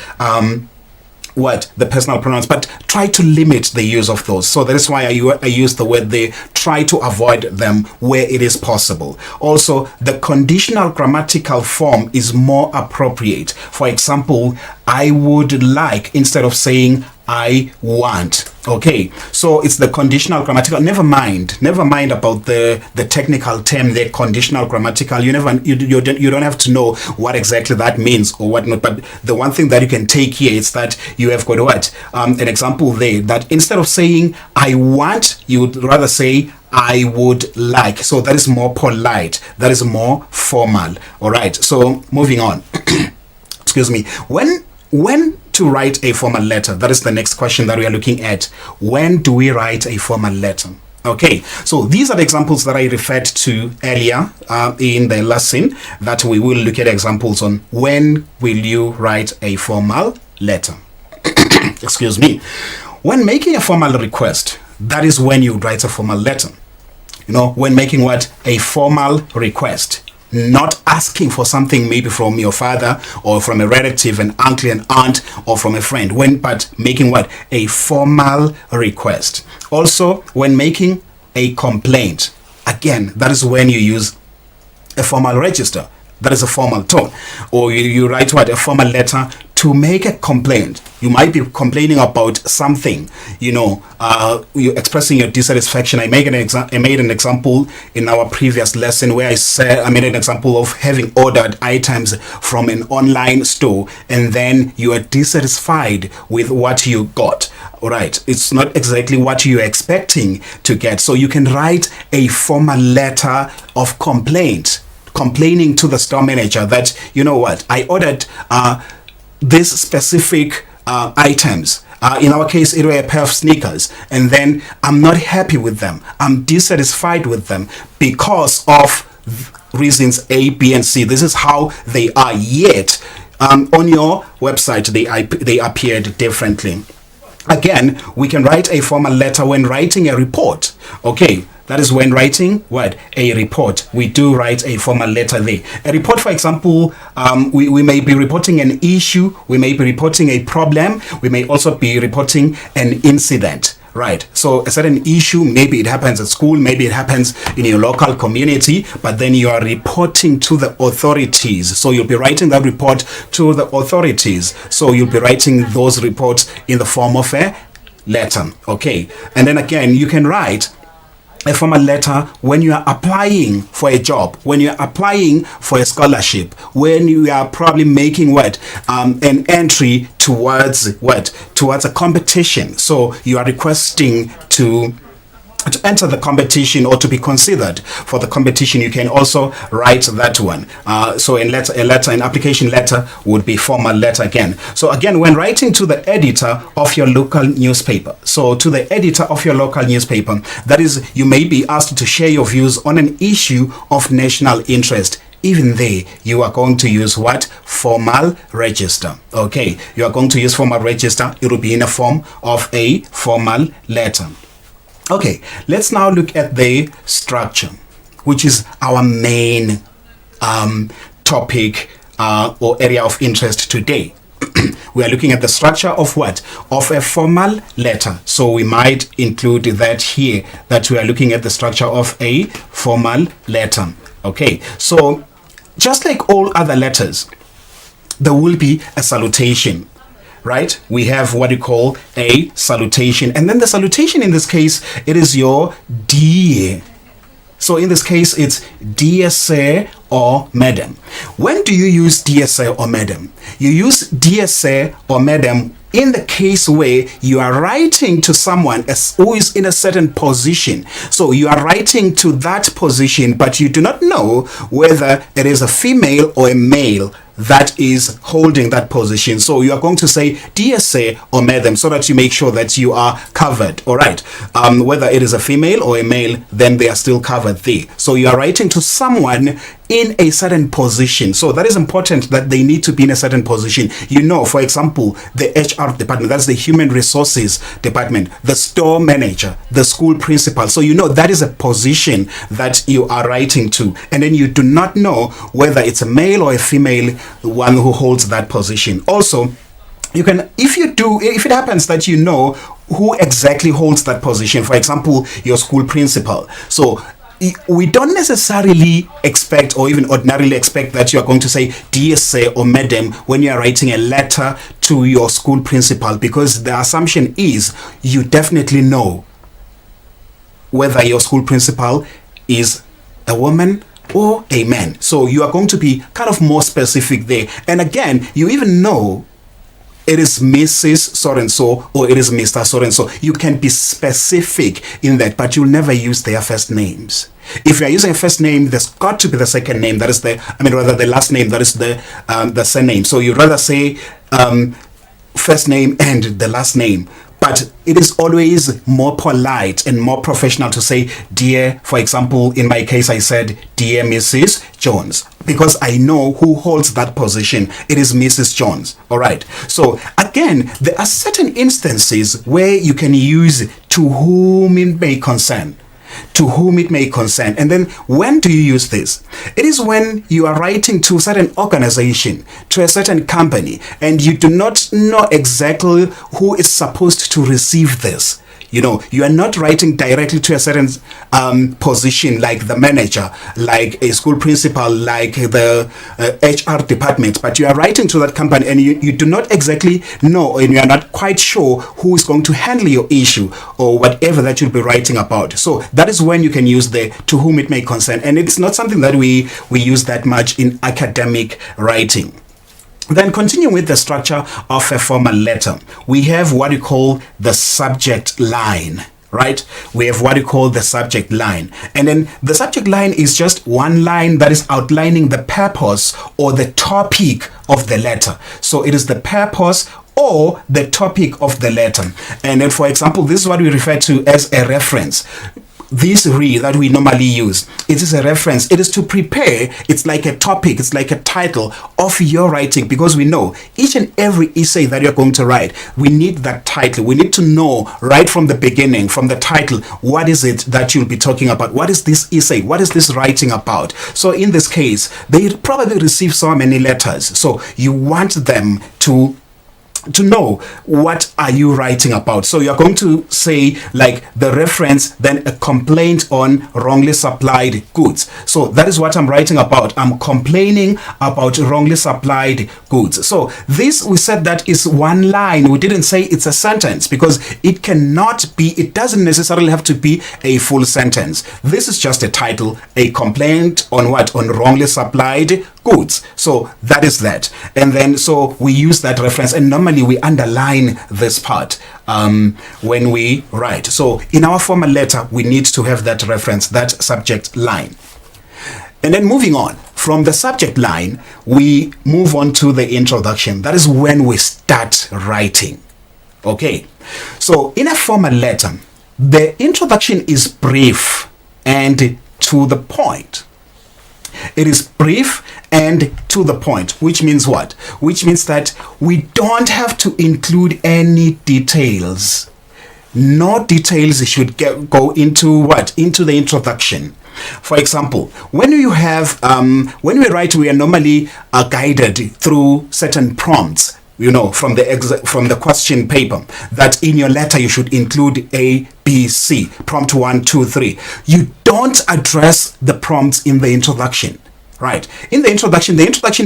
the personal pronouns, but try to limit the use of those. So that is why I use the word they. Try to avoid them where it is possible. Also, the conditional grammatical form is more appropriate. For example, I would like instead of saying I want. Okay, so it's the conditional grammatical. Never mind about the technical term, the conditional grammatical. You don't have to know what exactly that means or what not. But the one thing that you can take here is that you have got what an example there, that instead of saying I want, you would rather say I would like. So that is more polite. That is more formal. All right. So moving on. Excuse me. When to write a formal letter? That is the next question that we are looking at. When do we write a formal letter? Okay, so these are the examples that I referred to earlier in the lesson that we will look at examples on when will you write a formal letter. Excuse me. When making a formal request, that is when you write a formal letter. When making what? A formal request. Not asking for something maybe from your father or from a relative, an uncle, an aunt, or from a friend. But making what? A formal request. Also, when making a complaint, again, that is when you use a formal register. That is a formal tone. Or you write what? A formal letter to make a complaint. You might be complaining about something, you're expressing your dissatisfaction. I made an example in our previous lesson where I made an example of having ordered items from an online store and then you are dissatisfied with what you got. All right, it's not exactly what you're expecting to get. So you can write a formal letter of complaint, complaining to the store manager that, I ordered this specific items. In our case, it were a pair of sneakers, and then I'm not happy with them. I'm dissatisfied with them because of reasons A, B, and C. This is how they are. Yet on your website, they appeared differently. Again, we can write a formal letter when writing a report. Okay, that is when writing what? A report. We do write a formal letter there. A report, for example, we may be reporting an issue, we may be reporting a problem, we may also be reporting an incident. Right, so a certain issue, maybe it happens at school, maybe it happens in your local community, but then you are reporting to the authorities. So you'll be writing that report to the authorities. So you'll be writing those reports in the form of a letter. Okay, and then again, you can write a formal letter when you are applying for a job, when you are applying for a scholarship, when you are probably making what? An entry towards what? Towards a competition. So you are requesting to enter the competition or to be considered for the competition. You can also write that one. So an application letter would be formal letter again. So again, when writing to the editor of your local newspaper, so to the editor of your local newspaper, that is, you may be asked to share your views on an issue of national interest. Even there, you are going to use what? Formal register. Okay, you are going to use formal register. It will be in a form of a formal letter. Okay, let's now look at the structure, which is our main topic or area of interest today. We are looking at the structure of what? Of a formal letter. So we might include that here, that we are looking at the structure of a formal letter. Okay, so just like all other letters, there will be a salutation. Right? We have what you call a salutation. And then the salutation in this case, it is your dear. So in this case, it's dear sir or madam. When do you use dear sir or madam? You use dear sir or madam in the case where you are writing to someone who is in a certain position. So you are writing to that position, but you do not know whether it is a female or a male that is holding that position. So you are going to say dear sir or madam so that you make sure that you are covered. All right, whether it is a female or a male, then they are still covered there. So you are writing to someone in a certain position. So that is important, that they need to be in a certain position. For example, the HR department, that's the human resources department, the store manager, the school principal. So that is a position that you are writing to, and then you do not know whether it's a male or a female one who holds that position. Also, you can, if it happens that you know who exactly holds that position, for example, your school principal. So we don't necessarily expect, or even ordinarily expect, that you are going to say dear sir or madam when you are writing a letter to your school principal, because the assumption is you definitely know whether your school principal is a woman or a man. So you are going to be kind of more specific there. And again, you even know it is Mrs. So-and-so or it is Mr. So-and-so. You can be specific in that, but you'll never use their first names. If you're using a first name, there's got to be the second name. That is the last name. That is the surname. So you rather say first name and the last name. But it is always more polite and more professional to say, dear, for example, in my case, I said, dear Mrs. Jones, because I know who holds that position. It is Mrs. Jones. All right. So again, there are certain instances where you can use to whom it may concern. To whom it may concern. And then when do you use this? It is when you are writing to a certain organization, to a certain company, and you do not know exactly who is supposed to receive this. You know, you are not writing directly to a certain position, like the manager, like a school principal, like the HR department, but you are writing to that company and you do not exactly know, and you are not quite sure who is going to handle your issue or whatever that you'll be writing about. So that is when you can use the to whom it may concern. And it's not something that we use that much in academic writing. Then continue with the structure of a formal letter. We have what you call the subject line, right? We have what you call the subject line. And then the subject line is just one line that is outlining the purpose or the topic of the letter. So it is the purpose or the topic of the letter. And then, for example, this is what we refer to as a reference. This re that we normally use, it is a reference. It is to prepare. It's like a topic, it's like a title of your writing, because we know each and every essay that you're going to write, we need that title. We need to know right from the beginning, from the title, what is it that you'll be talking about? What is this essay? What is this writing about? So in this case, they probably receive so many letters. So you want them to know what are you writing about. So you're going to say, like, the reference, then a complaint on wrongly supplied goods. So that is what I'm writing about. I'm complaining about wrongly supplied goods. So this, we said that is one line. We didn't say it's a sentence, because it cannot be, it doesn't necessarily have to be a full sentence. This is just a title, a complaint on what? On wrongly supplied goods. So that is that. And then so we use that reference, and normally we underline this part when we write. So in our formal letter, we need to have that reference, that subject line. And then moving on from the subject line, we move on to the introduction. That is when we start writing. Okay. So in a formal letter, the introduction is brief and to the point. It is brief and to the point, which means what? Which means that we don't have to include any details. No details should go into what? Into the introduction. For example, when you have when we write, we are normally guided through certain prompts, you know, from the question paper, that in your letter you should include A, B, C, prompt 1, 2, 3. You don't address the prompts in the introduction. Right. In the introduction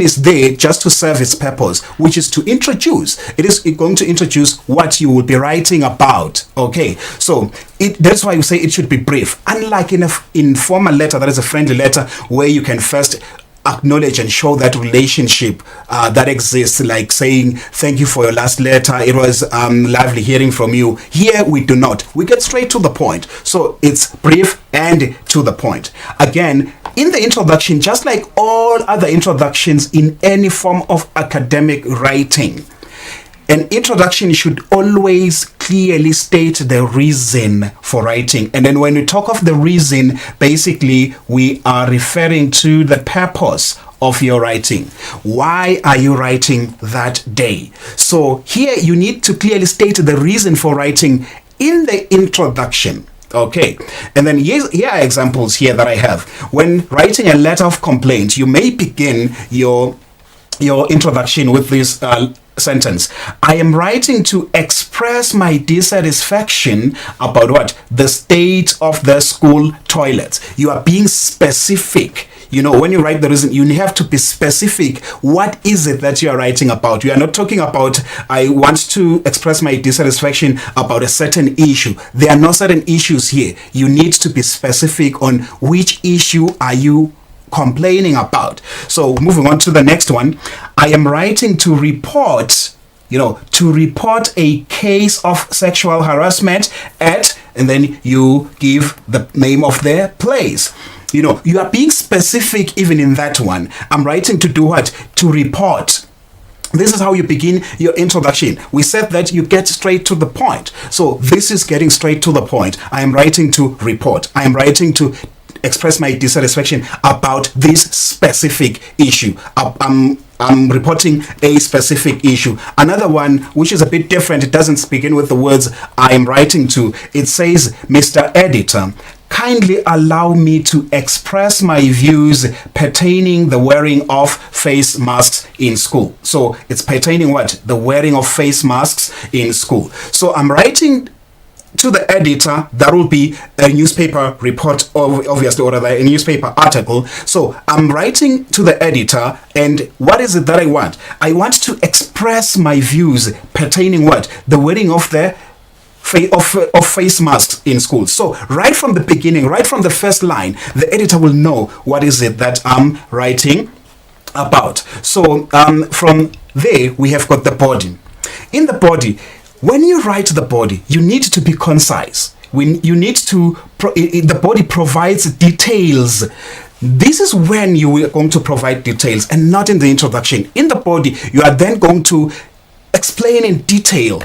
is there just to serve its purpose, which is to introduce. It is going to introduce what you will be writing about. Okay. So that's why you say it should be brief. Unlike in an informal letter, that is a friendly letter, where you can first acknowledge and show that relationship that exists, like saying thank you for your last letter, it was lovely hearing from you. Here we do not. We get straight to the point. So it's brief and to the point. Again, in the introduction, just like all other introductions in any form of academic writing, an introduction should always clearly state the reason for writing. And then when we talk of the reason, basically we are referring to the purpose of your writing. Why are you writing that day? So here you need to clearly state the reason for writing in the introduction. Okay, and then here are examples here that I have. When writing a letter of complaint, you may begin your introduction with this sentence. I am writing to express my dissatisfaction about what? The state of the school toilets. You are being specific. You know, when you write the reason, you have to be specific. What is it that you are writing about? You are not talking about, I want to express my dissatisfaction about a certain issue. There are no certain issues here. You need to be specific on which issue are you complaining about. So moving on to the next one. I am writing to report to report a case of sexual harassment at, and then you give the name of their place. You are being specific even in that one. I'm writing to do what? To report. This is how you begin your introduction. We said that you get straight to the point. So this is getting straight to the point. I am writing to report. I am writing to express my dissatisfaction about this specific issue. I'm reporting a specific issue. Another one, which is a bit different, it doesn't begin with the words I am writing to. It says, Mr. Editor, kindly allow me to express my views pertaining the wearing of face masks in school. So it's pertaining what? The wearing of face masks in school. So I'm writing to the editor. That will be a newspaper report, obviously, or rather a newspaper article. So I'm writing to the editor, and what is it that I want? I want to express my views pertaining what? The wearing of the of face masks in school. So right from the beginning, right from the first line, the editor will know what is it that I'm writing about. So from there, we have got the body. In the body, when you write the body, you need to be concise. You need to, the body provides details. This is when you are going to provide details and not in the introduction. In the body, you are then going to explain in detail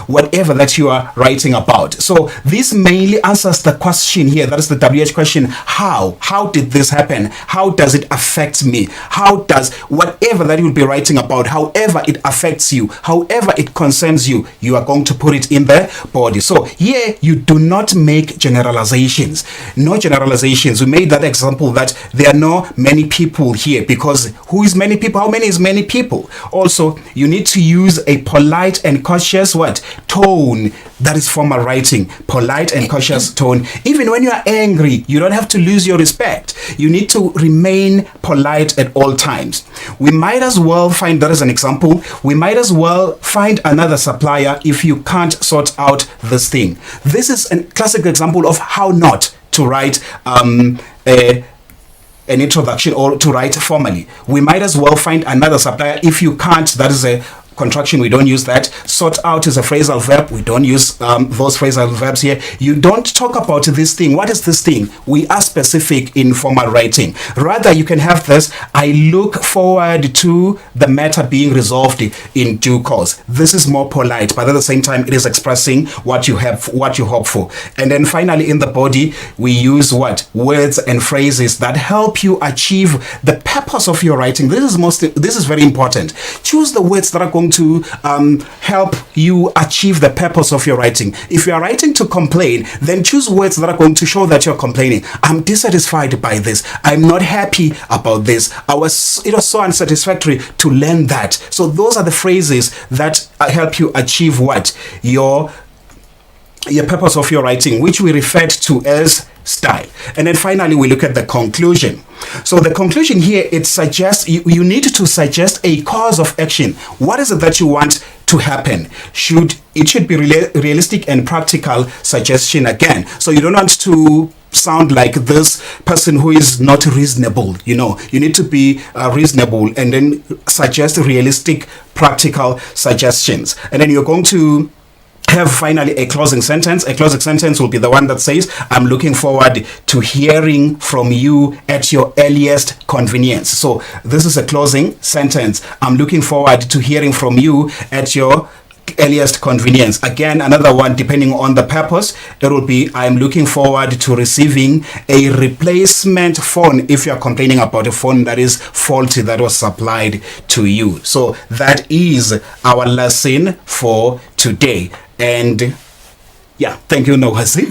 whatever that you are writing about. So this mainly answers the question here, that is the WH question, how did this happen? How does it affect me? How does whatever that you will be writing about, however it affects you, however it concerns you, you are going to put it in the body. So here you do not make generalizations. No generalizations. We made that example that there are not many people here, because who is many people? How many is many people? Also, you need to use a polite and cautious tone. That is formal writing. Polite and cautious tone. Even when you are angry, you don't have to lose your respect. You need to remain polite at all times. We might as well find, that as an example, we might as well find another supplier if you can't sort out this thing. This is a classic example of how not to write an introduction or to write formally. We might as well find another supplier if you can't. That is a contraction, we don't use that. Sort out is a phrasal verb, we don't use those phrasal verbs here. You don't talk about this thing. What is this thing? We are specific in formal writing. Rather, you can have this, I look forward to the matter being resolved in due course. This is more polite, but at the same time it is expressing what you hope for. And then finally, in the body, we use what? Words and phrases that help you achieve the purpose of your writing. This is very important. Choose the words that are going to help you achieve the purpose of your writing. If you are writing to complain, then choose words that are going to show that you're complaining. I'm dissatisfied by this. I'm not happy about this. It was so unsatisfactory to learn that. So those are the phrases that help you achieve what? Your purpose of your writing, which we referred to as style. And then finally, we look at the conclusion. So the conclusion here, it suggests you need to suggest a course of action. What is it that you want to happen? It should be realistic and practical suggestion again. So you don't want to sound like this person who is not reasonable. You need to be reasonable and then suggest realistic, practical suggestions. And then you're going to have finally a closing sentence. A closing sentence will be the one that says, I'm looking forward to hearing from you at your earliest convenience. So this is a closing sentence. I'm looking forward to hearing from you at your earliest convenience. Again, another one, depending on the purpose, it will be, I'm looking forward to receiving a replacement phone if you're complaining about a phone that is faulty that was supplied to you. So that is our lesson for today. And yeah, thank you, Nogasi.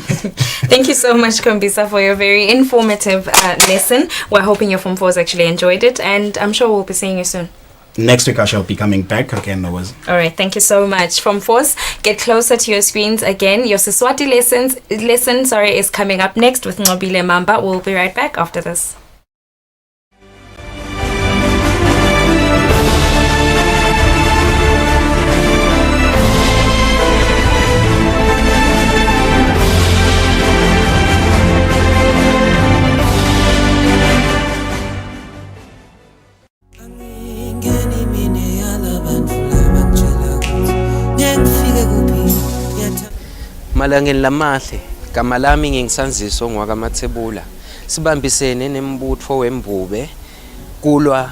Thank you so much, Kombisa, for your very informative lesson. We're hoping your Form 4s actually enjoyed it, and I'm sure we'll be seeing you soon. Next week I shall be coming back again, Nogasi. All right, thank you so much. Form 4s, get closer to your screens again. Your Siswati lesson is coming up next with Ngobile Mamba. We'll be right back after this. Malangeni lamahle, gama lami ngingisanziso ngwakamathebula. Sibambisene nembutho wembube kulwa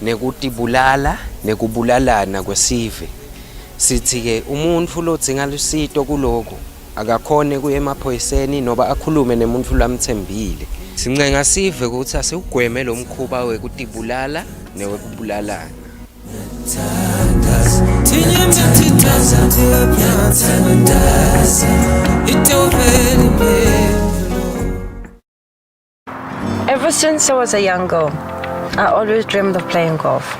nekutibulala nekubulalana kwesive. Sithi-ke umuntu lodzinga lusito kuloko akakhone kuye emaphoyiseni noba akhulume nemuntu lamthembile. Sincenga sive ukuthi asiugweme lo mkhuba wekutibulala newekubulalana. Ever since I was a young girl, I always dreamed of playing golf.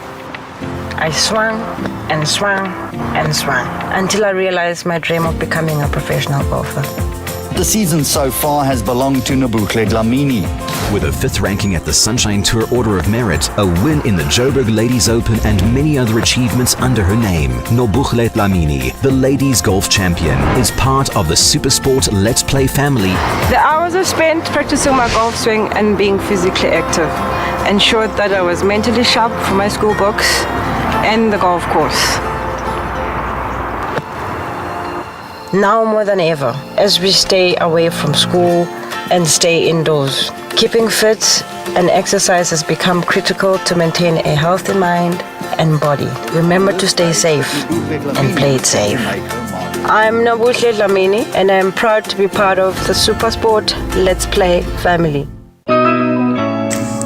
I swung and swung and swung until I realized my dream of becoming a professional golfer. The season so far has belonged to Nobuhle Dlamini. With a 5th ranking at the Sunshine Tour Order of Merit, a win in the Joburg Ladies Open and many other achievements under her name, Nobuhle Dlamini, the ladies golf champion, is part of the Supersport Let's Play family. The hours I spent practicing my golf swing and being physically active ensured that I was mentally sharp for my school books and the golf course. Now more than ever, as we stay away from school and stay indoors, keeping fit and exercise has become critical to maintain a healthy mind and body. Remember to stay safe and play it safe. I'm Nobuhle Dlamini and I'm proud to be part of the Supersport Let's Play family.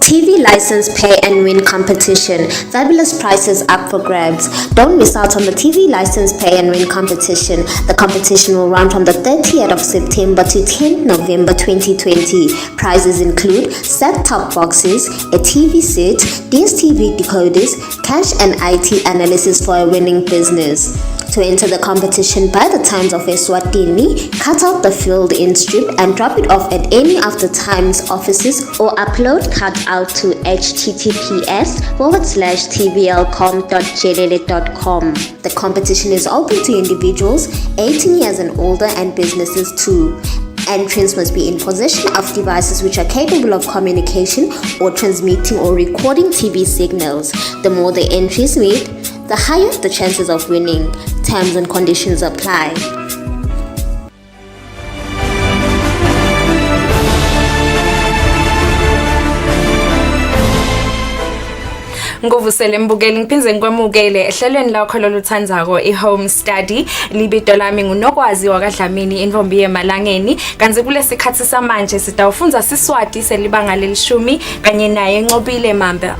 TV license pay and win competition. Fabulous prizes up for grabs. Don't miss out on the TV license pay and win competition. The competition will run from the 30th of September to 10th November 2020. Prizes include set-top boxes, a TV set, DSTV decoders, cash and IT analysis for a winning business. To enter the competition by the Times of Eswatini, cut out the filled in strip and drop it off at any of the Times offices or upload cut out to https://tblcom.jelele.com. The competition is open to individuals 18 years and older and businesses too. Entrants must be in possession of devices which are capable of communication or transmitting or recording TV signals. The more the entries meet, the higher the chances of winning. Terms and conditions apply. Nguvusele mbukeli ngiphinze ngikwamukele ehlelweni lakho loluthandzako i-home study. Libito lami nguNokwazi wakwaDlamini intombi yemalangeni. Kanti kulesikhathi samanje sitawufunza Siswati selibanga lelishumi kanye naye Ncobile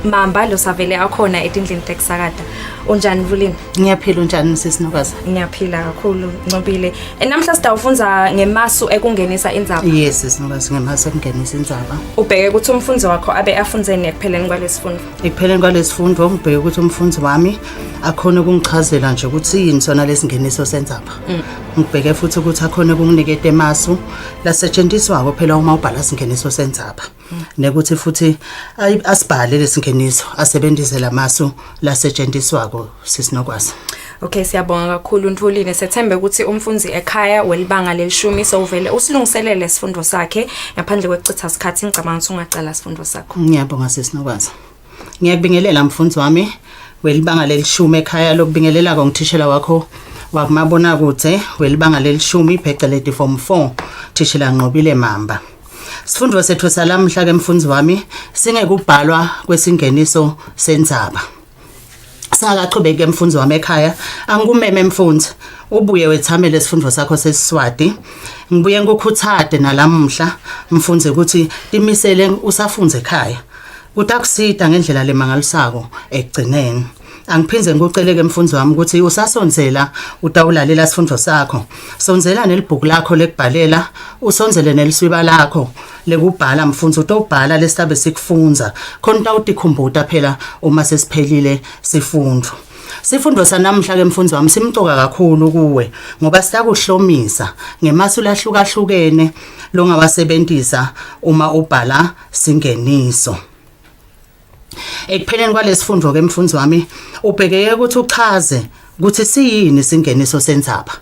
Mamba lo savele akhona etindlini tekusakata. Unjani Vulini? Ngiyaphila unjani sisinokwazi? Ngiyaphila kakhulu Ncobile. Namhla sitawufunza ngemasu ekungenisa indzaba. Yes sisinokwazi ngemasu ekungenisa indzaba. Ubheke ukuthi umfundzi wakho abe afundzeni ekupheleni kwalesifundo. Ekupheleni kwalesifundo ngibheke ukuthi umfundzi wami akhona ukungichazela nje ukuthi yini sona lesingeniso sendzaba. Ngibheke futhi ukuthi akhona ukunginikeza emasu lasetshenziswako phela uma ubhala isingeniso sendzaba. Nekuthi futhi asibhale lesingeniso asebenzise lamasu lasetshenziswako sisinokwazi. Okay siyabonga kakhulu Ntulile sethembe ukuthi umfundzi ekhaya welibanga lelishumi sowuvele usilungiselele isifundo sakhe ngaphandle kwecitha isikhathi ngicabanga ukuthi ungacala isifundo sakho. Ngiyabonga sisinokwazi. Ngiyakubingelela mfundzi wami welibanga lelishumi ekhaya lokubingelela ngithishela wakho wakumabona kude welibanga lelishumi phecelezi form 4 thishela Ncobile Mamba. Sifundo sethu salamhla ke mfundzi wami singekubhalwa kwesingeniso sendzaba. Singakaqhubeki mfundzi wami ekhaya angikumeme mfundzi ubuye wethamele isifundo sakho seSiswati. Ngibuye ngikukhuthade nalamhla mfundzi ukuthi timisele usafunze ekhaya. Utakusida ngendlela lemangalisako ekugcineni. Angiphinze ngikuceleke mfundzi wami ukuthi usasonzela utawulalela isifundo sakho. Sonzela nelibhuku lakho lekubhalela, usonzele neliswiba lakho lekubhala mfundzi utobhala lesisabe sikufunza. Khona utawutikhumbuta phela uma sesiphelile sifundo. Sifundo sanamhla ke mfundzi wami simcoka kakhulu kuwe ngoba sitakuhlomisa ngemasu lahlukahlukene longawasebenzisa uma ubhala singeniso. Ekupheleni kwalesifundo ke mfundzi wami ubhekeke ukuthi uchaze ukuthi siyini singeniso sendzaba.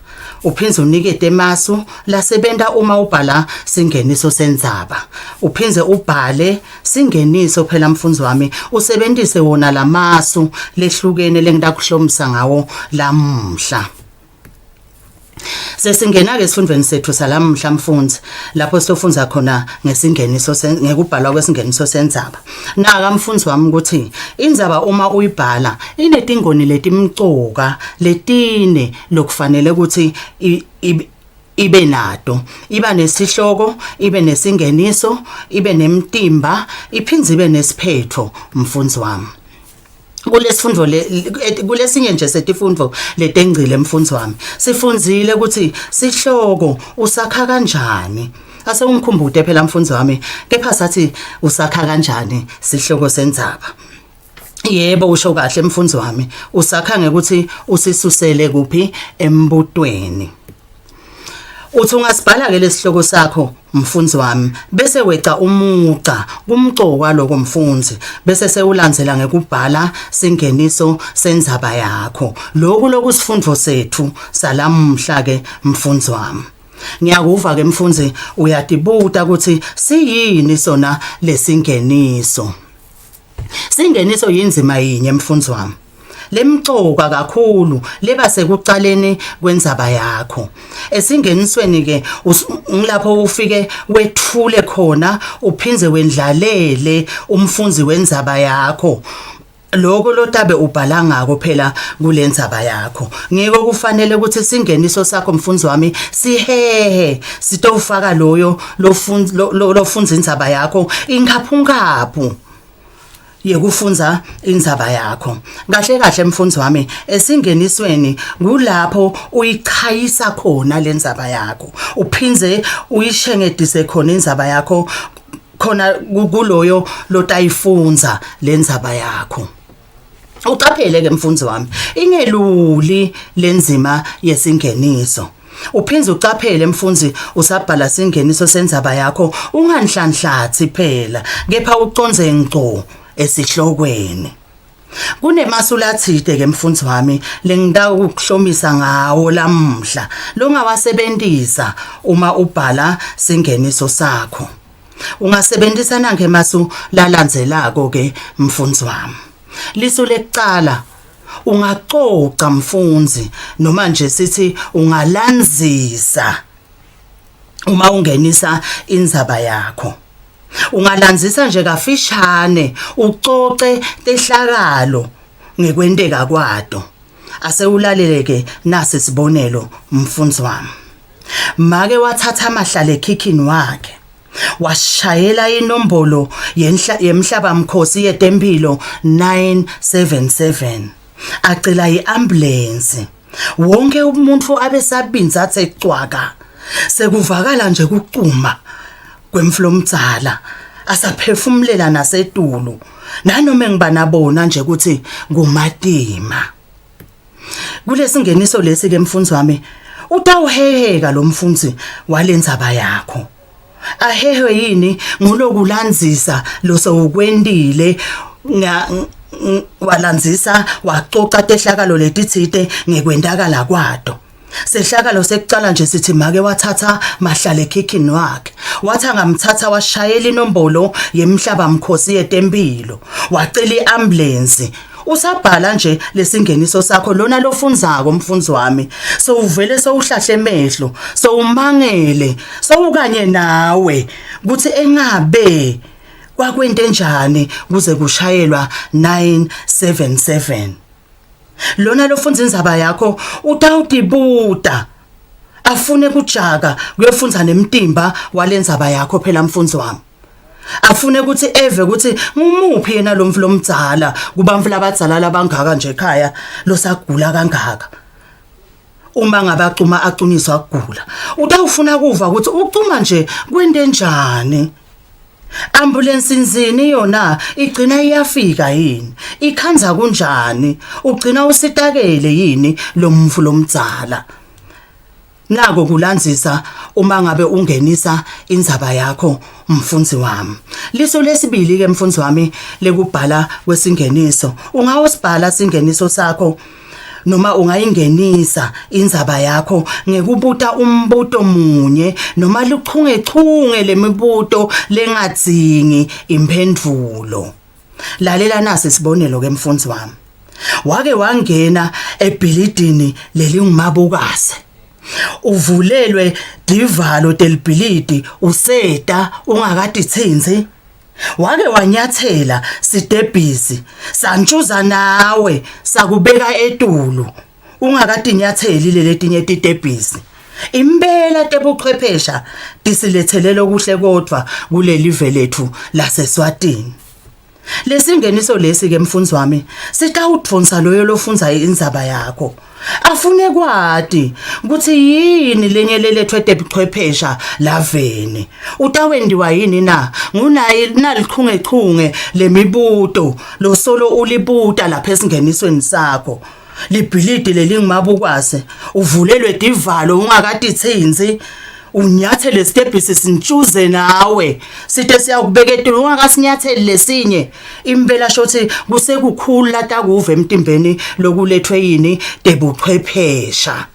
Uphinze unikete emasu lasebenta uma ubhala singeniso sendzaba. Uphinze ubhale singeniso phela mfundzi wami usebenzise wona lamasu lehlukene lengitakuhlomisa ngawo lamhla. Sesingena ke esifundweni sethu salamuhla mfundzi lapho sifundza khona ngesingeniso ngekubhalwa kwesingeniso sendzaba. Naka mfundzi wami ukuthi indzaba uma uyibhala inetingoni letimcoka letine lokufanele ukuthi ibe nato, iba nesihloko, ibe nesingeniso, ibe nemtimba, iphindze ibe nesiphetho mfundzi wami. Kulesifundvo kulesinye nje setifundvo letengcile mfundzi wami sifundzile ukuthi sihloko usakha kanjani. Ase ungikhumbute phela mfundzi wami kepha sathi usakha kanjani sihloko sendzaba. Yebo usho kahle mfundzi wami usakha ngekuthi usisusele kuphi embutweni. Uthi ungasibhala ke lesihloko sakho mfundzi wami bese weca umuca kumcoka lokho mfundzi bese sewulandzela ngekubhala singeniso sendzaba yakho. Lokhu lokusifundvo sethu salamuhla ke mfundzi wami. Ngiyakuva ke mfundzi uyatibuta ukuthi siyini sona lesingeniso. Singeniso yinzima yinye mfundzi wami. Lemcoka kakhulu leba sekucaleni kwendzaba yakho. Esingenisweni ke ngilapho ufike wethule khona uphindze wendlalele umfundzi wendzaba yakho. Lokho lotabe ubhala ngako phela kulendzaba yakho. Ngeke kufanele ukuthi singeniso sakho mfundzi wami sihehe sitofaka loyo lofundza indzaba yakho inkhaphu yekufundza indzaba yakho. Kahle kahle mfundzi wami esingenisweni kulapho uyichayisa khona lendzaba yakho uphindze uyishengedise khona indzaba yakho khona kuloyo lotayifundza lendzaba yakho. Ucaphele ke mfundzi wami ingeluli lenzima yesingeniso. Uphindze ucaphele mfundzi usabhala singeniso sendzaba yakho unganhlanhlatsi phela kepha uconze ngco esihlokweni. Kunemasulathide ke mfundzi wami lengida ukuhlomisa ngawo lamuhla longawasebenzisa uma ubhala singeniso sakho. Ungasebenzisa nangemasu lalandzelako ke mfundzi wami. Lisu lekucala ungacoca mfundzi noma nje sithi ungalandzisa uma ungenisa indzaba yakho. Ungalandzisa nje kafishane ucoce tehlakalo ngekwenteka kwato. Ase ulaleleke nasi sibonelo mfundzi wami. Make wathatha amahlale ekhikhini wakhe washayela inombolo yemhlaba mkhosi yetempilo 977 acela iambulance. Wonke umuntu abesabinza athe cwaka sekuvakala nje kucuma kwemflomdzala asaphefumulela nasetulu nanoma ngibanabona nje ukuthi ngumatima. Kulesingeniso lesi ke mfundzi wami utawuheheka lo mfundzi walendzaba yakho. Ahehwe yini ngulokulandzisa lo sowukwendile walandzisa wacoca tehlakalo letitsite ngekwendakala kwato. Sehlakalo sekucala nje sithi make wathatha mahlale ekhikhini wakhe wathi angamthatha washayela inombolo yemhlaba mkhosi yetempilo wacela iambulance. Usabhala nje lesingeniso sakho lona lofundzako mfundzi wami sowuvele sowuhlahle emehlo sowumangele sowukanye nawe kuthi engabe kwakwente njani kuze kushayelwa 977. Lona lofundza indzaba yakho utawutibuta afune kujaka kuyofundza nemtimba walendzaba yakho phela mfundzi wami. Afune ukuthi eve ukuthi ngumuphi yena lo mflomdzala kubamfu labadzala labangaka nje ekhaya losagula kangaka. Uma ngabacuma acunyiswa ukugula utawufuna kuva ukuthi ucuma nje kwente njani. Ambulance inzini yona igcina iyafika yini ikhanza kunjani ugcina usitakele yini lo mfu lomdzala. Nako kulandzisa uma ngabe ungenisa indzaba yakho mfundzi wami. Liso lesibili ke mfundzi wami lekubhala kwesingeniso ungawusibhala singeniso sakho noma ungayingenisa indzaba yakho ngekubuta umbuto munye noma luchungechunge lemibuto lengadzingi imphendvulo. Lalela nasi sibonelo ke mfundzi wami. Wake wangena ebhilidini lelingumabukase Uvulelwe divalo delbilidi useta ungakadithinzi. Wake wanyathela sitebhisi santshuza nawe sakubeka etulu ungakadinyatheli letinye titebhisi. Impela tebuchwephesha tisilethelele okuhle kodwa kuleli velethu laseSwatini. Lesingeniso lesi ke mfundzi wami sitawudvonsa loyo lofundza indzaba yakho. Afune kwati ukuthi yini lenyelelethwe tebuchwephesha laveni. Utawendiwa yini na? Ngunayi nalichungechunge lemibuto losolo ulibuta lapha esingenisweni sakho. Libhilidi lelingimabukwase uvulelwe divalo ungakadithinzi. Unyathele stebhisi sintshuze nawe sithe siyakubeka etulu ungakasinyatheli lesinye. Impela shothi kusekukhulu latakuve emtimbeni lokulethwe yini tebuchwephesha.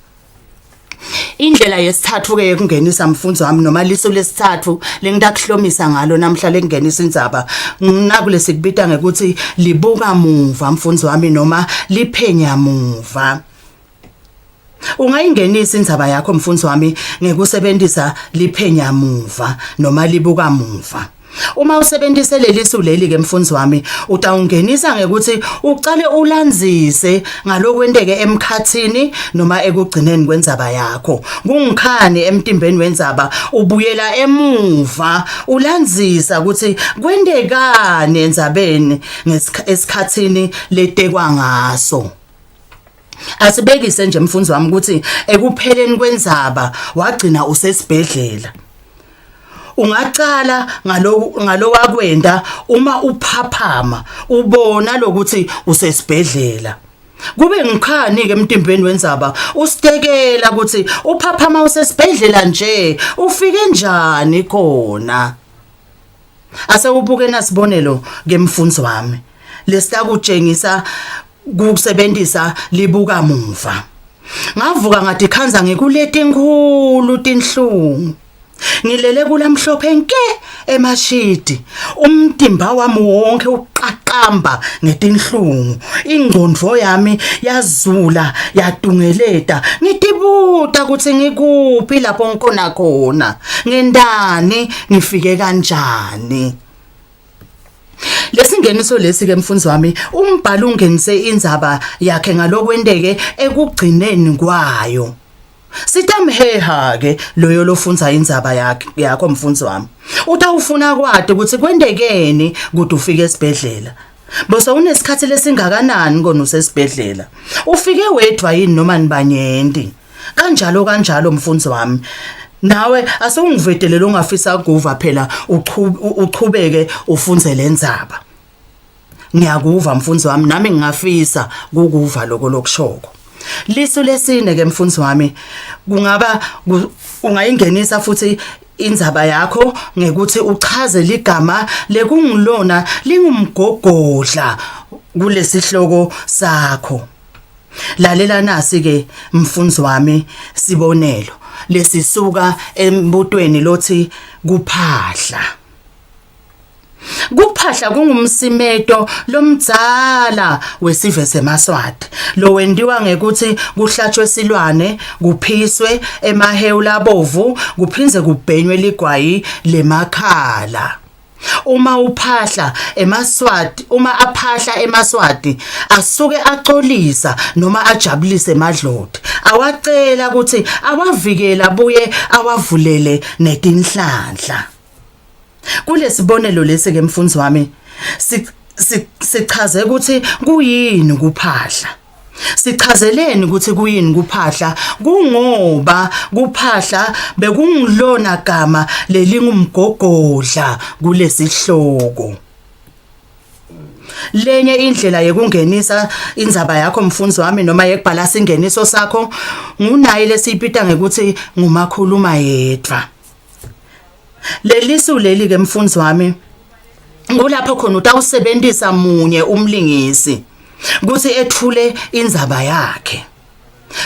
Indlela yesithathu ke kungenisa mfundzi wami noma liso lesithathu lengitakuhlomisa ngalo namhla lengenisa indzaba nakule sikubita ngekuthi libuka muva mfundzi wami noma liphenya muva. Ungayingenisa indzaba yakho mfundzi wami ngekusebenzisa liphenya muva noma libuka muva. Uma usebenzise lelisu leli ke mfundzi wami utawungenisa ngekuthi uqale ulandzise ngalokwendeke emkhathini noma ekugcineni kwendzaba yakho. Kungikhani emtimbeni wendzaba ubuyela emuva ulandzisa ukuthi kwendekani endzabeni ngesikhathini letekwa ngaso. Asibekise nje mfundzi wami ukuthi ekupheleni kwendzaba wagcina usesibhedlela. Ungaqala ngalo wakwenda uma uphaphama ubona lokuthi usesibhedlela. Kube ngikhani ke emtimbeni wendzaba usitekela ukuthi uphaphama usesibhedlela nje ufike njani khona. Ase ubuke nasibonelo ke mfundzi wami lesitakutshengisa kusebenzisa libuka muva. Ngavuka ngathi khanza ngikuleti inkulu tinhlungu. Ngilele kulamhlophe nke emashidi. Umtimba wami wonke uqaqamba ngetinhlungu. Ingqondo yami yazula yadungeleta. Ngitibuta ukuthi ngikuphi lapho ngikona khona. Ngendani ngifike kanjani. Lesingeniso lesi ke mfundzi wami umbhalo ungenise indzaba yakhe ngalokwendeke ekugcineni kwayo. Sitamheha ke loyo lofundza indzaba yakho mfundzi wami. Utawufuna kwade ukuthi kwendekeni ukuthi ufike esibhedlela. Bose unesikhathi lesingakanani kona usesibhedlela. Ufike wedwa yini noma nibanyenti. Kanjalo mfundzi wami. Nawe asungivedelele ungafisa kuva phela uchubeke ufunze lendzaba. Ngiyakuva mfundzi wami nami ngingafisa ukuva lokho lokushoko. Lisu lesine ke mfundzi wami kungaba ungayingenisa futhi indzaba yakho ngekuthi uchaze ligama lekungilona lingumgogodla kulesihloko sakho. Lalela nasi ke mfundzi wami sibonelo lesisuka embutweni lothi kuphahla. Kuphahla kungumsimeto lomdzala wesive semaswati lo wendiwa ngekuthi kuhlatshwe silwane kuphiswe emahewu labovu kuphinze kubhenywe ligwayi lemakhala. Uma aphahla emaswati asuke axolisa noma ajabulise emadloti. Awacela ukuthi awavikela buye awavulele netinhlanhla. Kulesibonelo lesi ke mfundzi wami sichaze ukuthi kuyini kuphahla. Sichazeleni ukuthi kuyini kuphahla kungoba kuphahla bekungilona gama lelingumgogodla kulesihloko. Lenye indlela yekungenisa indzaba yakho mfundzi wami noma yekubhala singeniso sakho ngunayi lesipita ngekuthi ngumakhuluma yedwa. Lelisu leli ke mfundzi wami kulapho khona utawusebenzisa munye umlingisi kuthi ethule indzaba yakhe.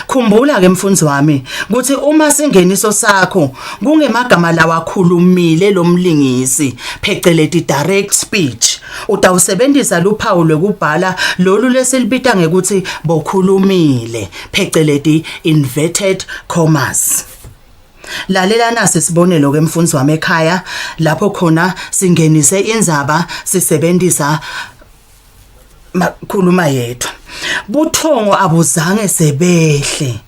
Khumbula ke mfundzi wami ukuthi uma singeniso sakho kungemagama lawakhulumile lomlingisi phecelezi direct speech utawusebenzisa luphawu lokubhala lolu lesilibita ngekuthi bokhulumile phecelezi inverted commas. Lalela nasi sibonelo ke mfundzi wami ekhaya lapho khona singenise indzaba sisebenzisa makhuluma yethu. Buthongo abuzange sebehle.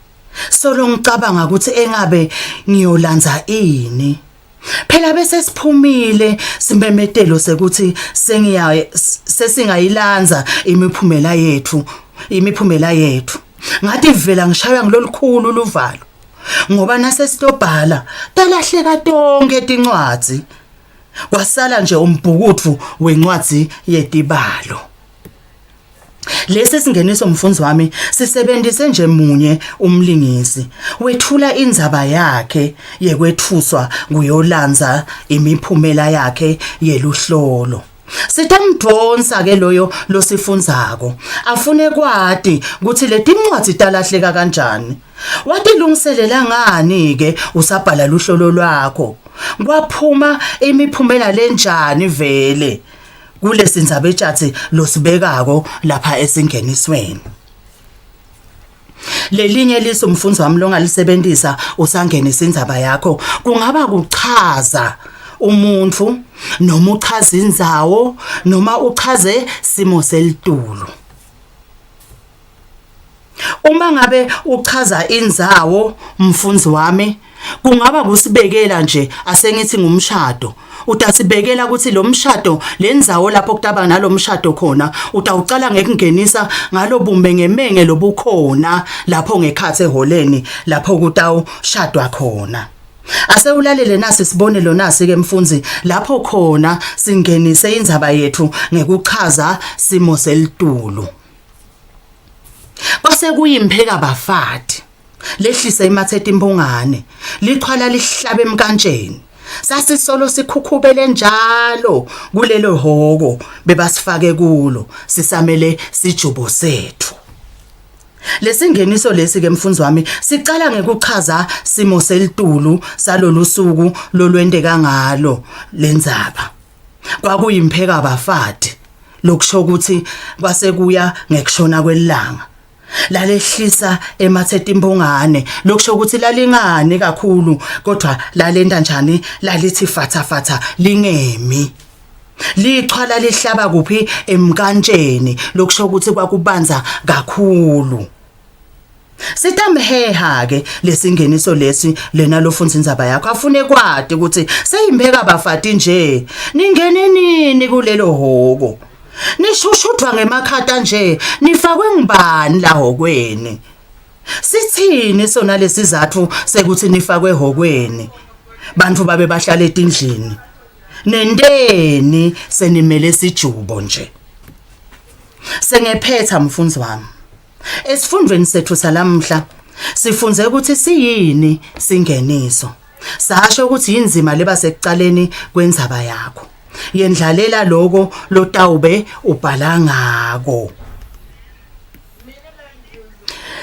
Solo ngicabanga ukuthi engabe ngiyolanza ini. Phela bese siphumile simemetelo sekuthi sesingayilanza imiphumela yethu. Ngathi vela ngishaya ngilolukhulu luvalo. Ngoba nase sitobhala talahleka tonke tincwadzi. Kwasala nje umbhukuthu wencwadzi yetibalo. Lesi singeniso mfundzi wami sisebenzise nje munye umlingisi wethula indzaba yakhe yekwethuswa kuyolanza imiphumela yakhe yeluhlolo. Sitamdonsa ke loyo losifundzako afune kwati ukuthi leti ncwadzi talahleka kanjani. Watilungiselela ngani ke usabhala luhlolo lwakho? Kwaphuma imiphumela lenjani vele? Kulesi ndzaba etshathi losibekako lapha esingenisweni. Lelinye liso mfundzi wami longalisebenzisa usangenisa indzaba yakho kungaba kuchaza umuntu noma uchaza indzawo noma uchaze simo selitulu. Uma ngabe uchaza indzawo mfundzi wami kungaba kusibekela nje asengithi ngumshado. Utasibekela ukuthi lo mshado lendzawo lapho kutaba nalomshado khona utawucala ngekungenisa ngalobumenge lobukhona lapho ngekhathi eholeni lapho kutawushadwa khona. Ase ulalele nasi sibonelo nasi ke mfundzi lapho khona singenise indzaba yethu ngekuchaza simo selitulu. Kwase kuyimpheka bafati lehlise imathethe impungane liqhwala lihlabe emkantsheni. Sasisolo sikhukhubele njalo kulelo hoko bebasifake kulo sisamele sijubo sethu. Lesingeniso lesi ke mfundzi wami sicala ngekuchaza simo selitulu salolu suku lolwendeka ngalo lendzaba. Kwakuyimpheka bafati lokusho ukuthi kwasekuya ngekushona kwelanga. Lalehlisa emathethe impungane lokusho ukuthi lalingane kakhulu kodwa lalenda njani lalithi fatha lingemi. Lichwala lihlaba kuphi emkantsheni lokusho ukuthi kwakubanza kakhulu. Sitamheha ke lesingeniso lesi lena lofundza indzaba yakho afune kwati ukuthi seyimpheka bafati nje ningene nini kulelo hoko. Nishushudwa ngemakhata nje nifakwe ngibani la hokweni? Sithini sona lesizathu sekuthi nifakwe hokweni? Bantu babe bahlala etindlini. Nendeni senimele sijubo nje. Sengephetha mfundzi wami. Esifundweni sethu salamhla sifunze ukuthi siyini singeniso. Sasho ukuthi inzima leba sekucaleni kwendzaba yakho. Yendlalela lokho lotawube ubhala ngako.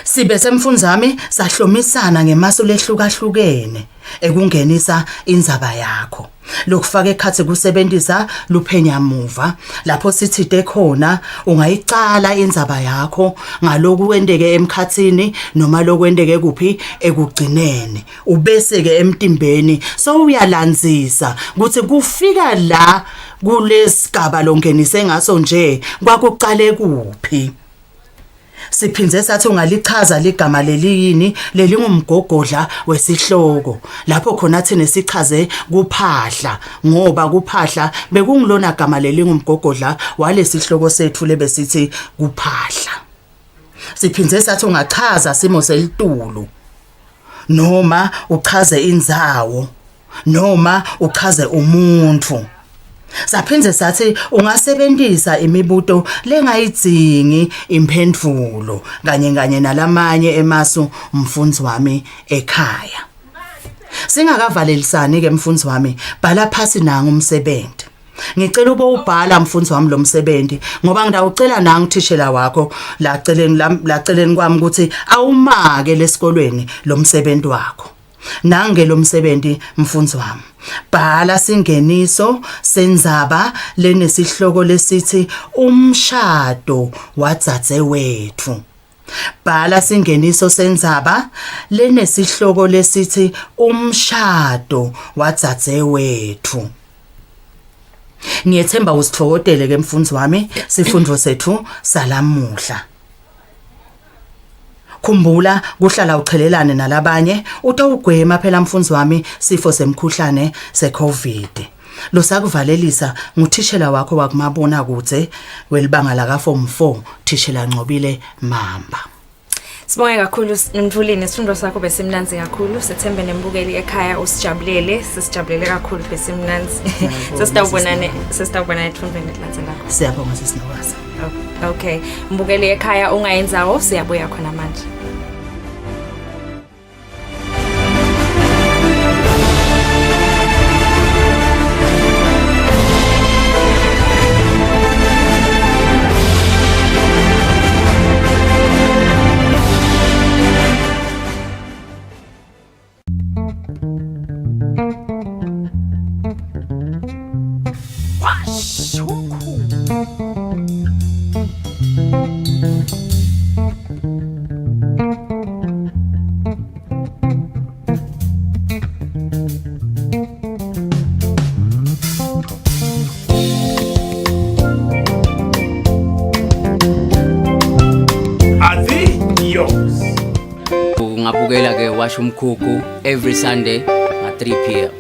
Sibe semfundzi wami sahlomisana ngemasu lehlukahlukene ekungenisa indzaba yakho. Lokufaka ekhatsi kusebenzisa luphenya muva lapho sithide khona ungayicala indzaba yakho ngaloku kwendeke emkhatsini noma lokwendeke kuphi ekugcineni ubese ke emtimbeni so uyalandzisa ukuthi kufika la kulesigaba longenise ngaso nje kwakuqale kuphi. Siphinze sathi ungalichaza ligama leliyini lelingumgogodla wesihloko lapho khona thina sichaze kuphahla ngoba kuphahla bekungilona gama lelingumgogodla walesihloko sethu lebesithi kuphahla. Siphinze sathi ungachaza simo selitulu noma uchaze indzawo noma uchaze umuntu. Saphinze sathi ungasebenzisa imibuto lengayidzingi imphendvulo kanye nalamanye emasu mfundzi wami ekhaya. Singakavalelisani ke mfundzi wami bhala phasi nangu umsebenzi. Ngicela ube ubhala mfundisi wami lo msebenzi ngoba ngidawucela nanga uthishela wakho la celeni kwami ukuthi awumake lesikolweni lo msebenzi wakho. Nange lo msebenzi mfundisi wami. Bhala singeniso sendzaba lenesihloko lesithi umshado wadzadze wethu. Bhala singeniso sendzaba lenesihloko lesithi umshado wadzadze wethu. Ngiyethemba usithokotele ke mfundisi wami sifundo sethu salamuhla. Khumbula kuhlala uchelelane nalabanye utawugwema phela mfundisi wami sifo semkhuhlane seCovid. Lo sakuvalelisa nguthishela wakho wakumabona kude welibanga la ka form 4 thishela Ncobile Mamba. Sibonge kakhulu Mthulini, isifundo sakho besimnanzi kakhulu. Sethembe nembukeli ekhaya usijabulele, sisijabulele kakhulu besimnanzi. Sesitawubonana ethundweni elilandzelako. Siyabonga sisinokwasa. Okay, mbukeli ekhaya ungayenzawo siyabuya khona manje. Ungabukela ke washa umkhukhu every Sunday at 3 p.m.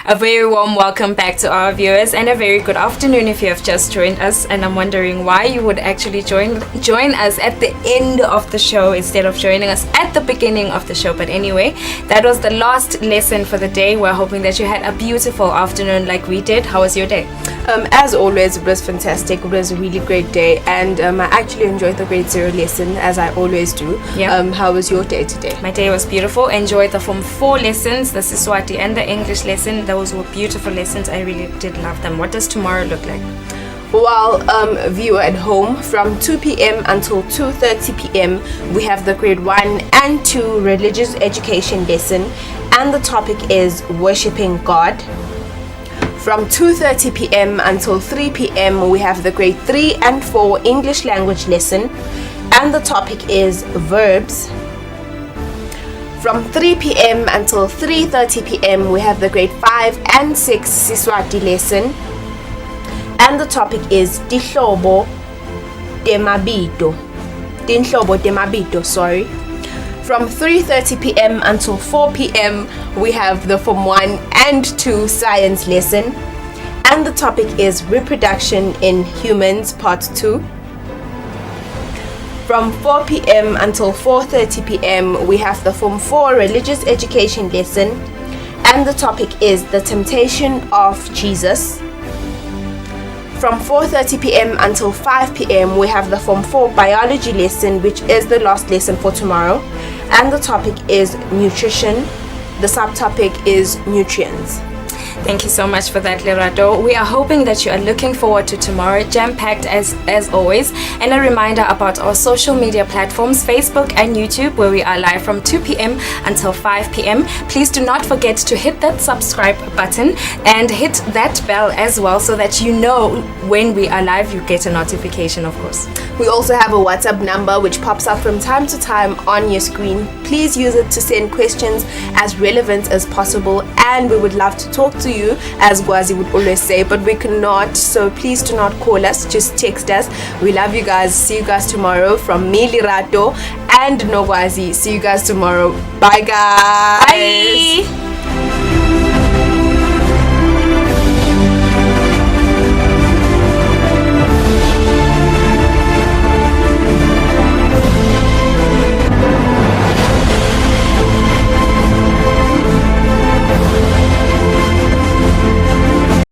A very warm welcome back to our viewers and a very good afternoon if you have just joined us, and I'm wondering why you would actually join us at the end of the show instead of joining us at the beginning of the show. But anyway, that was the last lesson for the day. We're hoping that you had a beautiful afternoon like we did. How was your day? As always, it was fantastic. It was a really great day, and I actually enjoyed the grade 0 lesson as I always do. Yeah. How was your day today? My day was beautiful. Enjoyed the Form 4 lessons, the Siswati and the English lesson. Those were beautiful lessons. I really did love them. What does tomorrow look like? Well, viewer at home, from 2 p.m. until 2:30 p.m. we have the grade 1 and 2 religious education lesson, and the topic is worshiping God. From 2:30 p.m. until 3 p.m. we have the grade 3 and 4 English language lesson, and the topic is verbs. From 3 p.m. until 3:30 p.m. we have the grade 5 and 6 Siswati lesson, and the topic is Tinhlobo temabito, sorry. From 3:30 p.m. until 4 p.m. we have the Form 1 and 2 science lesson, and the topic is reproduction in humans part 2. From 4 p.m. until 4:30 p.m. we have the Form 4 religious education lesson, and the topic is the temptation of Jesus. From 4:30 p.m. until 5 p.m. we have the Form 4 biology lesson, which is the last lesson for tomorrow, and the topic is nutrition. The subtopic is nutrients. Thank you so much for that, Lerato. We are hoping that you are looking forward to tomorrow, jam-packed as always. And a reminder about our social media platforms, Facebook and YouTube, where we are live from 2 p.m. until 5 p.m. Please do not forget to hit that subscribe button and hit that bell as well, so that you know when we are live, you get a notification, of course. We also have a WhatsApp number which pops up from time to time on your screen. Please use it to send questions as relevant as possible, and we would love to talk to you, as Gwazi would always say, but we cannot, so please do not call us, just text us. We love you guys. See you guys tomorrow. From me, Lerato, and Nogwazi. See you guys tomorrow. Bye guys. Bye.